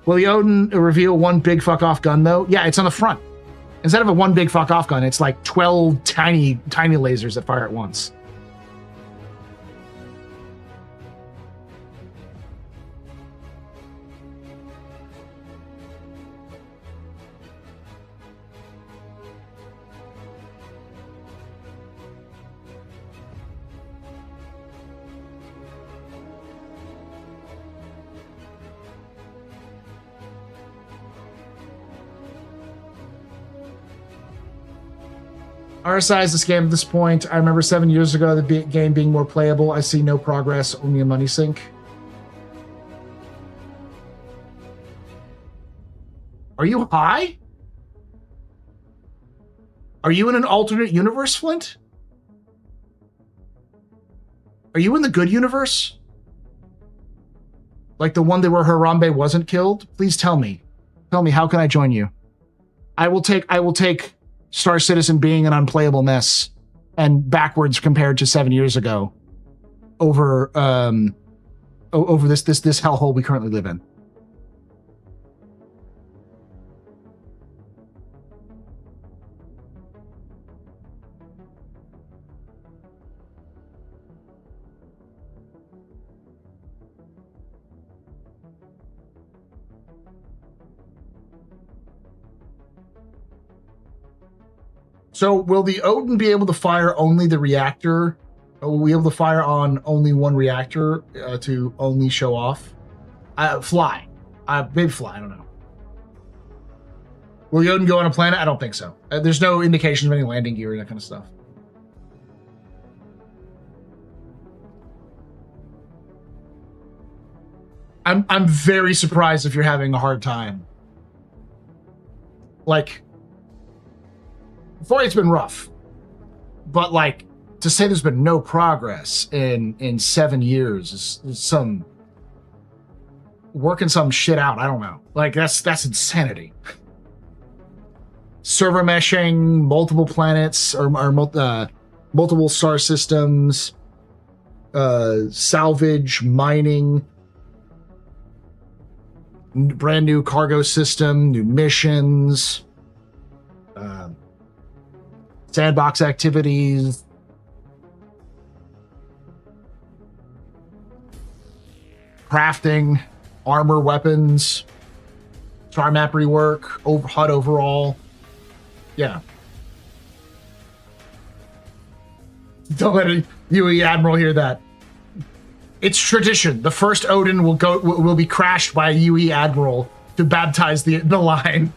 Will the Odin reveal one big fuck off gun though? Yeah, it's on the front. Instead of a one big fuck off gun, it's like 12 tiny lasers that fire at once. RSI is a scam at this point. I remember 7 years ago the game being more playable. I see no progress, only a money sink. Are you high? Are you in an alternate universe, Flint? Are you in the good universe? Like the one that where Harambe wasn't killed? Please tell me. Tell me, how can I join you? I will take Star Citizen being an unplayable mess and backwards compared to 7 years ago over over this hellhole we currently live in. So will the Odin be able to fire only the reactor? Or will we be able to fire on only one reactor to only show off? Fly. Maybe fly, I don't know. Will the Odin go on a planet? I don't think so. There's no indication of any landing gear and that kind of stuff. I'm very surprised if you're having a hard time. Like, 4-8's been rough, but like to say there's been no progress in 7 years is some working some shit out. I don't know. Like that's insanity. Server meshing, multiple planets or multiple star systems, salvage, mining, brand new cargo system, new missions. Sandbox activities, crafting, armor, weapons, star map rework, HUD overall. Yeah. Don't let a UE Admiral hear that. It's tradition. The first Odin will be crashed by a UE Admiral to baptize the line.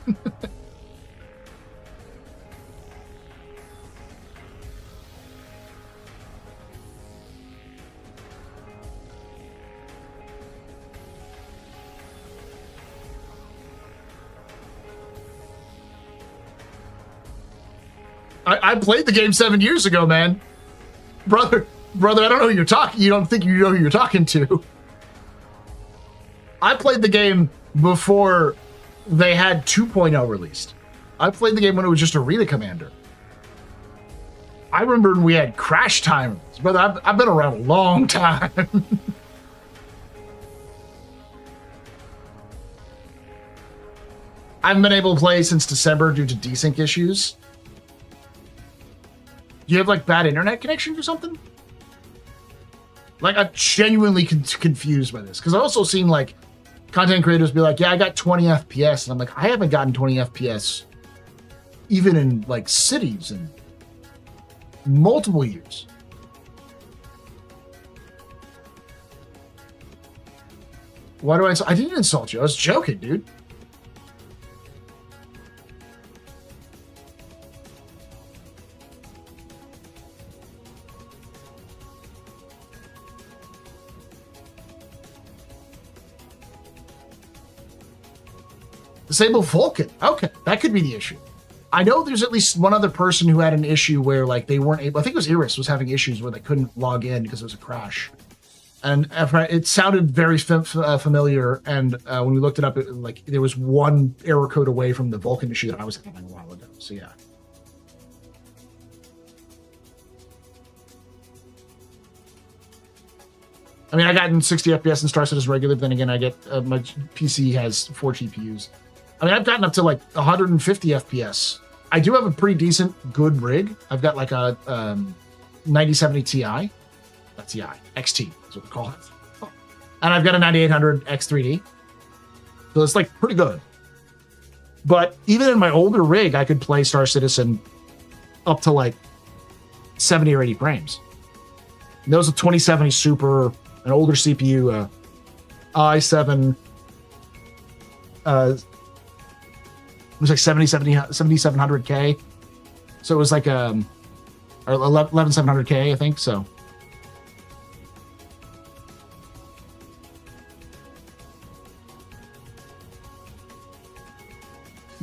I played the game 7 years ago, man. Brother, I don't know who you're talking. You don't think you know who you're talking to. I played the game before they had 2.0 released. I played the game when it was just Arena Commander. I remember when we had crash timers. Brother, I've been around a long time. I haven't been able to play since December due to desync issues. Do you have like bad internet connections or something? Like I'm genuinely confused by this because I've also seen like content creators be like, yeah, I got 20 FPS. And I'm like, I haven't gotten 20 FPS even in like cities in multiple years. Why do I didn't insult you. I was joking, dude. Disable Vulcan. Okay, that could be the issue. I know there's at least one other person who had an issue where like they weren't able, I think it was Iris was having issues where they couldn't log in because it was a crash. And it sounded very familiar. And when we looked it up, like there was one error code away from the Vulcan issue that I was having a while ago. So yeah. I mean, I got in 60 FPS in Star Citizen regular, but then again, I get my PC has 4 GPUs. I mean, I've gotten up to like 150 FPS. I do have a pretty decent, good rig. I've got like a 9070 Ti. That's Ti. XT is what we call it. And I've got a 9800 X3D. So it's like pretty good. But even in my older rig, I could play Star Citizen up to like 70 or 80 frames. And that was a 2070 Super, an older CPU, i7, it was like 7700K. So it was like or 11700K, I think. So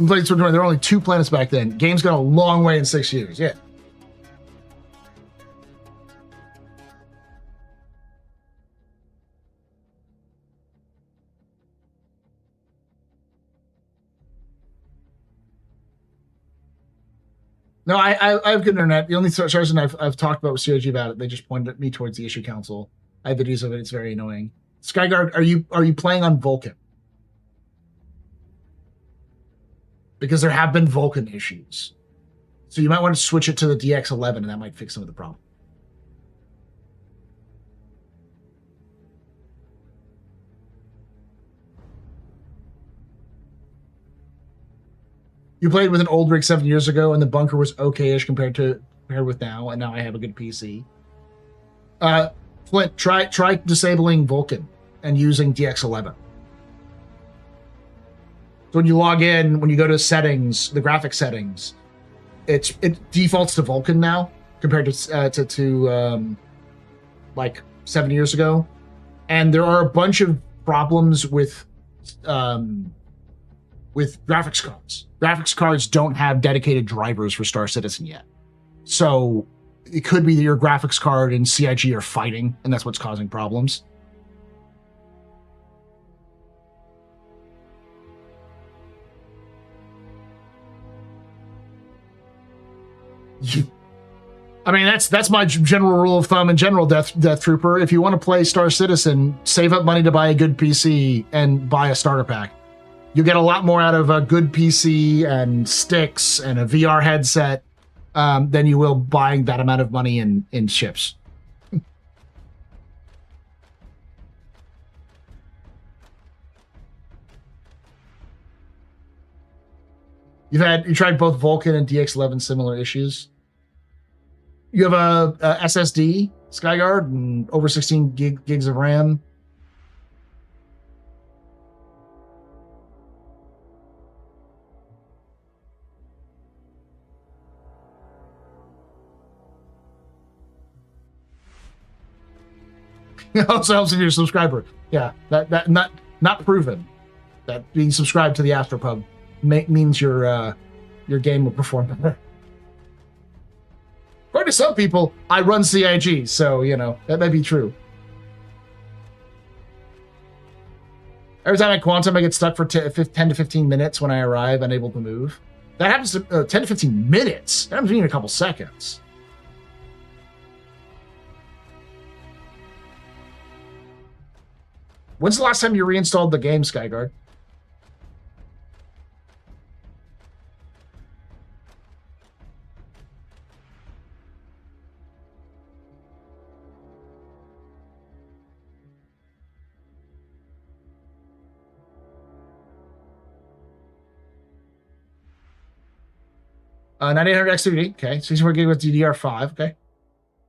Played Squadron 20. There were only 2 planets back then. Game's gone a long way in 6 years. Yeah. No, I have good internet. The only reason I've talked about with COG about it, they just pointed me towards the issue council. I have videos of it. It's very annoying. Skyguard, are you playing on Vulcan? Because there have been Vulcan issues. So you might want to switch it to the DX11, and that might fix some of the problem. You played with an old rig 7 years ago, and the bunker was okay-ish compared with now, and now I have a good PC. Flint, try disabling Vulcan and using DX11. So when you log in, when you go to settings, the graphic settings, it defaults to Vulcan now compared to like 7 years ago, and there are a bunch of problems with graphics cards. Graphics cards don't have dedicated drivers for Star Citizen yet. So it could be that your graphics card and CIG are fighting, and that's what's causing problems. I mean, that's my general rule of thumb in general, Death Trooper. If you want to play Star Citizen, save up money to buy a good PC and buy a starter pack. You get a lot more out of a good PC and sticks and a VR headset than you will buying that amount of money in chips. You tried both Vulcan and DX11 similar issues. You have a SSD, Skyguard, and over 16 gigs of RAM. It also helps if you're a subscriber. Yeah, that not proven. That being subscribed to the Astropub means your game will perform better. According to some people, I run CIG, so that may be true. Every time I quantum, I get stuck for 10 to 15 minutes when I arrive, unable to move. That happens to 10 to 15 minutes. That happens to me in a couple seconds. When's the last time you reinstalled the game, Skyguard? Uh, 9800 X3D, okay. 64 gig with DDR5, okay.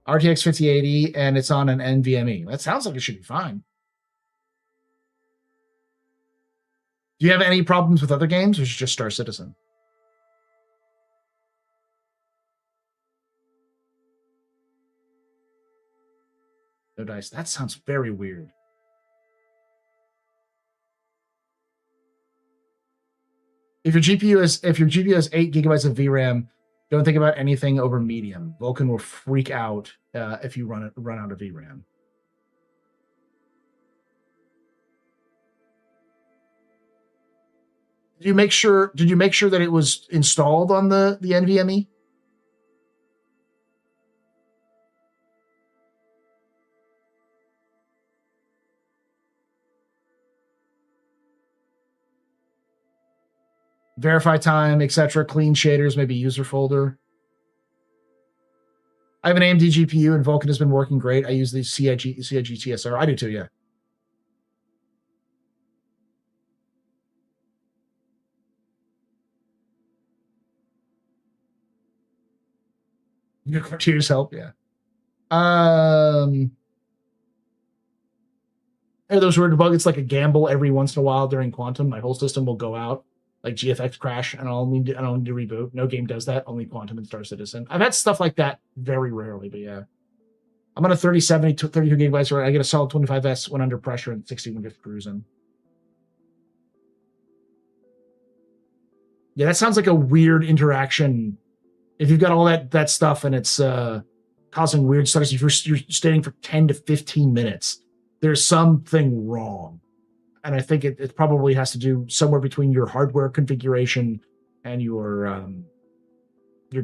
RTX 5080, and it's on an NVMe. That sounds like it should be fine. Do you have any problems with other games, or is it just Star Citizen? No dice. That sounds very weird. If your GPU has 8 gigabytes of VRAM, don't think about anything over medium. Vulcan will freak out if you run out of VRAM. Did you make sure that it was installed on the NVMe? Verify time, etc. Clean shaders, maybe user folder. I have an AMD GPU and Vulcan has been working great. I use the CIG TSR. I do too, yeah. Your tears help, yeah. Hey, those weird bugs. It's like a gamble every once in a while during Quantum. My whole system will go out. Like GFX crash, and I don't need to reboot. No game does that. Only Quantum and Star Citizen. I've had stuff like that very rarely, but yeah. I'm on a 3070 to 32 gigabytes where I get a solid 25S when under pressure and 60 when just cruising. Yeah, that sounds like a weird interaction. If you've got all that stuff and it's causing weird stutters, if you're staying for 10 to 15 minutes, there's something wrong. And I think it probably has to do somewhere between your hardware configuration and your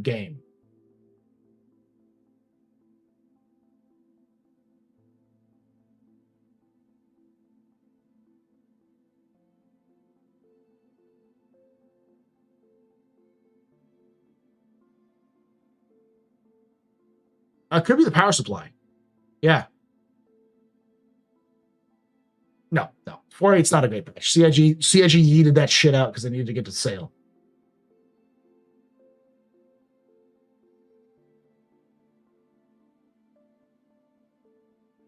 game. Could be the power supply. Yeah. No. 4.8's not a great patch. CIG yeeted that shit out because they needed to get to sale.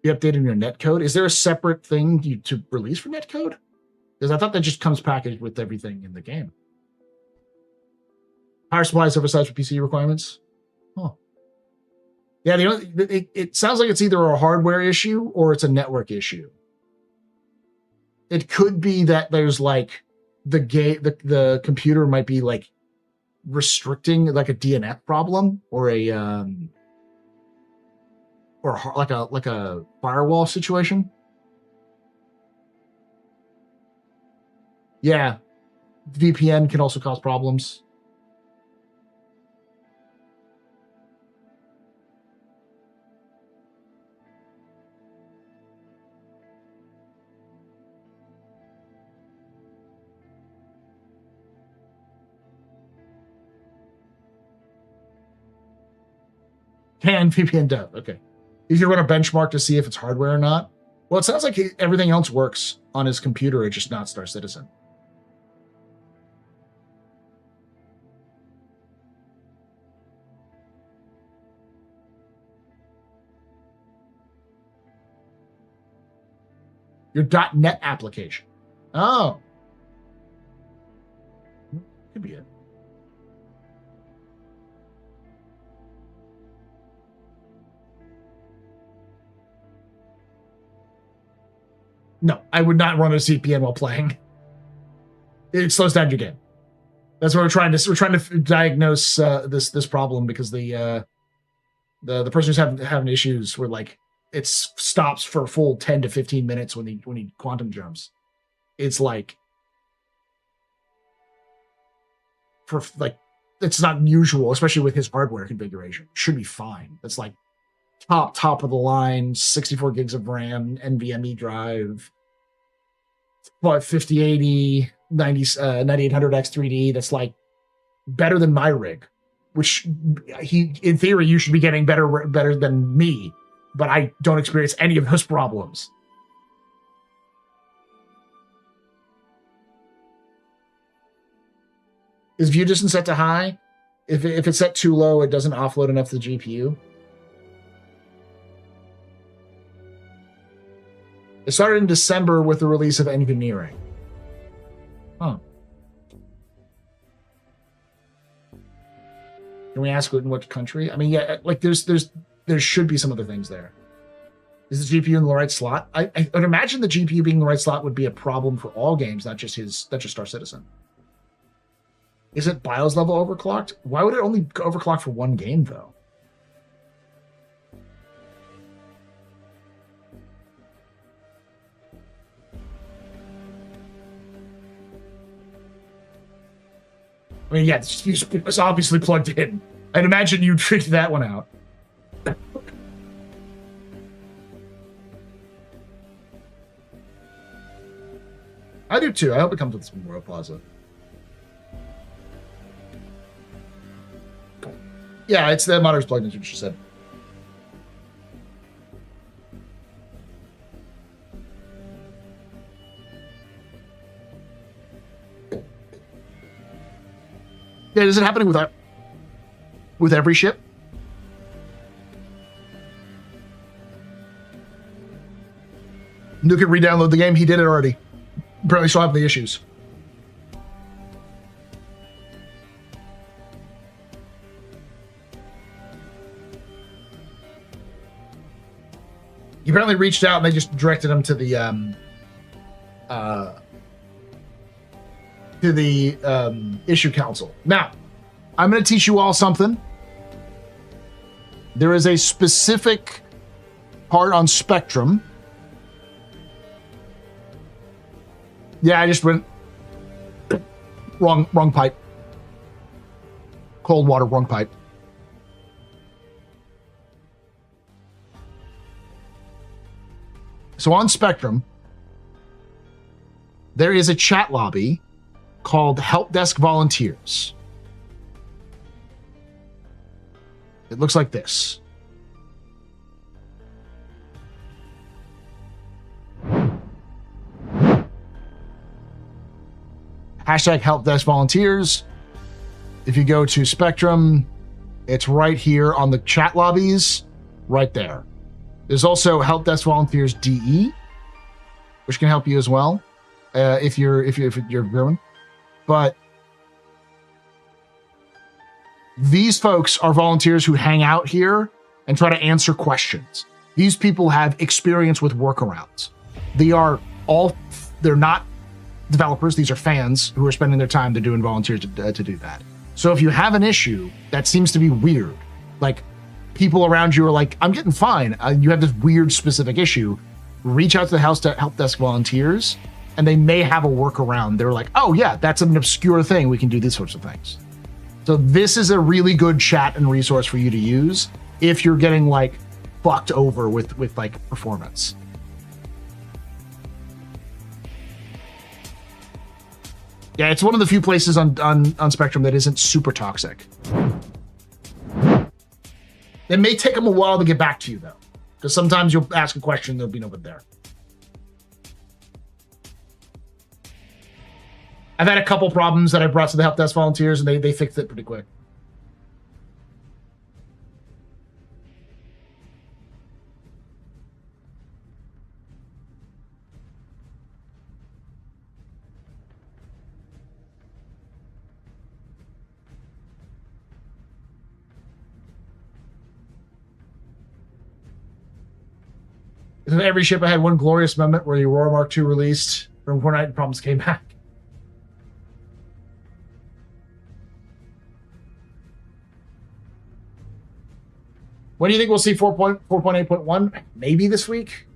You updated your netcode? Is there a separate thing to release for netcode? Because I thought that just comes packaged with everything in the game. Power supply is oversized for PC requirements? Oh. Yeah, it sounds like it's either a hardware issue or it's a network issue. It could be that there's like the computer might be like restricting like a DNF problem or like a firewall situation. Yeah, VPN can also cause problems. Can VPN does. Okay. If you run a benchmark to see if it's hardware or not. Well, it sounds like everything else works on his computer. It's just not Star Citizen. Your .NET application. Oh. Could be it. No, I would not run a CPN while playing. It slows down your game. That's what we're trying to diagnose this problem, because the person who's having issues where like it stops for a full 10 to 15 minutes when he quantum jumps. It's like it's not usual, especially with his hardware configuration. Should be fine. It's like top of the line, 64 gigs of RAM, NVMe drive, 5080, 9800X3D. That's like better than my rig, which in theory, you should be getting better than me, but I don't experience any of those problems. Is view distance set to high? If it's set too low, it doesn't offload enough to the GPU. It started in December with the release of Engineering. Huh. Can we ask in what country? I mean, yeah, like there should be some other things there. Is the GPU in the right slot? I would imagine the GPU being in the right slot would be a problem for all games, not just Star Citizen. Is it BIOS level overclocked? Why would it only overclock for one game though? I mean, yeah, it's obviously plugged in. I'd imagine you'd figure that one out. I do too. I hope it comes with some Royal Plaza. Yeah, it's the monitor's plugged in, what you said. Yeah, is it happening with every ship? Nuke can re-download the game. He did it already. Apparently still having the issues. He apparently reached out and they just directed him to the issue council. Now, I'm going to teach you all something. There is a specific part on Spectrum. Yeah, I just went wrong pipe. Cold water, wrong pipe. So on Spectrum, there is a chat lobby called Help Desk Volunteers. It looks like this. Hashtag Help Desk Volunteers. If you go to Spectrum, it's right here on the chat lobbies, right there. There's also Help Desk Volunteers DE, which can help you as well, if you're viewing. But these folks are volunteers who hang out here and try to answer questions. These people have experience with workarounds. They're not developers. These are fans who are spending their time doing volunteers to do that. So if you have an issue that seems to be weird, like people around you are like, I'm getting fine. You have this weird specific issue. Reach out to the Help Desk Volunteers, and they may have a workaround. They're like, oh yeah, that's an obscure thing. We can do these sorts of things. So this is a really good chat and resource for you to use if you're getting like fucked over with like performance. Yeah, it's one of the few places on Spectrum that isn't super toxic. It may take them a while to get back to you, though, because sometimes you'll ask a question and there'll be nobody there. I've had a couple problems that I brought to the Help Desk Volunteers, and they fixed it pretty quick. Every ship I had one glorious moment where the Aurora Mark II released from Fortnite and problems came back. When do you think we'll see 4.8.1? Maybe this week,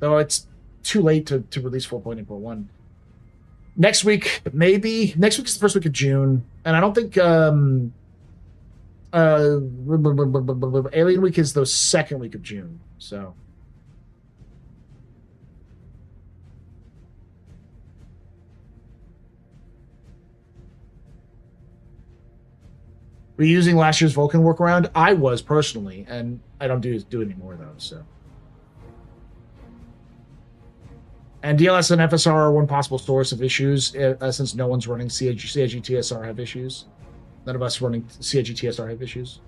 though it's too late to release 4.8.1. Next week, maybe. Next week is the first week of June, and I don't think Alien Week is the second week of June, so. Were you using last year's Vulcan workaround? I was personally, and I don't do it anymore though. So, and DLS and FSR are one possible source of issues since no one's running CIG TSR have issues. None of us running CIG TSR have issues.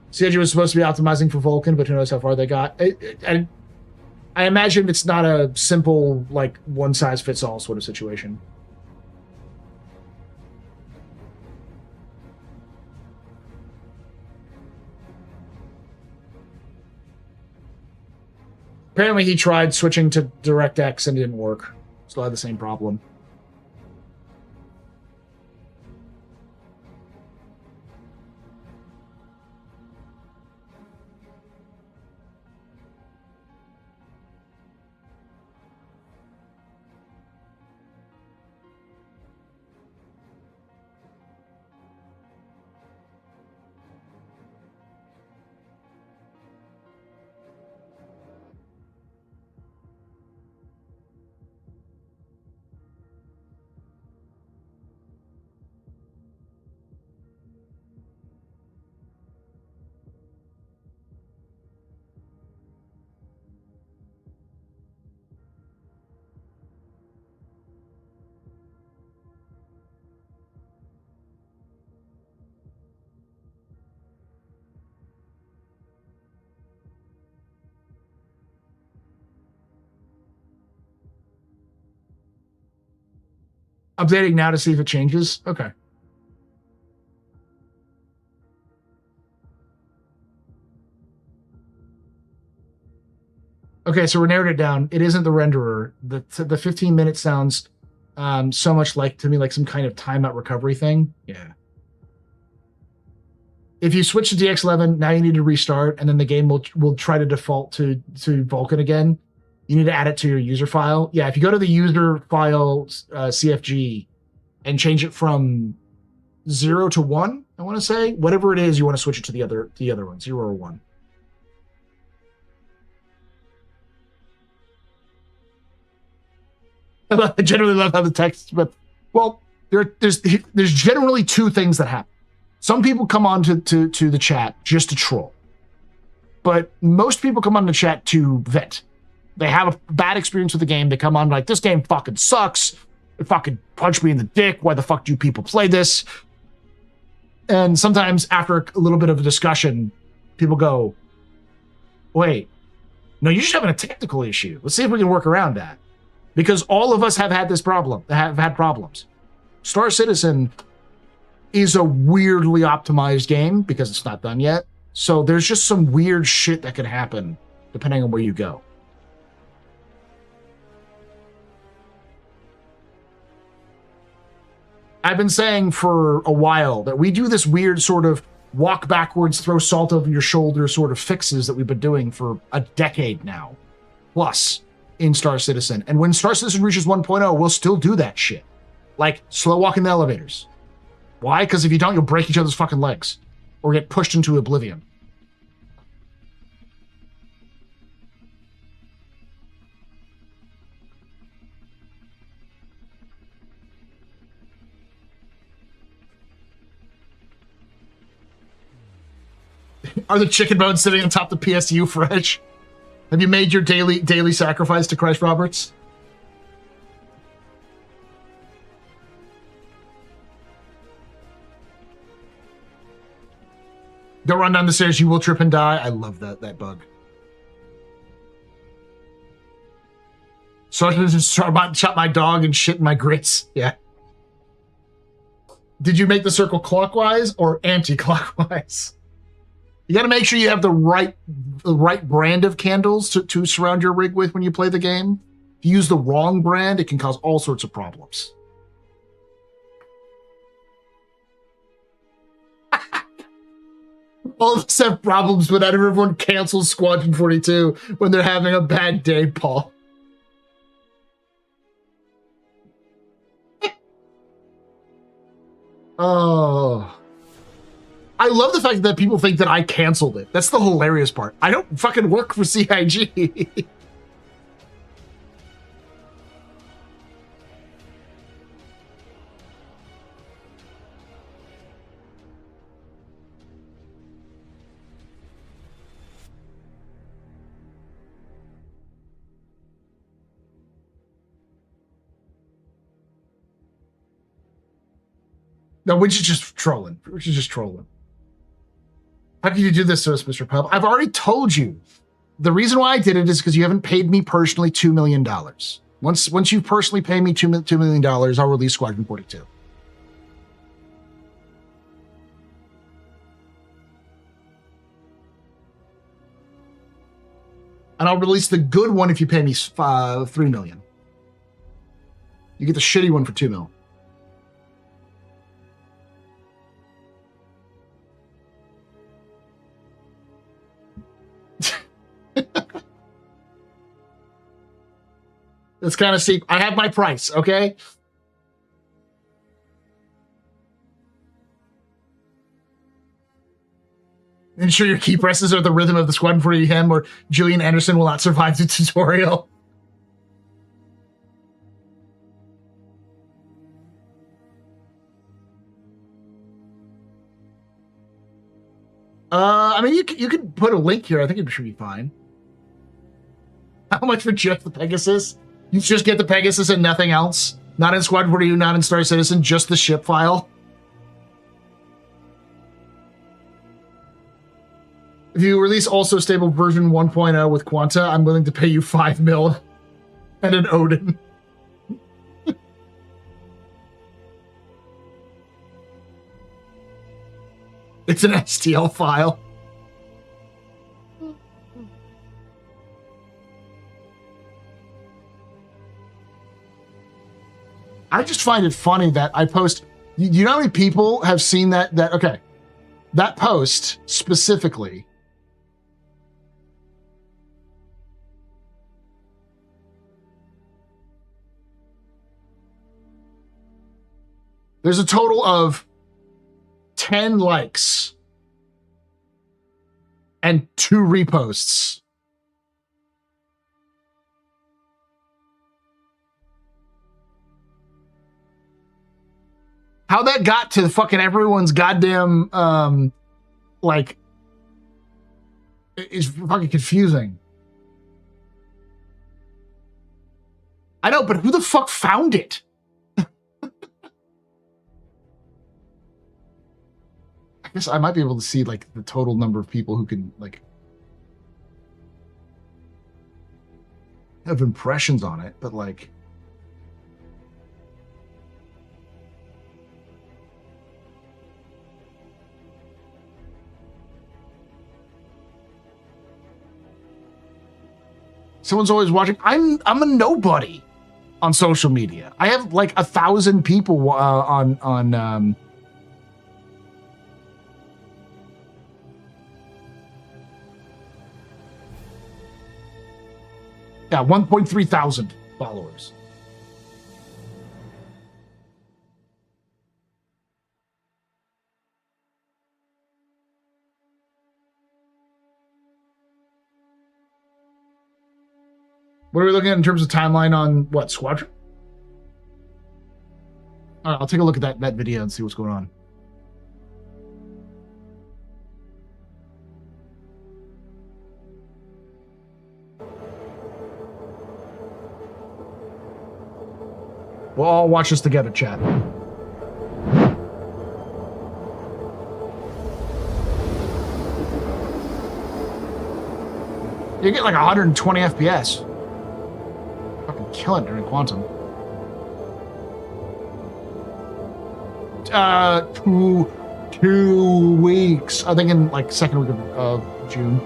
CIG was supposed to be optimizing for Vulcan, but who knows how far they got. I imagine it's not a simple like one size fits all sort of situation. Apparently he tried switching to DirectX and it didn't work. Still had the same problem. Updating now to see if it changes. Okay. Okay, so we narrowed it down. It isn't the renderer. The 15 minutes sounds so much like to me like some kind of timeout recovery thing. Yeah. If you switch to DX11, now you need to restart, and then the game will try to default to Vulkan again. You need to add it to your user file. Yeah, if you go to the user file CFG and change it from 0 to 1, I want to say, whatever it is, you want to switch it to the other one, 0 or 1. I generally love how the text, but well, there's generally two things that happen. Some people come on to the chat just to troll, but most people come on the chat to vent. They have a bad experience with the game. They come on like, this game fucking sucks. It fucking punched me in the dick. Why the fuck do people play this? And sometimes after a little bit of a discussion, people go, wait, no, you're just having a technical issue. Let's see if we can work around that. Because all of us have had this problem, have had problems. Star Citizen is a weirdly optimized game because it's not done yet. So there's just some weird shit that can happen depending on where you go. I've been saying for a while that we do this weird sort of walk backwards, throw salt over your shoulder sort of fixes that we've been doing for a decade now, plus in Star Citizen. And when Star Citizen reaches 1.0, we'll still do that shit. Like slow walking the elevators. Why? Because if you don't, you'll break each other's fucking legs or get pushed into oblivion. Are the chicken bones sitting on top of the PSU fresh? Have you made your daily sacrifice to Christ Roberts? Don't run down the stairs, you will trip and die. I love that bug. So I just shot my dog and shit in my grits. Yeah. Did you make the circle clockwise or anti-clockwise? You got to make sure you have the right brand of candles to surround your rig with when you play the game. If you use the wrong brand, it can cause all sorts of problems. All of us have problems whenever everyone cancels Squadron 42 when they're having a bad day, Paul. Oh. I love the fact that people think that I canceled it. That's the hilarious part. I don't fucking work for CIG. No, we're just trolling. We're just trolling. How can you do this to us, Mr. Pub? I've already told you. The reason why I did it is because you haven't paid me personally $2 million. Once you personally pay me $2 million, I'll release Squadron 42. And I'll release the good one if you pay me $3 million. You get the shitty one for $2 million. Let's kind of see. I have my price, okay? Ensure your key presses are the rhythm of the Squadron 40 hymn, or Julian Anderson will not survive the tutorial. I mean, you could put a link here. I think it should be fine. How much for just the Pegasus? You just get the Pegasus and nothing else? Not in Squadron 42, not in Star Citizen, just the ship file? If you release also stable version 1.0 with Quanta, I'm willing to pay you $5 million and an Odin. It's an STL file. I just find it funny that I post. You know how many people have seen that? Okay, that post specifically. There's a total of 10 likes and 2 reposts. How that got to fucking everyone's goddamn, like, is fucking confusing. I know, but who the fuck found it? I guess I might be able to see, like, the total number of people who can, like, have impressions on it, but, like... Someone's always watching. I'm a nobody on social media. I have like 1,000 people on yeah, 1.3 thousand followers. What are we looking at in terms of timeline on what, Squadron? All right, I'll take a look at that video and see what's going on. We'll all watch this together, chat. You get like 120 FPS. Fucking kill it during Quantum. 2 weeks. I think in like second week of June.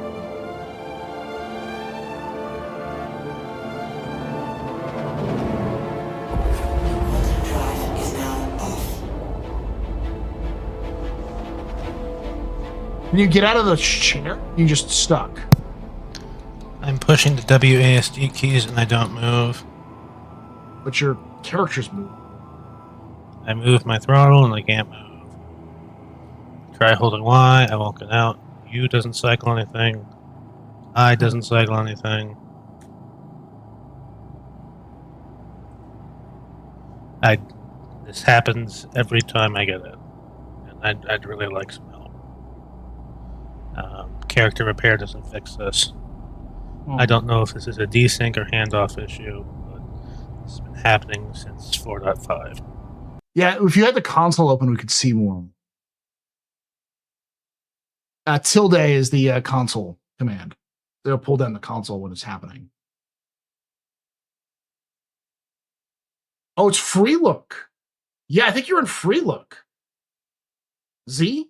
When you get out of the chair, you just stuck. I'm pushing the WASD keys and I don't move. But your characters move. I move my throttle and I can't move. Try holding Y, I won't get out. U doesn't cycle anything. I doesn't cycle anything. This happens every time I get it. And I'd really like some help. Character repair doesn't fix this. I don't know if this is a desync or handoff issue, but it's been happening since 4.5. Yeah, if you had the console open, we could see more. Tilde is the console command. They'll pull down the console when it's happening. Oh, it's free look. Yeah, I think you're in free look. Z?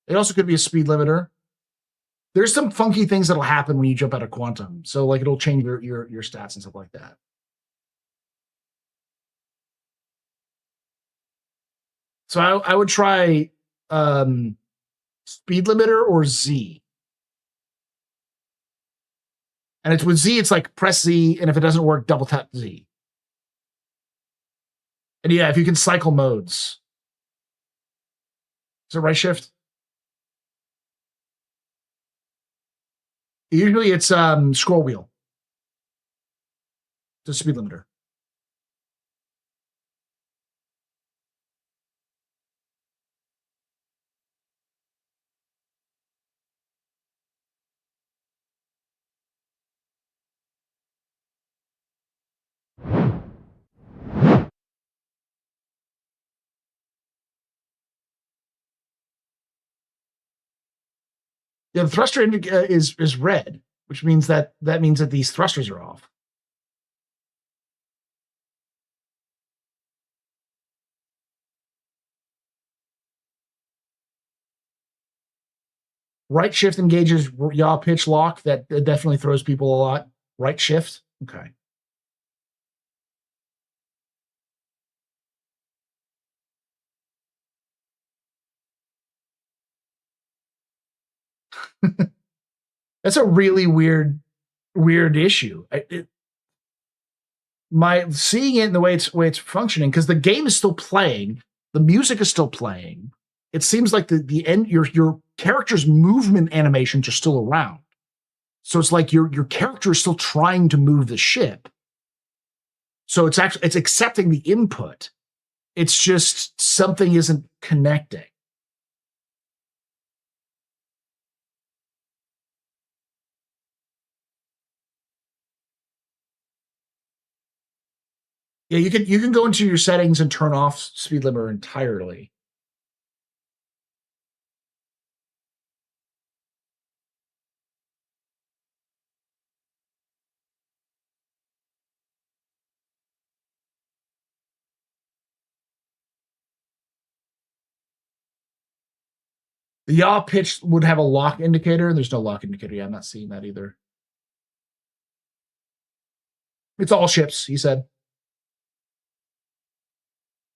It also could be a speed limiter. There's some funky things that'll happen when you jump out of Quantum. So like it'll change your stats and stuff like that. So I would try speed limiter or Z. And it's with Z, it's like press Z, and if it doesn't work, double tap Z. And yeah, if you can cycle modes. Is it right shift? Usually it's scroll wheel. The speed limiter. Yeah, the thruster is red, which means that these thrusters are off. Right shift engages yaw pitch lock. That definitely throws people a lot. Right shift Okay. That's a really weird issue. Seeing it in the way it's functioning, because the game is still playing, the music is still playing. It seems like the end your character's movement animations are still around. So it's like your character is still trying to move the ship. So it's accepting the input. It's just something isn't connecting. Yeah, you can go into your settings and turn off speed limiter entirely. The yaw pitch would have a lock indicator. There's no lock indicator. Yeah, I'm not seeing that either. It's all ships, he said.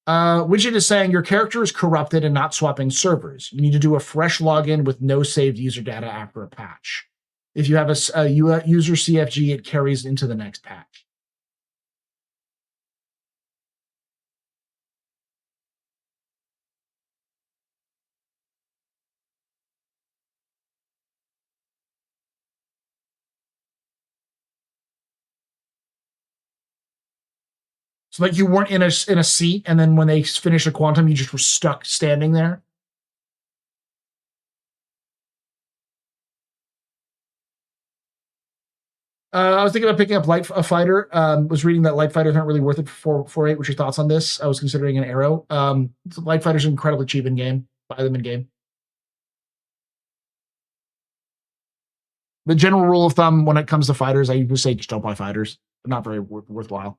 Widget is saying your character is corrupted and not swapping servers. You need to do a fresh login with no saved user data after a patch. If you have a user CFG, it carries into the next patch. So like you weren't in a seat, and then when they finished a quantum, you just were stuck standing there. I was thinking about picking up a fighter. Was reading that light fighters aren't really worth it for 4.8. What's your thoughts on this? I was considering an arrow. Light fighters are incredibly cheap in game. Buy them in game. The general rule of thumb when it comes to fighters, I usually say just don't buy fighters. They're not very worthwhile.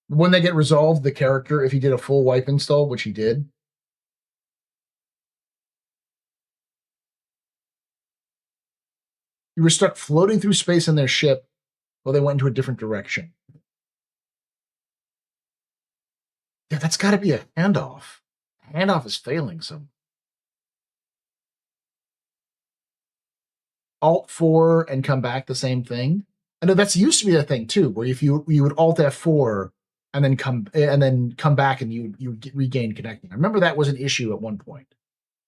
When they get resolved, the character, if he did a full wipe install, which he did, you were stuck floating through space in their ship while they went into a different direction. Yeah, that's got to be a handoff. Handoff is failing some. Alt 4 and come back the same thing. I know that's used to be a thing too, where if you would Alt F4 and then come back and you regain connecting. I remember that was an issue at one point,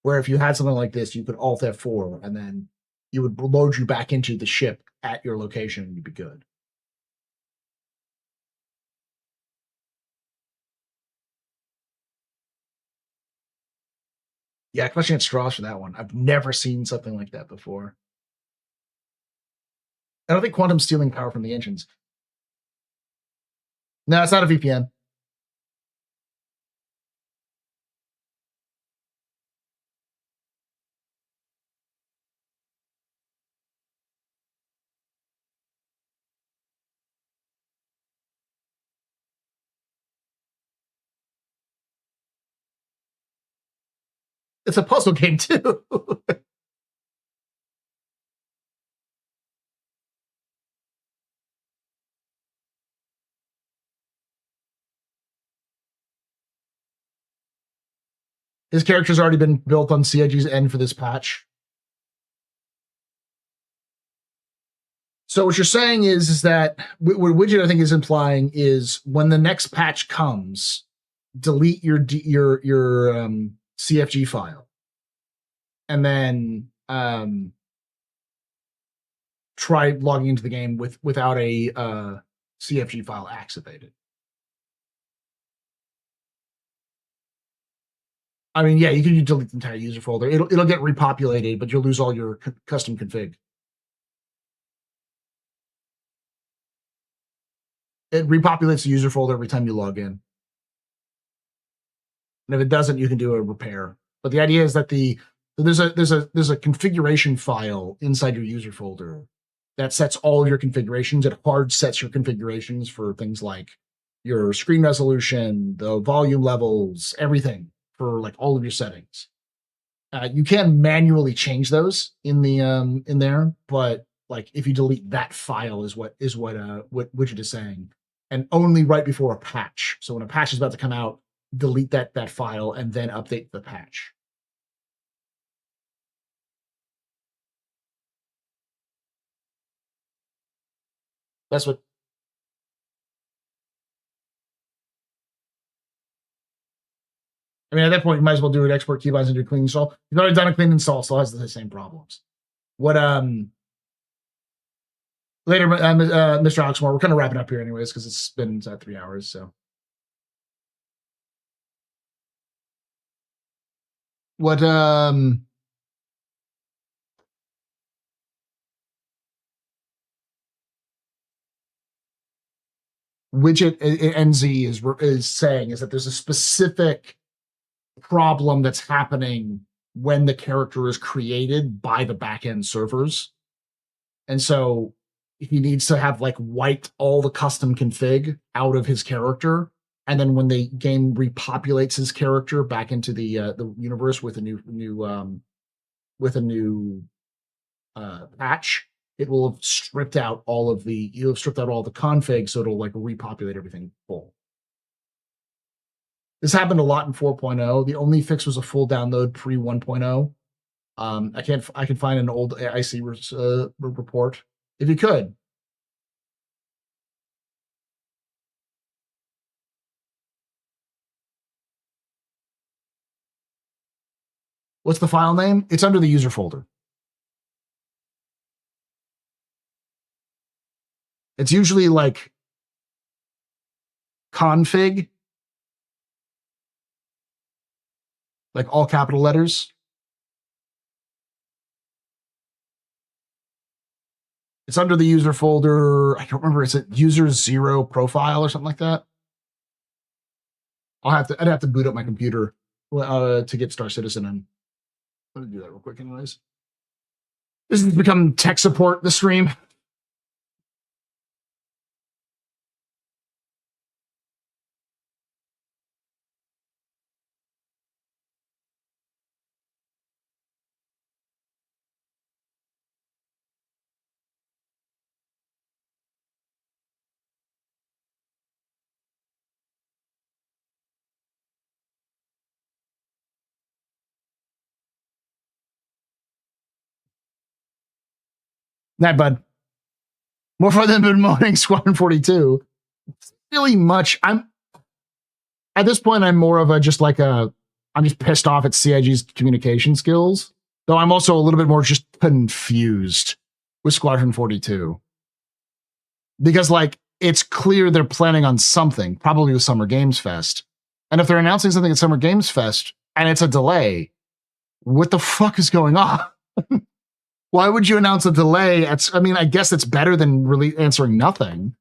where if you had something like this, you could Alt F4 and then you would load you back into the ship at your location and you'd be good. Yeah, clutching at straws for that one. I've never seen something like that before. I don't think Quantum's stealing power from the engines. No, it's not a VPN. It's a puzzle game too. His character's already been built on CIG's end for this patch. So what you're saying is that what Widget I think is implying is when the next patch comes, delete your CFG file, and then try logging into the game without a CFG file activated. I mean, yeah, you can delete the entire user folder. It'll get repopulated, but you'll lose all your custom config. It repopulates the user folder every time you log in. And if it doesn't, you can do a repair. But the idea is that there's a configuration file inside your user folder that sets all of your configurations. It hard sets your configurations for things like your screen resolution, the volume levels, everything for like all of your settings. You can manually change those in the in there, but like if you delete that file is what Widget is saying, and only right before a patch. So when a patch is about to come out, delete that file and then update the patch. That's what. I mean, at that point, you might as well do an export keybinds and do a clean install. You've already done a clean install, still has the same problems. What later, Mr. Oxmoor, we're kind of wrapping up here anyways because it's been 3 hours. So what Widget NZ is saying is that there's a specific problem that's happening when the character is created by the backend servers. And so he needs to have like wiped all the custom config out of his character. And then when the game repopulates his character back into the universe with a new patch, it will have stripped out all the config, so it'll like repopulate everything full. This happened a lot in 4.0. The only fix was a full download pre 1.0. I can find an old IC report if you could. What's the file name? It's under the user folder. It's usually like config, like all capital letters. It's under the user folder. I don't remember. Is it user 0 profile or something like that? I'd have to boot up my computer to get Star Citizen in. Let me do that real quick anyways. This has become tech support, the stream. Night, bud. More fun than bemoaning Squadron 42. Really much. At this point, I'm more of I'm just pissed off at CIG's communication skills. Though I'm also a little bit more just confused with Squadron 42. Because like it's clear they're planning on something, probably with Summer Games Fest. And if they're announcing something at Summer Games Fest and it's a delay, what the fuck is going on? Why would you announce a delay? I guess it's better than really answering nothing.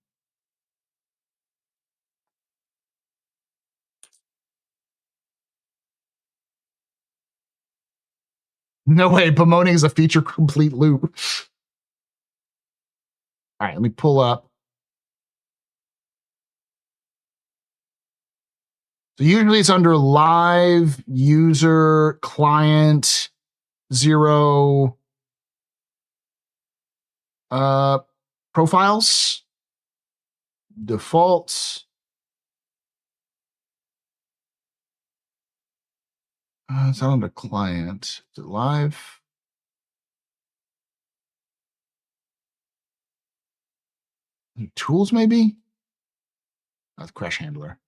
No way, bemoaning is a feature complete loop. All right, let me pull up. So usually it's under live, user, client, 0, profiles, defaults. It's not under client. Is it live? Tools, maybe? That's crash handler.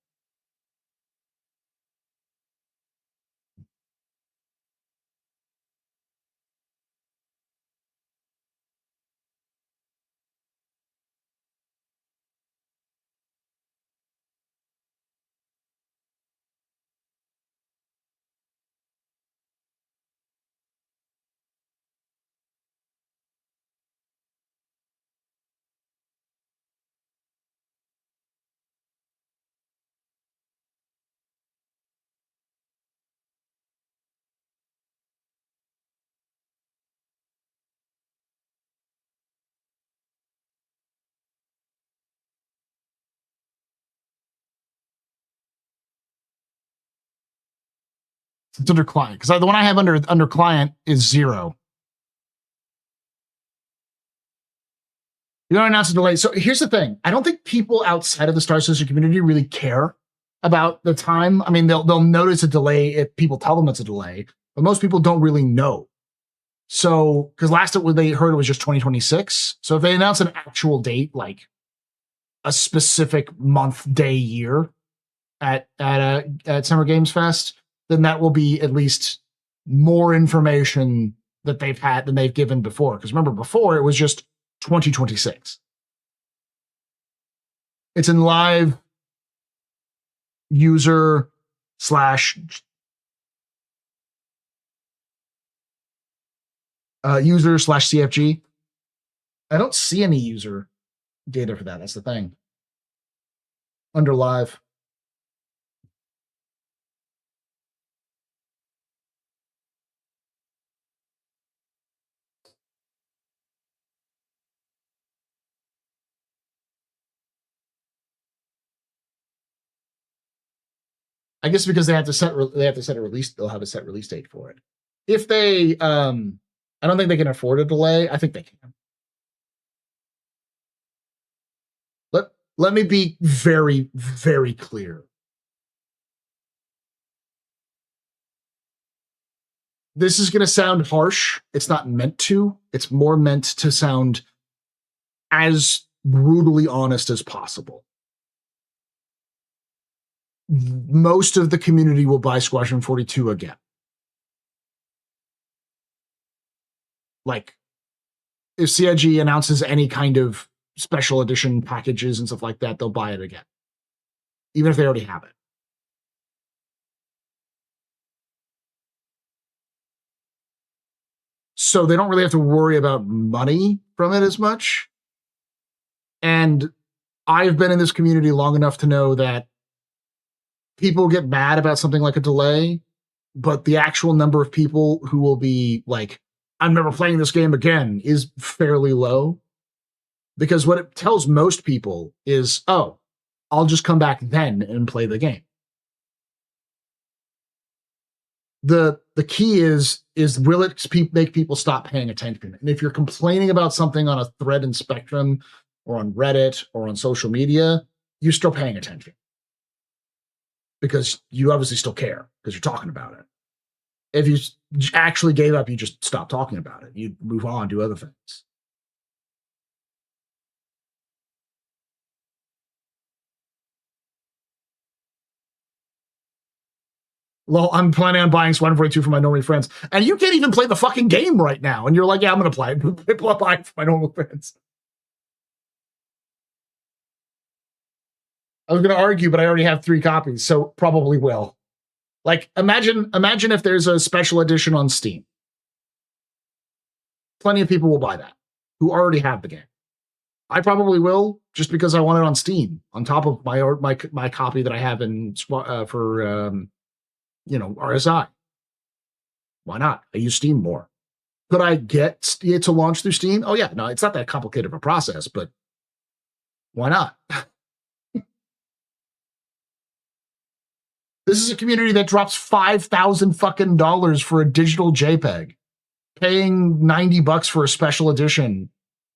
It's under client because the one I have under client is 0. You don't announce a delay. So here's the thing. I don't think people outside of the Star Citizen community really care about the time. I mean, they'll notice a delay if people tell them it's a delay, but most people don't really know. So, because last they heard it was just 2026. So if they announce an actual date, like a specific month, day, year at Summer Games Fest, then that will be at least more information that they've had than they've given before. Because remember, before it was just 2026. It's in live user slash CFG. I don't see any user data for that. That's the thing. Under live. I guess because they have to set a release, they'll have a set release date for it. If they, I don't think they can afford a delay. I think they can. Let me be very, very clear. This is going to sound harsh. It's not meant to. It's more meant to sound as brutally honest as possible. Most of the community will buy Squadron 42 again. Like, if CIG announces any kind of special edition packages and stuff like that, they'll buy it again. Even if they already have it. So they don't really have to worry about money from it as much. And I've been in this community long enough to know that people get mad about something like a delay, but the actual number of people who will be like, I'm never playing this game again, is fairly low. Because what it tells most people is, oh, I'll just come back then and play the game. The key is will it make people stop paying attention? And if you're complaining about something on a thread in Spectrum or on Reddit or on social media, you're still paying attention. Because you obviously still care because you're talking about it. If you actually gave up, you just stop talking about it. You move on, do other things. Well, I'm planning on buying Squadron 42 for my normal friends. And you can't even play the fucking game right now. And you're like, yeah, I'm going to play it. People are buying for my normal friends. I was going to argue, but I already have 3 copies, so probably will. Like, imagine if there's a special edition on Steam. Plenty of people will buy that who already have the game. I probably will, just because I want it on Steam, on top of my copy that I have in for RSI. Why not? I use Steam more. Could I get it to launch through Steam? Oh yeah, no, it's not that complicated of a process, but why not? This is a community that drops $5,000 fucking dollars for a digital JPEG. Paying $90 for a special edition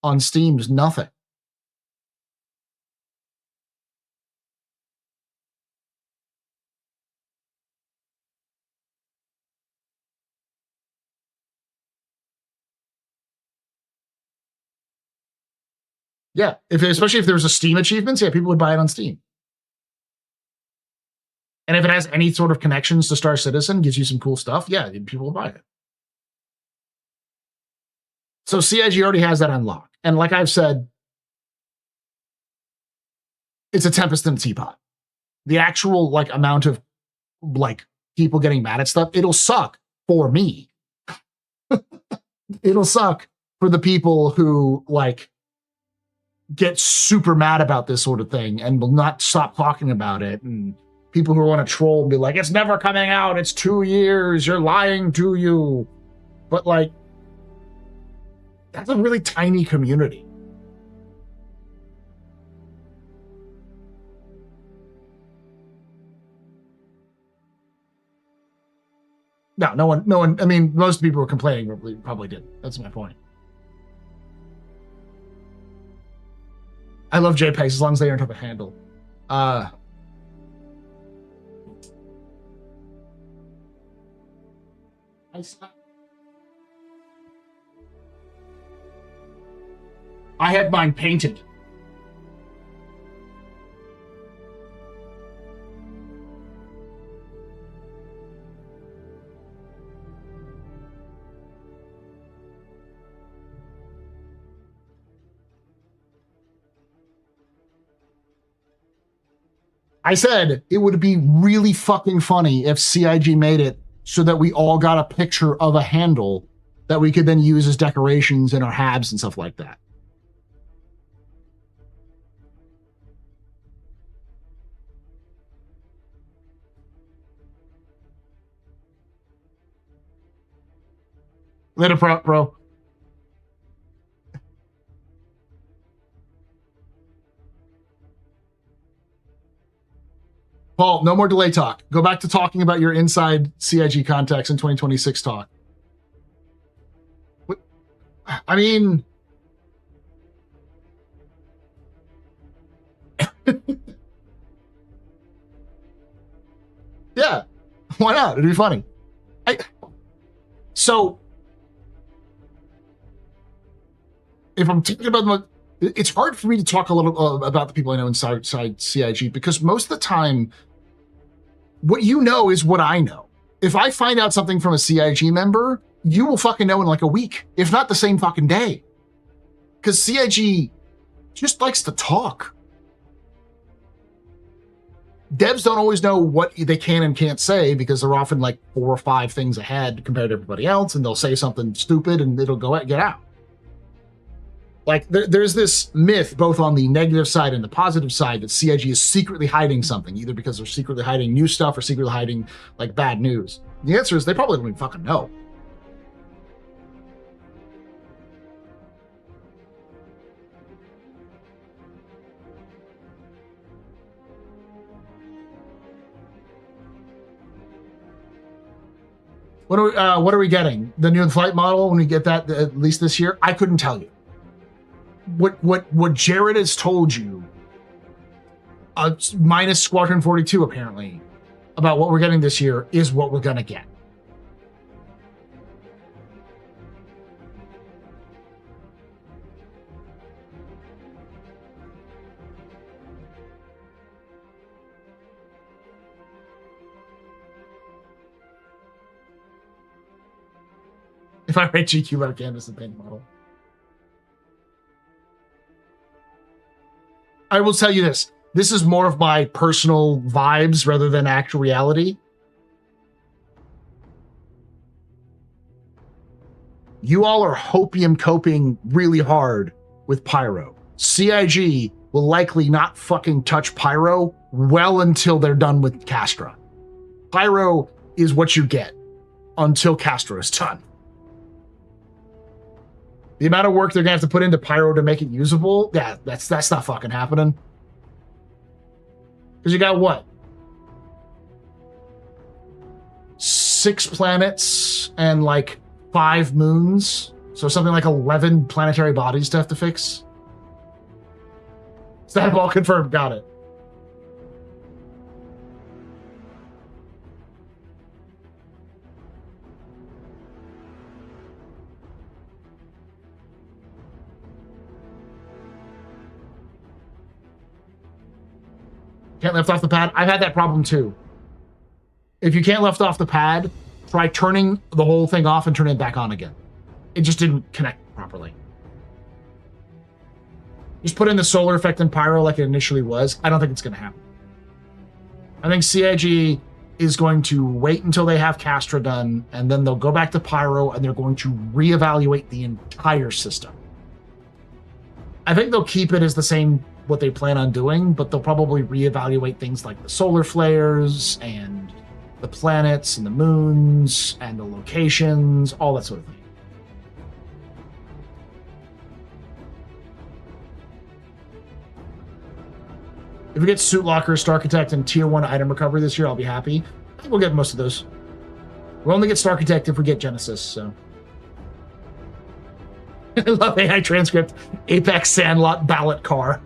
on Steam is nothing. Yeah, especially if there's a Steam achievements, yeah, people would buy it on Steam. And if it has any sort of connections to Star Citizen, gives you some cool stuff, yeah, people will buy it. So CIG already has that unlocked. And like I've said, it's a tempest in a teapot. The actual amount of people getting mad at stuff, it'll suck for me. It'll suck for the people who get super mad about this sort of thing and will not stop talking about it. And people who want to troll and be like, it's never coming out. It's 2 years. You're lying to you. But that's a really tiny community. no one. I mean, most people were complaining. Probably did. That's my point. I love JPEGs as long as they don't have a handle. I had mine painted. I said it would be really fucking funny if CIG made it so that we all got a picture of a handle that we could then use as decorations in our habs and stuff like that. Later, bro. Paul, no more delay talk. Go back to talking about your inside CIG contacts in 2026 talk. What? I mean... yeah, why not? It'd be funny. So, if I'm talking about... it's hard for me to talk a little about the people I know inside CIG because most of the time, what you know is what I know. If I find out something from a CIG member, you will fucking know in like a week, if not the same fucking day. Because CIG just likes to talk. Devs don't always know what they can and can't say because they're often like 4 or 5 things ahead compared to everybody else, and they'll say something stupid and it'll get out. Like, there's this myth, both on the negative side and the positive side, that CIG is secretly hiding something, either because they're secretly hiding new stuff or secretly hiding, like, bad news. The answer is they probably don't even fucking know. What are we getting? The new flight model, when we get that, at least this year? I couldn't tell you. What Jared has told you, minus Squadron 42 apparently, about what we're getting this year is what we're gonna get. If I rate GQ out of canvas and paint model. I will tell you this. This is more of my personal vibes rather than actual reality. You all are hopium coping really hard with Pyro. CIG will likely not fucking touch Pyro well until they're done with Castra. Pyro is what you get until Castra is done. The amount of work they're gonna have to put into Pyro to make it usable, yeah, that's not fucking happening. Because you got what? 6 planets and like 5 moons, so something like 11 planetary bodies to have to fix. Is that all confirmed? Got it. Can't lift off the pad. I've had that problem too. If you can't lift off the pad, try turning the whole thing off and turning it back on again. It just didn't connect properly. Just put in the solar effect in Pyro like it initially was. I don't think it's going to happen. I think CIG is going to wait until they have Castra done, and then they'll go back to Pyro and they're going to reevaluate the entire system. I think they'll keep it as the same what they plan on doing, but they'll probably reevaluate things like the solar flares and the planets and the moons and the locations, all that sort of thing. If we get Suit Locker, Star Architect, and Tier 1 item recovery this year, I'll be happy. I think we'll get most of those. We'll only get Star Architect if we get Genesis, so. I love AI transcript. Apex Sandlot ballot car.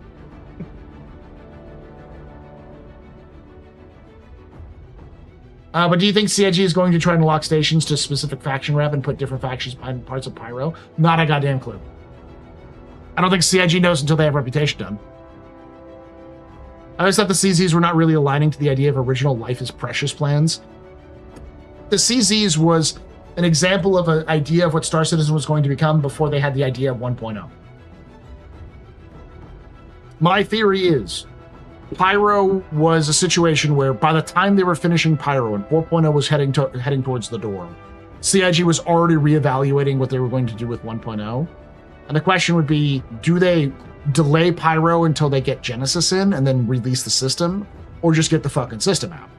But do you think CIG is going to try and lock stations to specific faction rep and put different factions behind parts of Pyro? Not a goddamn clue. I don't think CIG knows until they have reputation done. I always thought the CZs were not really aligning to the idea of original Life is Precious plans. The CZs was an example of an idea of what Star Citizen was going to become before they had the idea of 1.0. My theory is Pyro was a situation where by the time they were finishing Pyro and 4.0 was heading towards the door, CIG was already reevaluating what they were going to do with 1.0. And the question would be, do they delay Pyro until they get Genesis in and then release the system, or just get the fucking system out?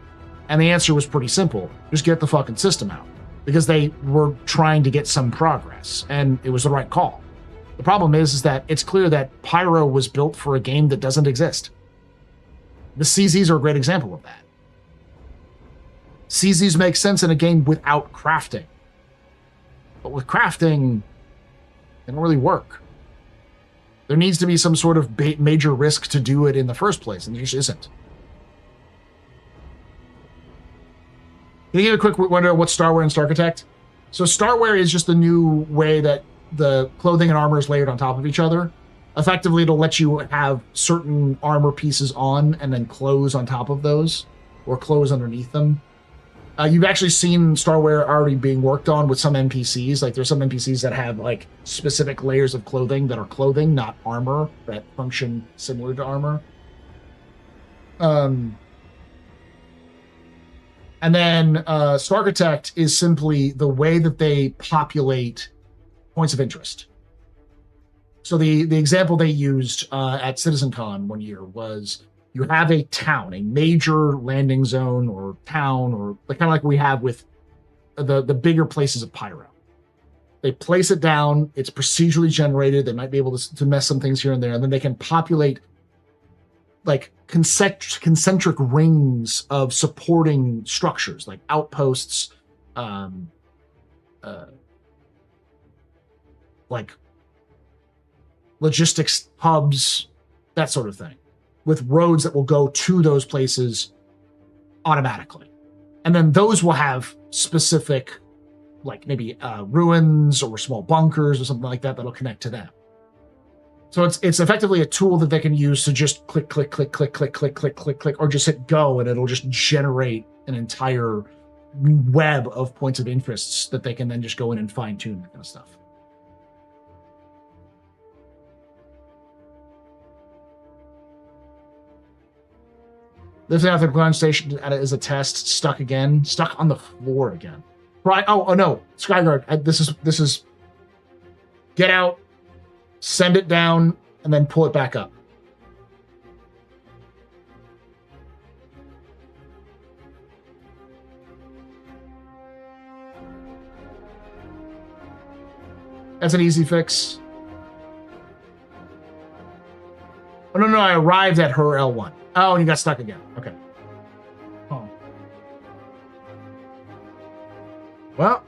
And the answer was pretty simple. Just get the fucking system out. Because they were trying to get some progress, and it was the right call. The problem is that it's clear that Pyro was built for a game that doesn't exist. The CZs are a great example of that. CZs make sense in a game without crafting. But with crafting, they don't really work. There needs to be some sort of major risk to do it in the first place, and there just isn't. Can you give a quick wonder what's Starware and Star Architect? So Starware is just the new way that the clothing and armor is layered on top of each other. Effectively, it'll let you have certain armor pieces on and then clothes on top of those, or clothes underneath them. You've actually seen Starware already being worked on with some NPCs. Like there's some NPCs that have like specific layers of clothing that are clothing, not armor, that function similar to armor. And then Star Architect is simply the way that they populate points of interest. So the example they used at CitizenCon one year was you have a town, a major landing zone or town, or kind of like we have with the bigger places of Pyro. They place it down, it's procedurally generated, they might be able to mess some things here and there, and then they can populate like concentric rings of supporting structures, like outposts, like logistics hubs, that sort of thing, with roads that will go to those places automatically. And then those will have specific, like maybe ruins or small bunkers or something like that that'll connect to them. So it's effectively a tool that they can use to just click, click, click, click, click, click, click, click, click, or just hit go, and it'll just generate an entire web of points of interests that they can then just go in and fine tune, that kind of stuff. Lifting out the ground station is a test. Stuck again. Stuck on the floor again. Right. Oh no. Skyguard. This is. Get out. Send it down, and then pull it back up. That's an easy fix. Oh, no, I arrived at her L1. Oh, and you got stuck again. Okay. Oh. Well,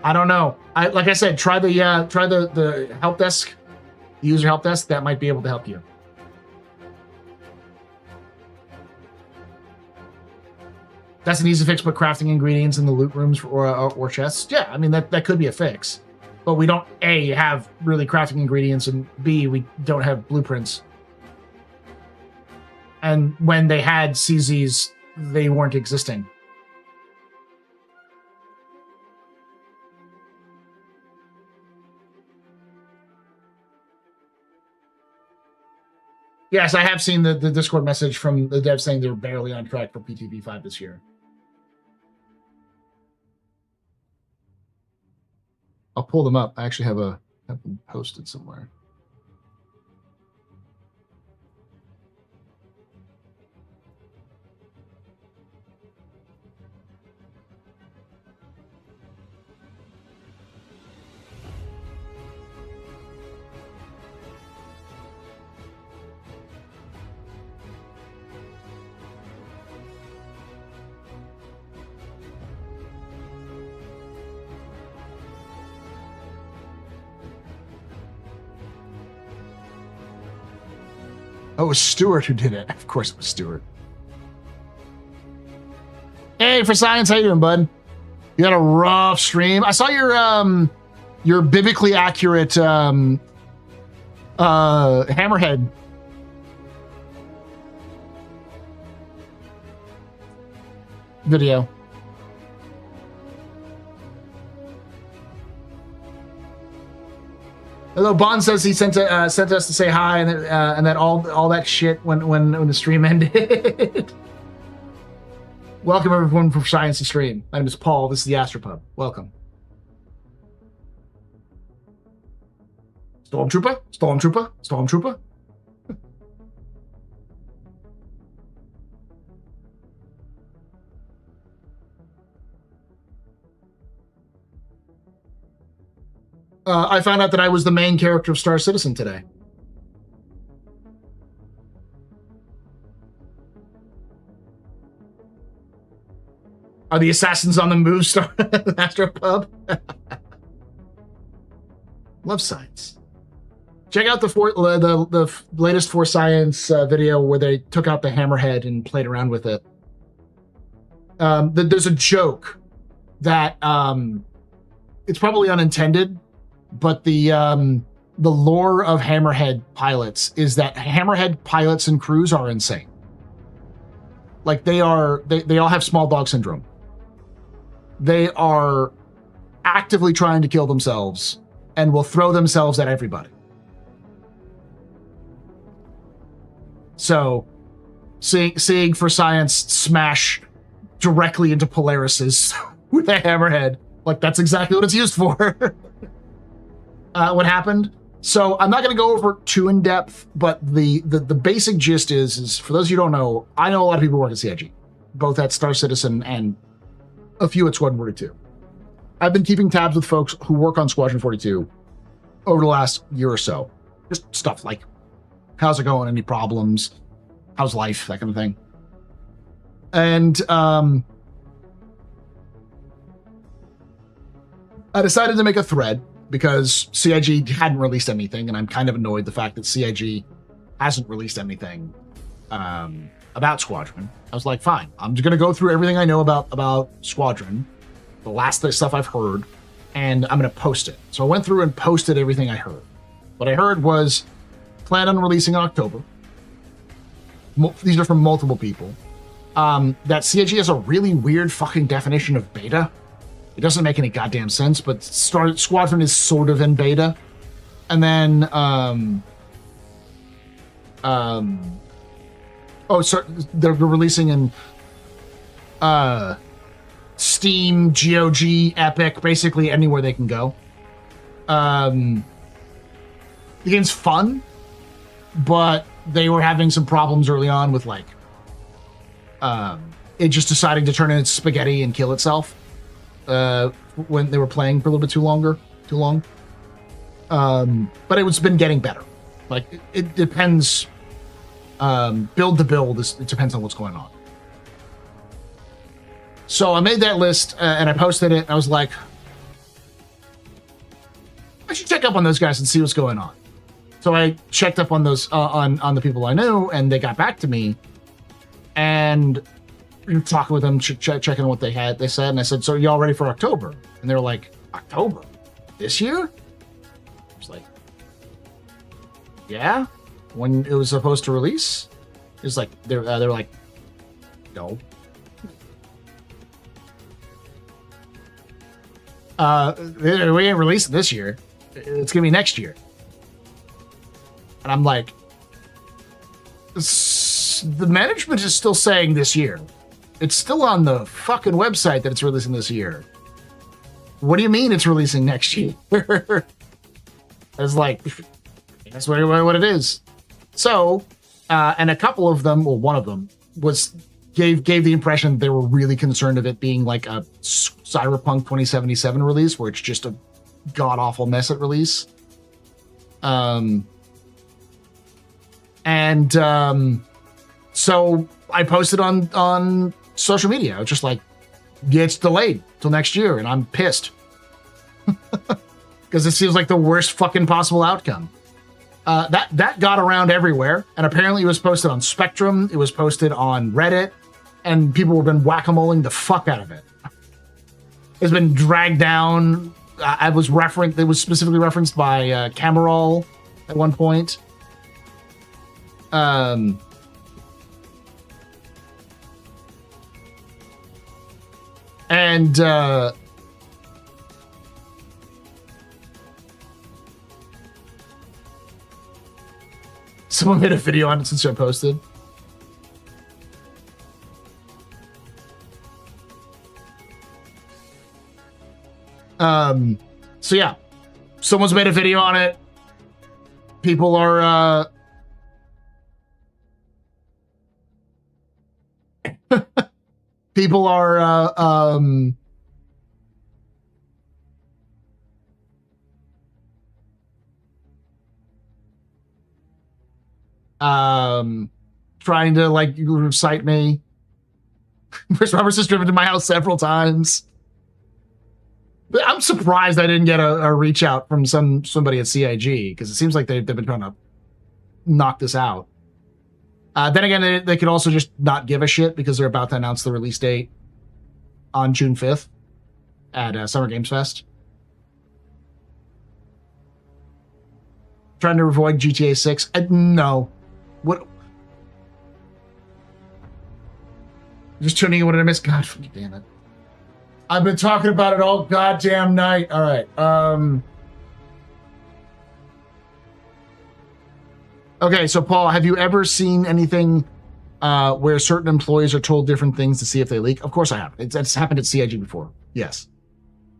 I don't know. Like I said, try the help desk, the user help desk. That might be able to help you. That's an easy fix. Put crafting ingredients in the loot rooms or chests. Yeah, I mean that could be a fix, but we don't A, have really crafting ingredients, and B, we don't have blueprints. And when they had CZs, they weren't existing. Yes, I have seen the Discord message from the devs saying they're barely on track for PTV5 this year. I'll pull them up. I actually have them posted somewhere. Oh, it was Stuart who did it. Of course it was Stuart. Hey, for science, how you doing, bud? You had a rough stream. I saw your biblically accurate hammerhead. Video. Although Bond says he sent us to say hi, and that all that shit when the stream ended. Welcome everyone for Science to Stream. My name is Paul. This is the Astropub. Welcome. Stormtrooper? Stormtrooper? Stormtrooper? I found out that I was the main character of Star Citizen today. Are the assassins on the move, Star Astropub? Love science. Check out the latest For Science video where they took out the hammerhead and played around with it. There's a joke that it's probably unintended, but the lore of hammerhead pilots is that hammerhead pilots and crews are insane. Like they all have small dog syndrome. They are actively trying to kill themselves and will throw themselves at everybody. So, seeing For Science smash directly into Polarises with a hammerhead, like that's exactly what it's used for. What happened? So I'm not going to go over too in depth, but the basic gist is for those of you who don't know, I know a lot of people who work at CIG, both at Star Citizen and a few at Squadron 42. I've been keeping tabs with folks who work on Squadron 42 over the last year or so. Just stuff like, how's it going? Any problems? How's life? That kind of thing. And I decided to make a thread because CIG hadn't released anything, and I'm kind of annoyed the fact that CIG hasn't released anything about Squadron. I was like, fine, I'm just going to go through everything I know about Squadron, the last stuff I've heard, and I'm going to post it. So I went through and posted everything I heard. What I heard was, plan on releasing in October. These are from multiple people. That CIG has a really weird fucking definition of beta. It doesn't make any goddamn sense, but Squadron is sort of in beta. And then, so they're releasing in Steam, GOG, Epic, basically anywhere they can go. The game's fun, but they were having some problems early on with like it just deciding to turn into spaghetti and kill itself when they were playing for a little bit too long. But it's been getting better. Like it depends. Build to build, it depends on what's going on. So I made that list and I posted it. I was like, I should check up on those guys and see what's going on. So I checked up on those on the people I knew, and they got back to me. And we were talking with them, checking on what they said, and I said, "So are y'all ready for October?" And they were like, "October? This year?" I was like, "Yeah." When it was supposed to release, it was like they're like, "No." We ain't releasing this year. It's gonna be next year. And I'm like, the management is still saying this year. It's still on the fucking website that it's releasing this year. What do you mean it's releasing next year? I was like, that's what it is. So, and a couple of them, well, one of them gave the impression they were really concerned of it being like a Cyberpunk 2077 release, where it's just a god awful mess at release. So I posted on social media. I was just like, yeah, it's delayed till next year, and I'm pissed because it seems like the worst fucking possible outcome. That got around everywhere, and apparently it was posted on Spectrum, it was posted on Reddit, and people have been whack-a-moling the fuck out of it. It's been dragged down. It was specifically referenced by Cameral at one point. Someone made a video on it since I posted. So yeah, someone's made a video on it. People are, people are, trying to like cite me. Chris Roberts has driven to my house several times. But I'm surprised I didn't get a reach out from somebody at CIG, because it seems like they've been trying to knock this out. Then again, they could also just not give a shit because they're about to announce the release date on June 5th at Summer Games Fest. Trying to avoid GTA 6. No. What? Just tuning in. What did I miss? God fucking damn it. I've been talking about it all goddamn night. All right. Okay, so Paul, have you ever seen anything where certain employees are told different things to see if they leak? Of course I have. It's happened at CIG before. Yes.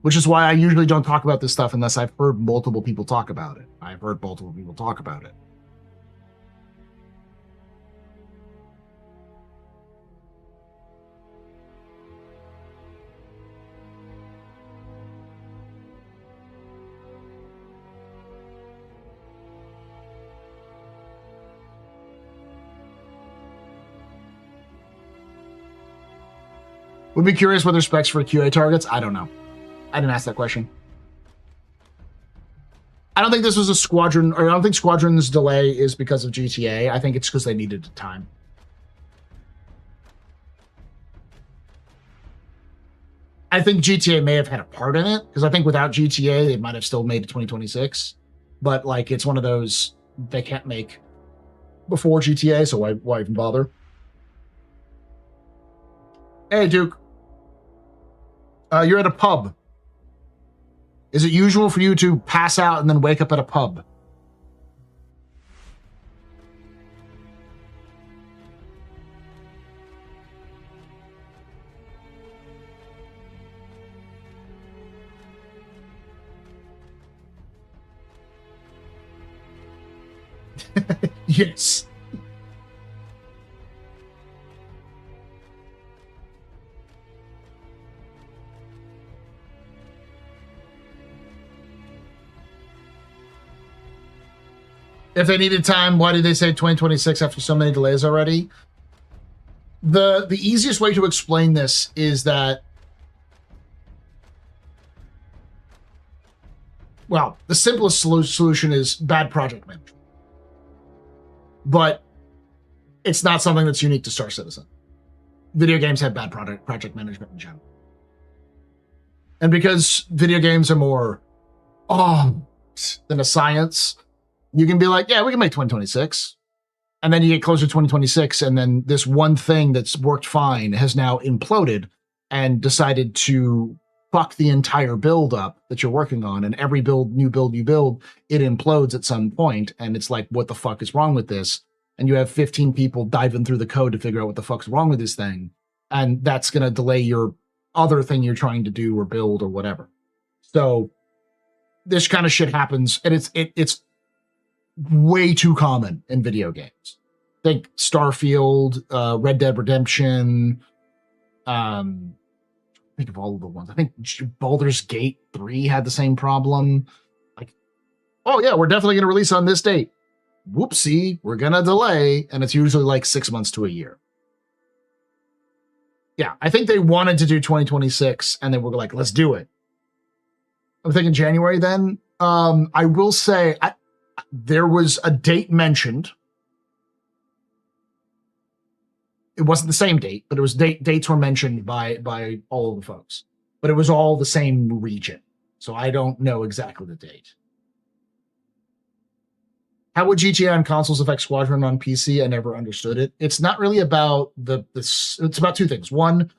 Which is why I usually don't talk about this stuff unless I've heard multiple people talk about it. I've heard multiple people talk about it. Would be curious what their specs for QA targets. I don't know. I didn't ask that question. I don't think this was a Squadron, or I don't think Squadron's delay is because of GTA. I think it's because they needed the time. I think GTA may have had a part in it, because I think without GTA, they might have still made it 2026. But, like, it's one of those they can't make before GTA, so why even bother? Hey, Duke. You're at a pub. Is it usual for you to pass out and then wake up at a pub? Yes. If they needed time, why did they say 2026 after so many delays already? The easiest way to explain this is that, well, the simplest solution is bad project management. But it's not something that's unique to Star Citizen. Video games have bad project management in general. And because video games are more than a science, you can be like, yeah, we can make 2026. And then you get closer to 2026, and then this one thing that's worked fine has now imploded and decided to fuck the entire build up that you're working on. And every new build you build, it implodes at some point, and it's like, what the fuck is wrong with this? And you have 15 people diving through the code to figure out what the fuck's wrong with this thing. And that's going to delay your other thing you're trying to do or build or whatever. So this kind of shit happens, and it's way too common in video games. Think Starfield, Red Dead Redemption, think of all of the ones. I think Baldur's Gate 3 had the same problem. Like, oh yeah, we're definitely going to release on this date. Whoopsie, we're going to delay. And it's usually like 6 months to a year. Yeah, I think they wanted to do 2026, and they were like, let's do it. I'm thinking January then. I will say, there was a date mentioned. It wasn't the same date, but it was dates were mentioned by all of the folks. But it was all the same region. So I don't know exactly the date. How would GTA on consoles affect Squadron on PC? I never understood it. It's not really about it's about two things. One,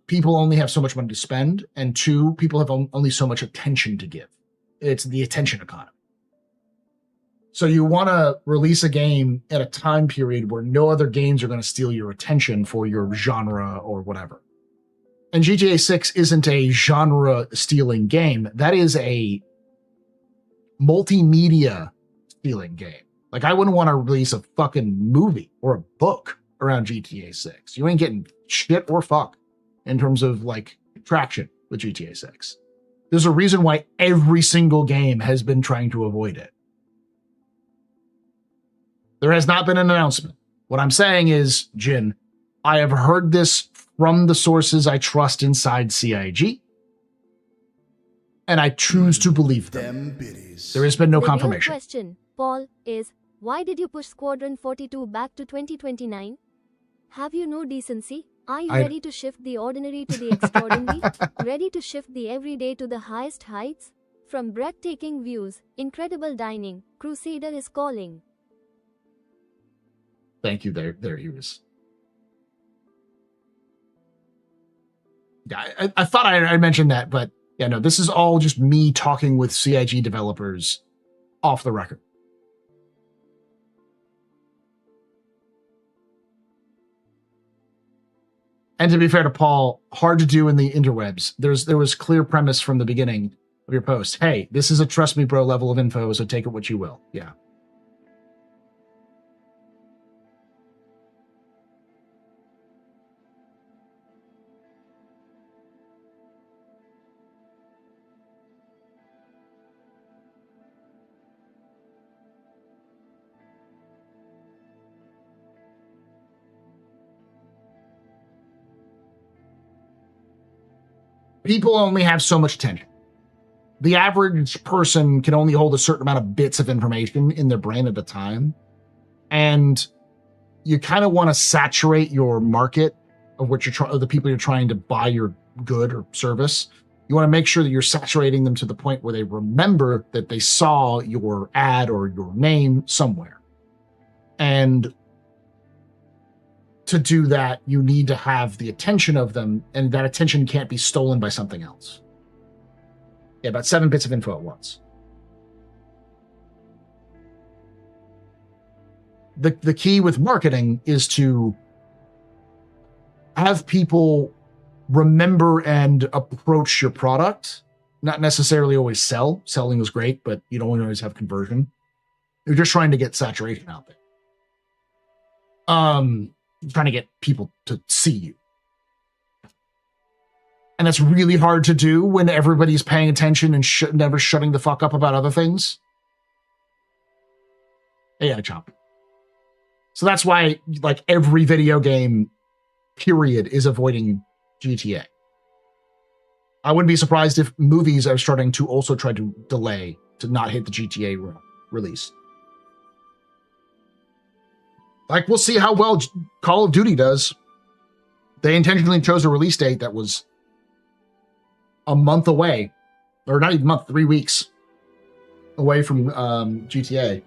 people only have so much money to spend, and two, people have only so much attention to give. It's the attention economy. So you want to release a game at a time period where no other games are going to steal your attention for your genre or whatever. And GTA 6 isn't a genre-stealing game. That is a multimedia stealing game. Like, I wouldn't want to release a fucking movie or a book around GTA 6. You ain't getting shit or fuck in terms of, like, traction with GTA 6. There's a reason why every single game has been trying to avoid it. There has not been an announcement. What I'm saying is, Jin, I have heard this from the sources I trust inside CIG, and I choose to believe them. There has been no confirmation. The real question, Paul, is why did you push Squadron 42 back to 2029? Have you no decency? Are you ready to shift the ordinary to the extraordinary? Ready to shift the everyday to the highest heights? From breathtaking views, incredible dining, Crusader is calling. Thank you. There he was. Yeah, I thought I mentioned that, but yeah, no, this is all just me talking with CIG developers off the record. And to be fair to Paul, hard to do in the interwebs. There was clear premise from the beginning of your post. Hey, this is a trust me bro level of info, so take it what you will. Yeah. People only have so much attention. The average person can only hold a certain amount of bits of information in their brain at a time. And you kind of want to saturate your market of what of the people you're trying to buy your good or service. You want to make sure that you're saturating them to the point where they remember that they saw your ad or your name somewhere. And to do that, you need to have the attention of them, and that attention can't be stolen by something else. Yeah, about 7 bits of info at once. The key with marketing is to have people remember and approach your product, not necessarily always sell. Selling is great, but you don't always have conversion. You're just trying to get saturation out there. Trying to get people to see you. And that's really hard to do when everybody's paying attention and never shutting the fuck up about other things. Yeah, chomp. So that's why, like, every video game, period, is avoiding GTA. I wouldn't be surprised if movies are starting to also try to delay to not hit the GTA release. Like, we'll see how well Call of Duty does. They intentionally chose a release date that was a month away, or not even a month, 3 weeks away from GTA.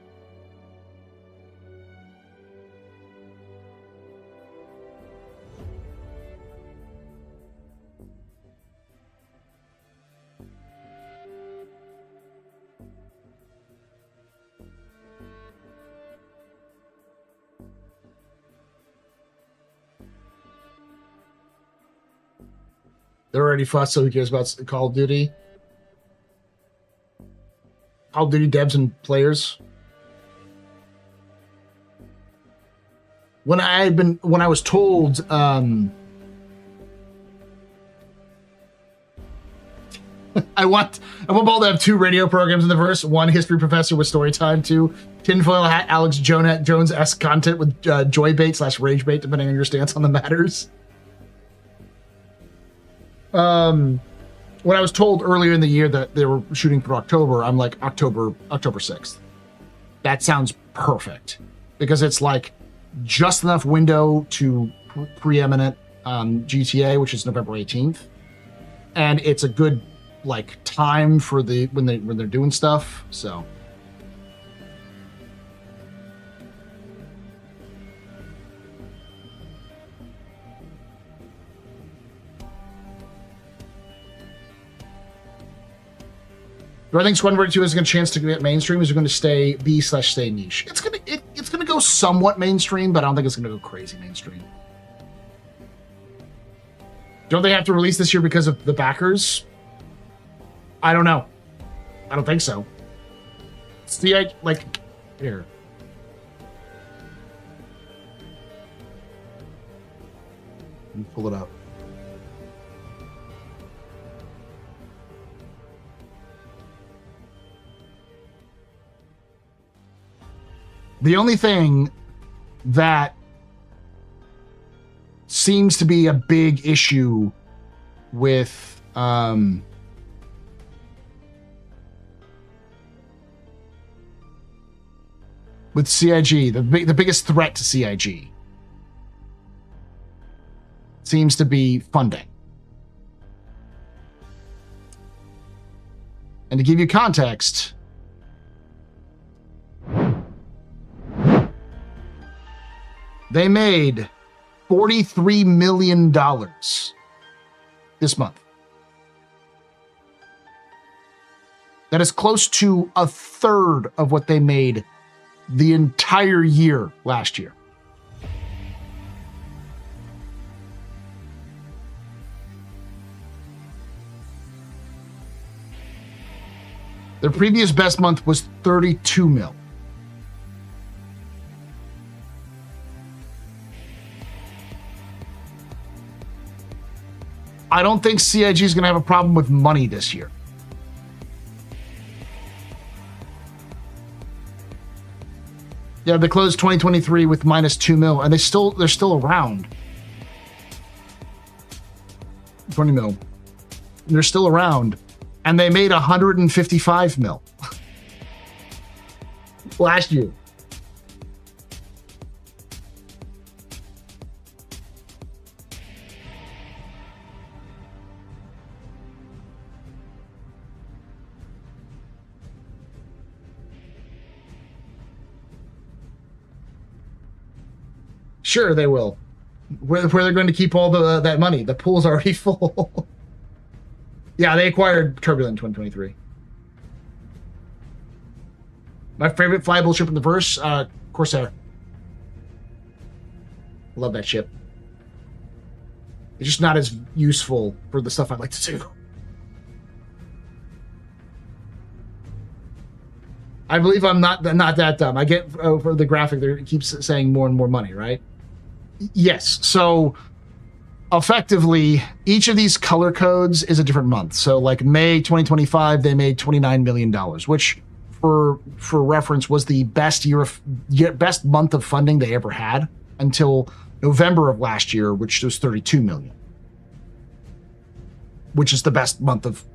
They're already fussed, so who cares about Call of Duty? Call of Duty devs and players. When I was told, I want Paul to have 2 radio programs in the verse. 1, History Professor with story time. 2, Tinfoil Hat Alex Jones-esque content with joy bait / rage bait, depending on your stance on the matters. When I was told earlier in the year that they were shooting for October, I'm like, October 6th. that sounds perfect because it's like just enough window to preeminent GTA, which is November 18th, and it's a good like time for the when they're doing stuff. So. Do I think Squadron 42 has a good chance to get mainstream? Is it going to stay B/stay niche? It's gonna go somewhat mainstream, but I don't think it's gonna go crazy mainstream. Don't they have to release this year because of the backers? I don't know. I don't think so. See, here. Let me pull it up. The only thing that seems to be a big issue with CIG, the biggest threat to CIG seems to be funding. And to give you context, they made $43 million this month. That is close to a third of what they made the entire year last year. Their previous best month was 32 mil. I don't think CIG is going to have a problem with money this year. Yeah, they closed 2023 with minus 2 mil, and they're still around. 20 mil. They're still around, and they made 155 mil last year. Sure, they will. Where they're going to keep all that money? The pool's already full. Yeah, they acquired Turbulent in 2023. My favorite flyable ship in the verse, Corsair. Love that ship. It's just not as useful for the stuff I like to do. I believe I'm not that dumb. I get for the graphic there, it keeps saying more and more money, right? Yes. So effectively, each of these color codes is a different month. So like May 2025, they made $29 million, which for reference was the best best month of funding they ever had until November of last year, which was 32 million, which is the best month of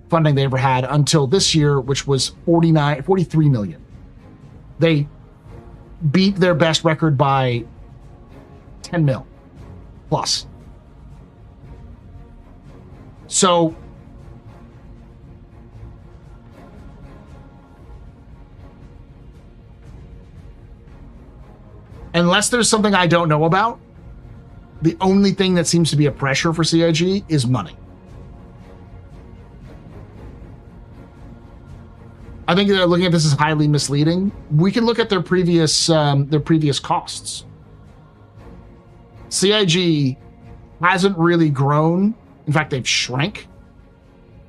funding they ever had until this year, which was 43 million. They beat their best record by 10 mil plus. So unless there's something I don't know about, the only thing that seems to be a pressure for CIG is money. I think that looking at this is highly misleading. We can look at their previous costs. CIG hasn't really grown. In fact, they've shrank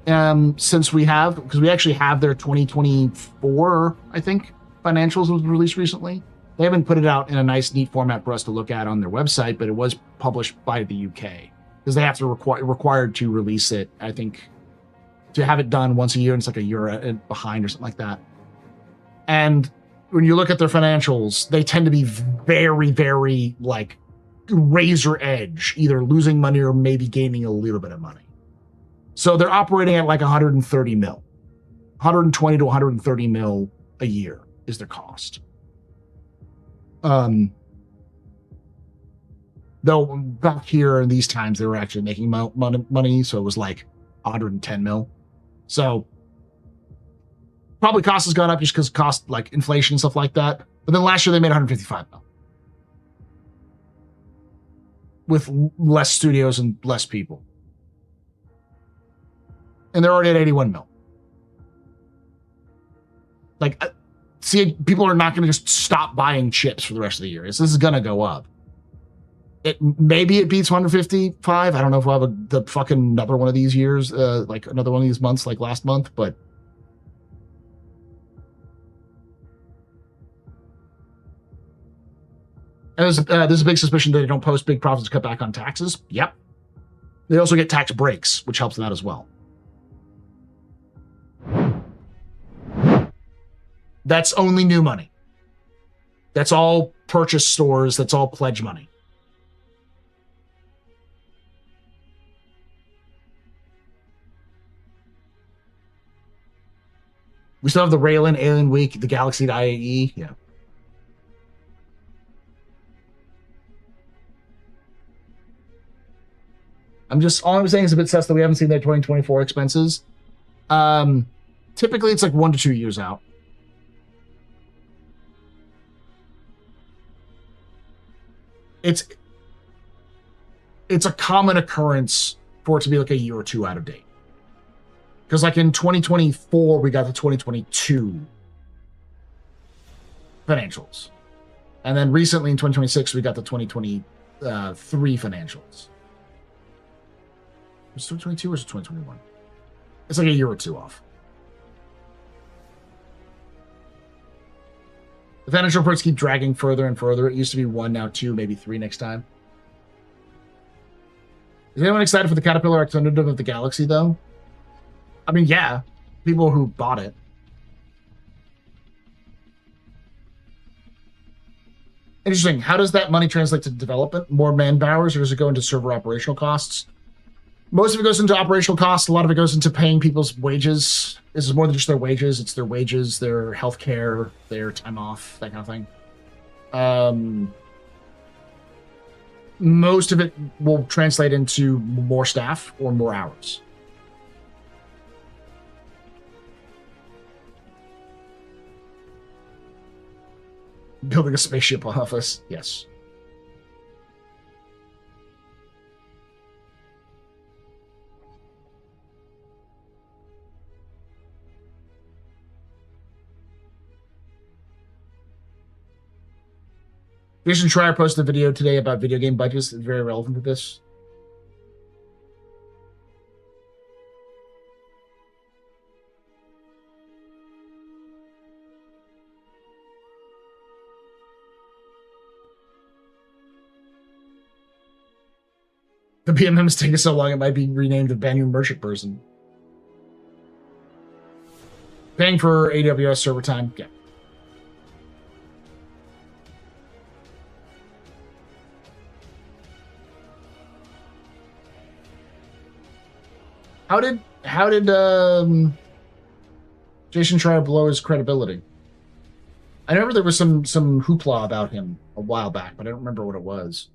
since we actually have their 2024, I think, financials was released recently. They haven't put it out in a nice, neat format for us to look at on their website, but it was published by the UK because they have to required to release it, I think, to have it done once a year, and it's like a year behind or something like that. And when you look at their financials, they tend to be very, very like razor edge, either losing money or maybe gaining a little bit of money. So they're operating at like 130 mil, 120 to 130 mil a year is their cost. Though back here in these times, they were actually making money, so it was like 110 mil. So probably cost has gone up just because cost, like inflation and stuff like that. But then last year they made 155 mil. With less studios and less people. And they're already at 81 mil. Like, see, people are not going to just stop buying chips for the rest of the year. This is going to go up. Maybe it beats 155. I don't know if we'll have the fucking another one of these years, like another one of these months, like last month, but and there's a big suspicion that they don't post big profits to cut back on taxes. Yep. They also get tax breaks, which helps them out as well. That's only new money. That's all purchase stores. That's all pledge money. We still have the Raylan, Alien Week, the Galaxy to IAE. Yeah. All I'm saying is a bit sus that we haven't seen their 2024 expenses. Typically, it's like 1 to 2 years out. It's a common occurrence for it to be like a year or two out of date. Because like in 2024, we got the 2022 financials. And then recently in 2026, we got the 2023 financials. Was it 2022 or is it 2021? It's like a year or two off. The financial reports keep dragging further and further. It used to be 1, now 2, maybe 3 next time. Is anyone excited for the Caterpillar alternative of the Galaxy, though? I mean, yeah. People who bought it. Interesting. How does that money translate to development? More man-hours, or does it go into server operational costs? Most of it goes into operational costs. A lot of it goes into paying people's wages. This is more than just their wages. It's their wages, their health care, their time off, that kind of thing. Most of it will translate into more staff or more hours. Building a spaceship office, yes. Jason Schreier posted a video today about video game budgets. It's very relevant to this. The BMM is taking so long, it might be renamed the Banu Merchant Person. Paying for AWS server time, yeah. How did Jason Schreier blow his credibility? I remember there was some hoopla about him a while back, but I don't remember what it was.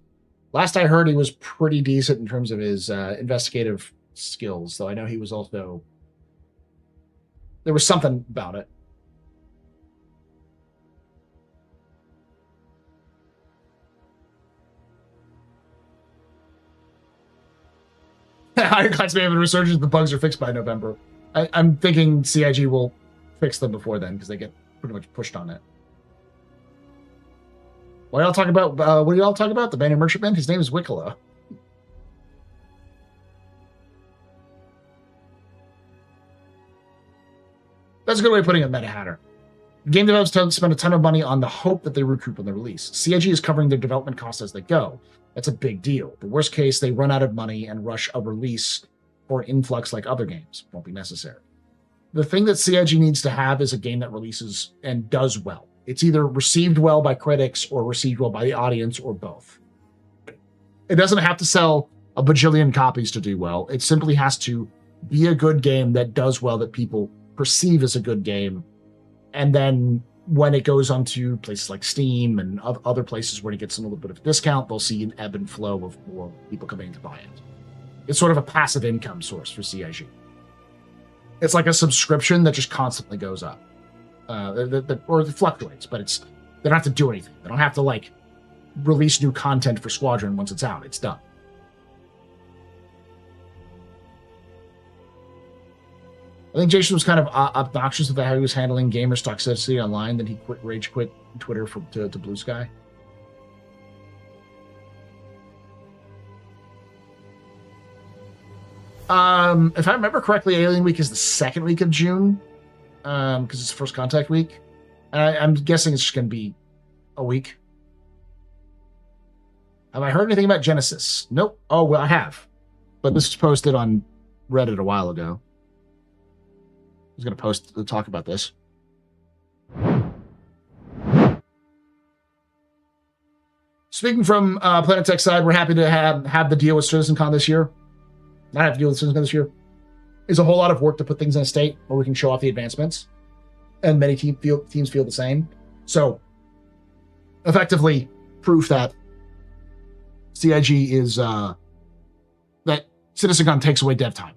Last I heard, he was pretty decent in terms of his investigative skills, though I know he was also... There was something about it. Ironclads may have a resurgence. The bugs are fixed by November. I'm thinking CIG will fix them before then because they get pretty much pushed on it. What do y'all talk about? What do y'all talk about? The Banner Merchantman? His name is Wicklow. That's a good way of putting it, Meta Hatter. Game developers spend a ton of money on the hope that they recoup on the release. CIG is covering their development costs as they go. That's a big deal. The worst case, they run out of money and rush a release or an influx like other games. Won't be necessary. The thing that CIG needs to have is a game that releases and does well. It's either received well by critics or received well by the audience or both. It doesn't have to sell a bajillion copies to do well. It simply has to be a good game that does well, that people perceive as a good game, and then when it goes onto places like Steam and other places where it gets a little bit of a discount, they'll see an ebb and flow of more people coming to buy it. It's sort of a passive income source for CIG. It's like a subscription that just constantly goes up, or it fluctuates, but they don't have to do anything. They don't have to like release new content for Squadron once it's out. It's done. I think Jason was kind of obnoxious about how he was handling gamers' toxicity online. Then he rage quit Twitter to Blue Sky. If I remember correctly, Alien Week is the second week of June, because it's First Contact Week. I'm guessing it's just going to be a week. Have I heard anything about Genesis? Nope. Oh, well, I have. But this was posted on Reddit a while ago. I was going to talk about this. Speaking from Planet Tech side, we're happy to have the deal with CitizenCon this year. Not have to deal with CitizenCon this year. It's a whole lot of work to put things in a state where we can show off the advancements. And many teams feel the same. So, effectively, proof that CIG is, that CitizenCon takes away dev time.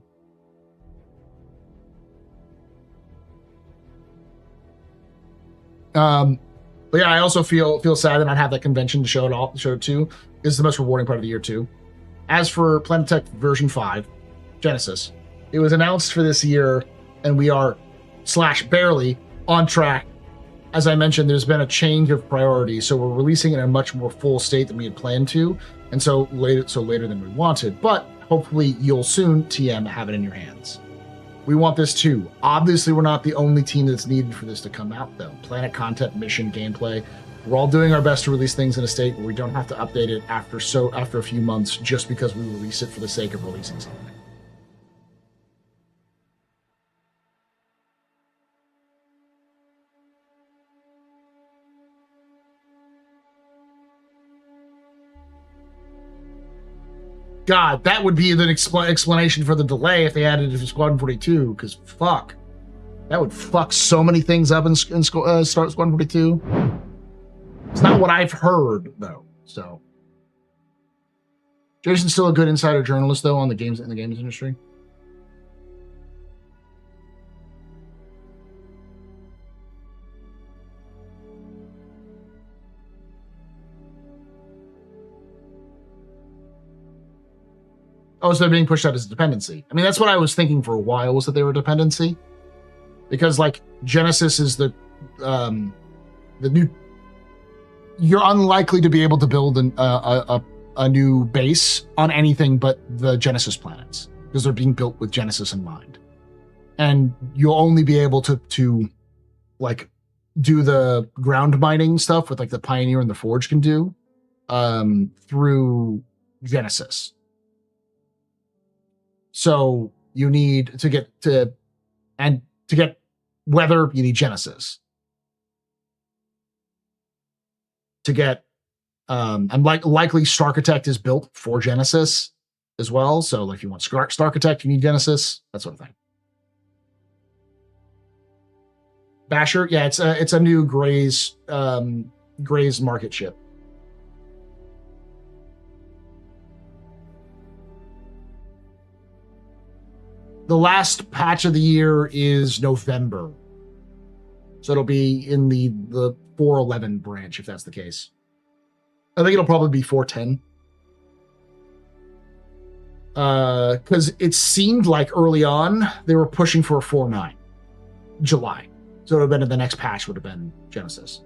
But yeah, I also feel sad that I not have that convention to show it too. It's the most rewarding part of the year too. As for Planet Tech version 5, Genesis, it was announced for this year, and we are / barely on track. As I mentioned, there's been a change of priorities, so we're releasing it in a much more full state than we had planned to, and so later than we wanted. But hopefully, you'll soon, TM, have it in your hands. We want this too. Obviously, we're not the only team that's needed for this to come out, though. Planet content, mission, gameplay. We're all doing our best to release things in a state where we don't have to update it after a few months just because we release it for the sake of releasing something. God, that would be the explanation for the delay if they added it to Squadron 42, because fuck. That would fuck so many things up in Start Squadron 42. It's not what I've heard, though, so. Jason's still a good insider journalist, though, in the games industry. Oh, so they're being pushed out as a dependency. I mean, that's what I was thinking for a while, was that they were a dependency. Because, like, Genesis is the new... You're unlikely to be able to build a new base on anything but the Genesis planets, because they're being built with Genesis in mind. And you'll only be able to like, do the ground mining stuff with, like, the Pioneer and the Forge can do through Genesis. So you need to get weather, you need Genesis. To get, and likely Starkitect is built for Genesis as well. So, like, if you want Starkitect, you need Genesis, that sort of thing. Basher, yeah, it's a new Gray's market ship. The last patch of the year is November. So it'll be in the 411 branch, if that's the case. I think it'll probably be 410. Because it seemed like early on, they were pushing for a 4.9. July. So it would have been, the next patch would have been Genesis.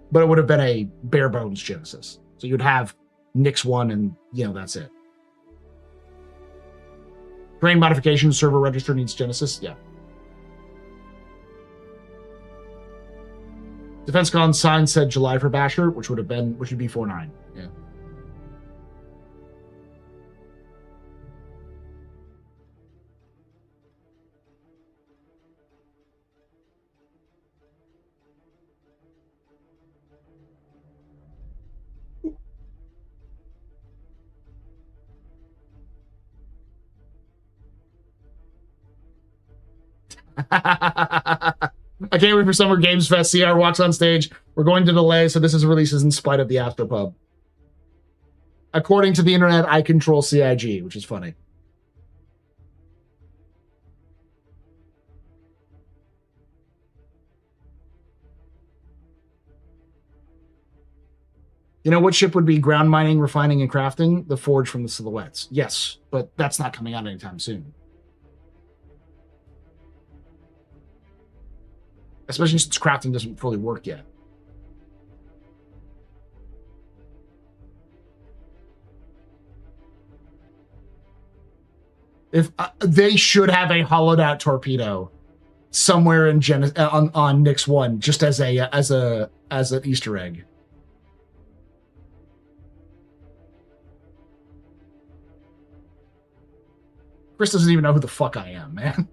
But it would have been a bare bones Genesis. So you'd have Nix 1 and, that's it. Terrain modification, server register needs Genesis, yeah. DefenseCon sign said July for Basher, which would be 4.9, yeah. I can't wait for Summer Games Fest. CR walks on stage. We're going to delay, so this is releases in spite of the Astropub. According to the internet, I control CIG, which is funny. You know what ship would be ground mining, refining, and crafting? The Forge from the Silhouettes. Yes, but that's not coming out anytime soon. Especially since crafting doesn't fully work yet. If they should have a hollowed out torpedo somewhere in on Nyx 1 just as an Easter egg. Chris doesn't even know who the fuck I am, man.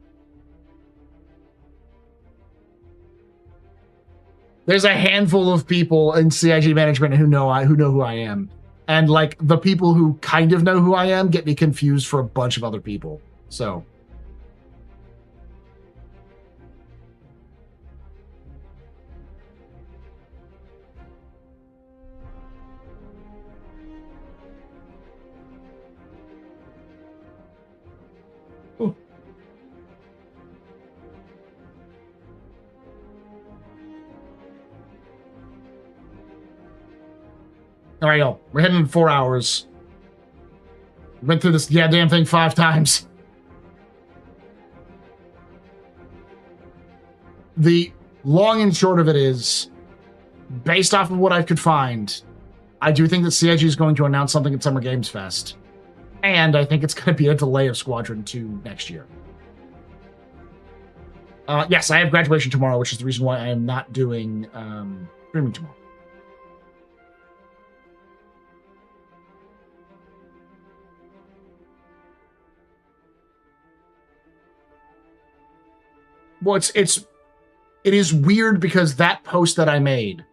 There's a handful of people in CIG management who know who I am. And like the people who kind of know who I am get me confused for a bunch of other people. So all right, y'all. We're heading in 4 hours. Went through this goddamn thing 5 times. The long and short of it is, based off of what I could find, I do think that CIG is going to announce something at Summer Games Fest. And I think it's going to be a delay of Squadron 2 next year. Yes, I have graduation tomorrow, which is the reason why I am not doing streaming tomorrow. Well, it is weird because that post that I made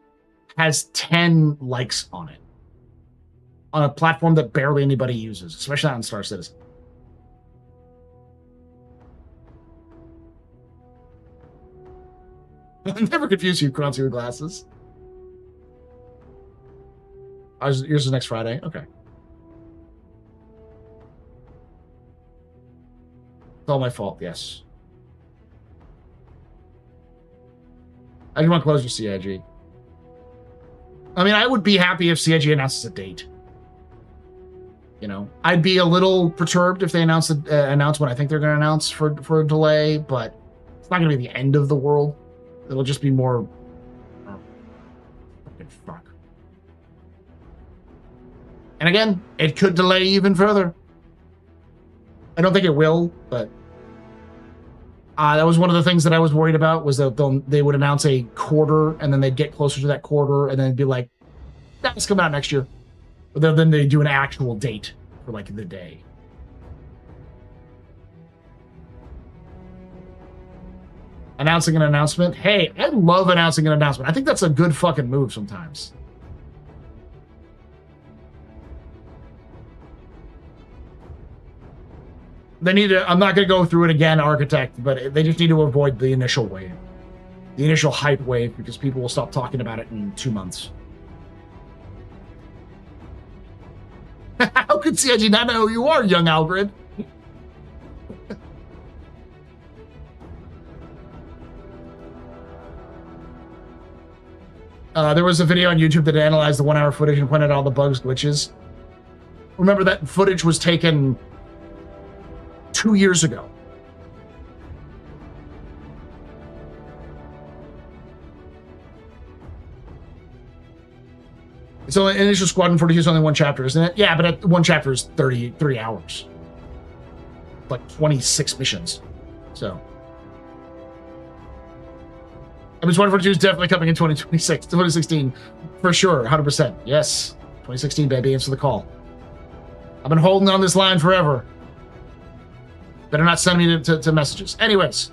has 10 likes on it. On a platform that barely anybody uses, especially on Star Citizen. I'll never confuse you, Kronzu glasses. Yours is next Friday? Okay. It's all my fault, yes. I just want to close your CIG. I mean, I would be happy if CIG announces a date. You know, I'd be a little perturbed if they announce when I think they're going to announce for a delay, but it's not going to be the end of the world. It'll just be more. Oh, fucking fuck. And again, it could delay even further. I don't think it will, but. That was one of the things that I was worried about, was that they would announce a quarter and then they'd get closer to that quarter and then it'd be like, that's coming out next year. But then they do an actual date for like the day. Announcing an announcement. Hey, I love announcing an announcement. I think that's a good fucking move sometimes. They need to, I'm not going to go through it again, Architect, but they just need to avoid the initial wave. The initial hype wave, because people will stop talking about it in 2 months. How could CIG not know who you are, young Algrid? There was a video on YouTube that analyzed the 1 hour footage and pointed out all the bugs, glitches. Remember that footage was taken 2 years ago. So initial Squadron 42 is only 1 chapter, isn't it? Yeah, but 1 chapter is 33 hours. Like 26 missions. So. I mean, Squadron 42 is definitely coming in 2016. For sure, 100%. Yes. 2016, baby, answer the call. I've been holding on this line forever. Better not send me to messages. Anyways,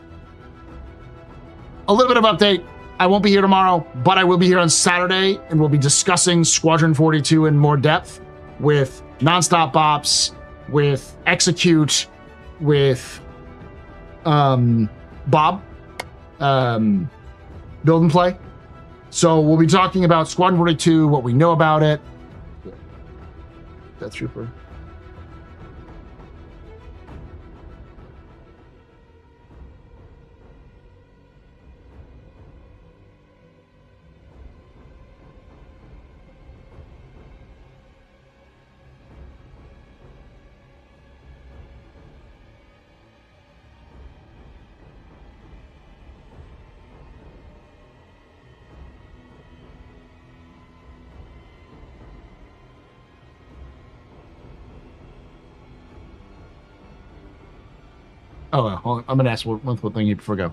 a little bit of update. I won't be here tomorrow, but I will be here on Saturday, and we'll be discussing Squadron 42 in more depth with Nonstop Bops, with Execute, with Bob, build and play. So we'll be talking about Squadron 42, what we know about it. Death Trooper. Oh, well, I'm gonna ask one thing you before I go.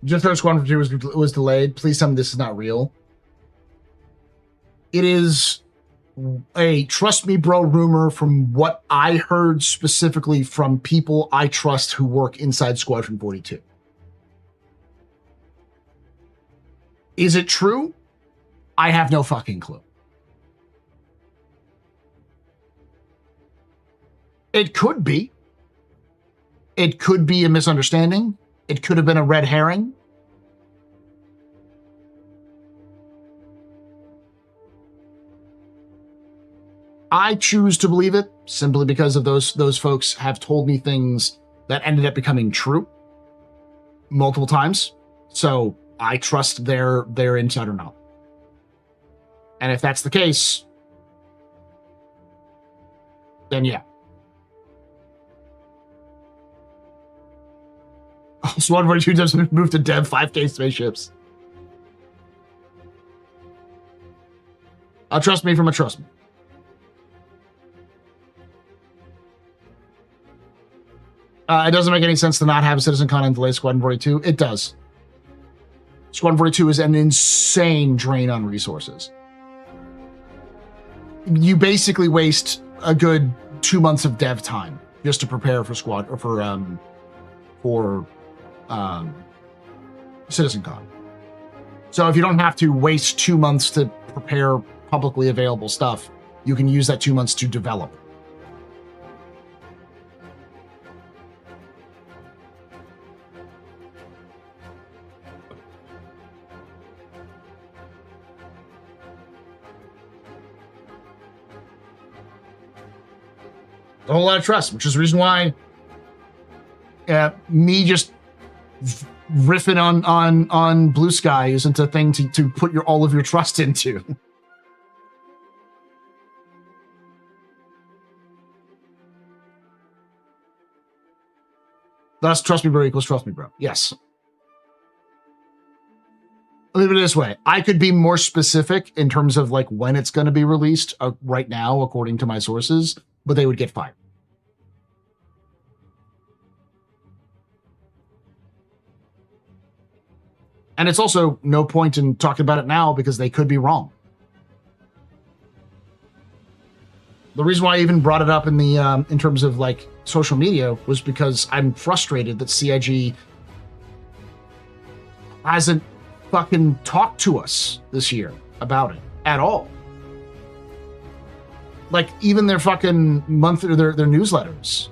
Just heard Squadron 42 was delayed. Please tell me this is not real. It is a trust me bro rumor from what I heard specifically from people I trust who work inside Squadron 42. Is it true? I have no fucking clue. It could be. It could be a misunderstanding. It could have been a red herring. I choose to believe it simply because of those folks have told me things that ended up becoming true multiple times. So I trust their insider knowledge. And if that's the case, then yeah. Squadron 42 doesn't move to dev 5K spaceships. Trust me from a trust me. It doesn't make any sense to not have a CitizenCon and delay Squadron 42. It does. Squadron 42 is an insane drain on resources. You basically waste a good 2 months of dev time just to prepare for CitizenCon. So if you don't have to waste 2 months to prepare publicly available stuff, you can use that 2 months to develop. A whole lot of trust, which is the reason why me just riffing on Blue Sky isn't a thing to put all of your trust into. Thus, trust me bro equals trust me bro. Yes. I'll leave it this way. I could be more specific in terms of like when it's going to be released right now, according to my sources, but they would get fired. And it's also no point in talking about it now because they could be wrong. The reason why I even brought it up in the in terms of like social media was because I'm frustrated that CIG hasn't fucking talked to us this year about it at all. Like even their fucking monthly, their newsletters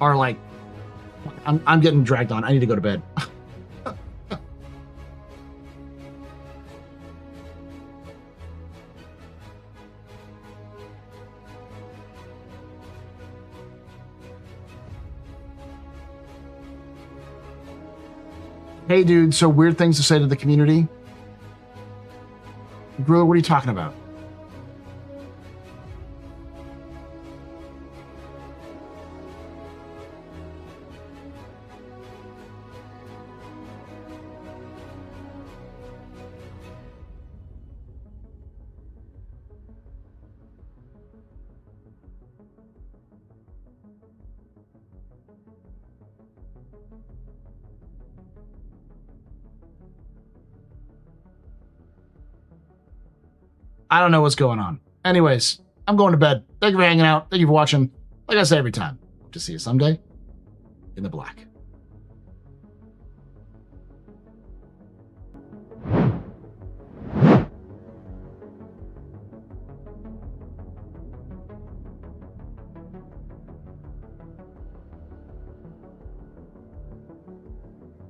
are like, I'm getting dragged on. I need to go to bed. Hey, dude, so weird things to say to the community? Gorilla, what are you talking about? I don't know what's going on. Anyways, I'm going to bed. Thank you for hanging out. Thank you for watching. Like I say every time, hope to see you someday in the black.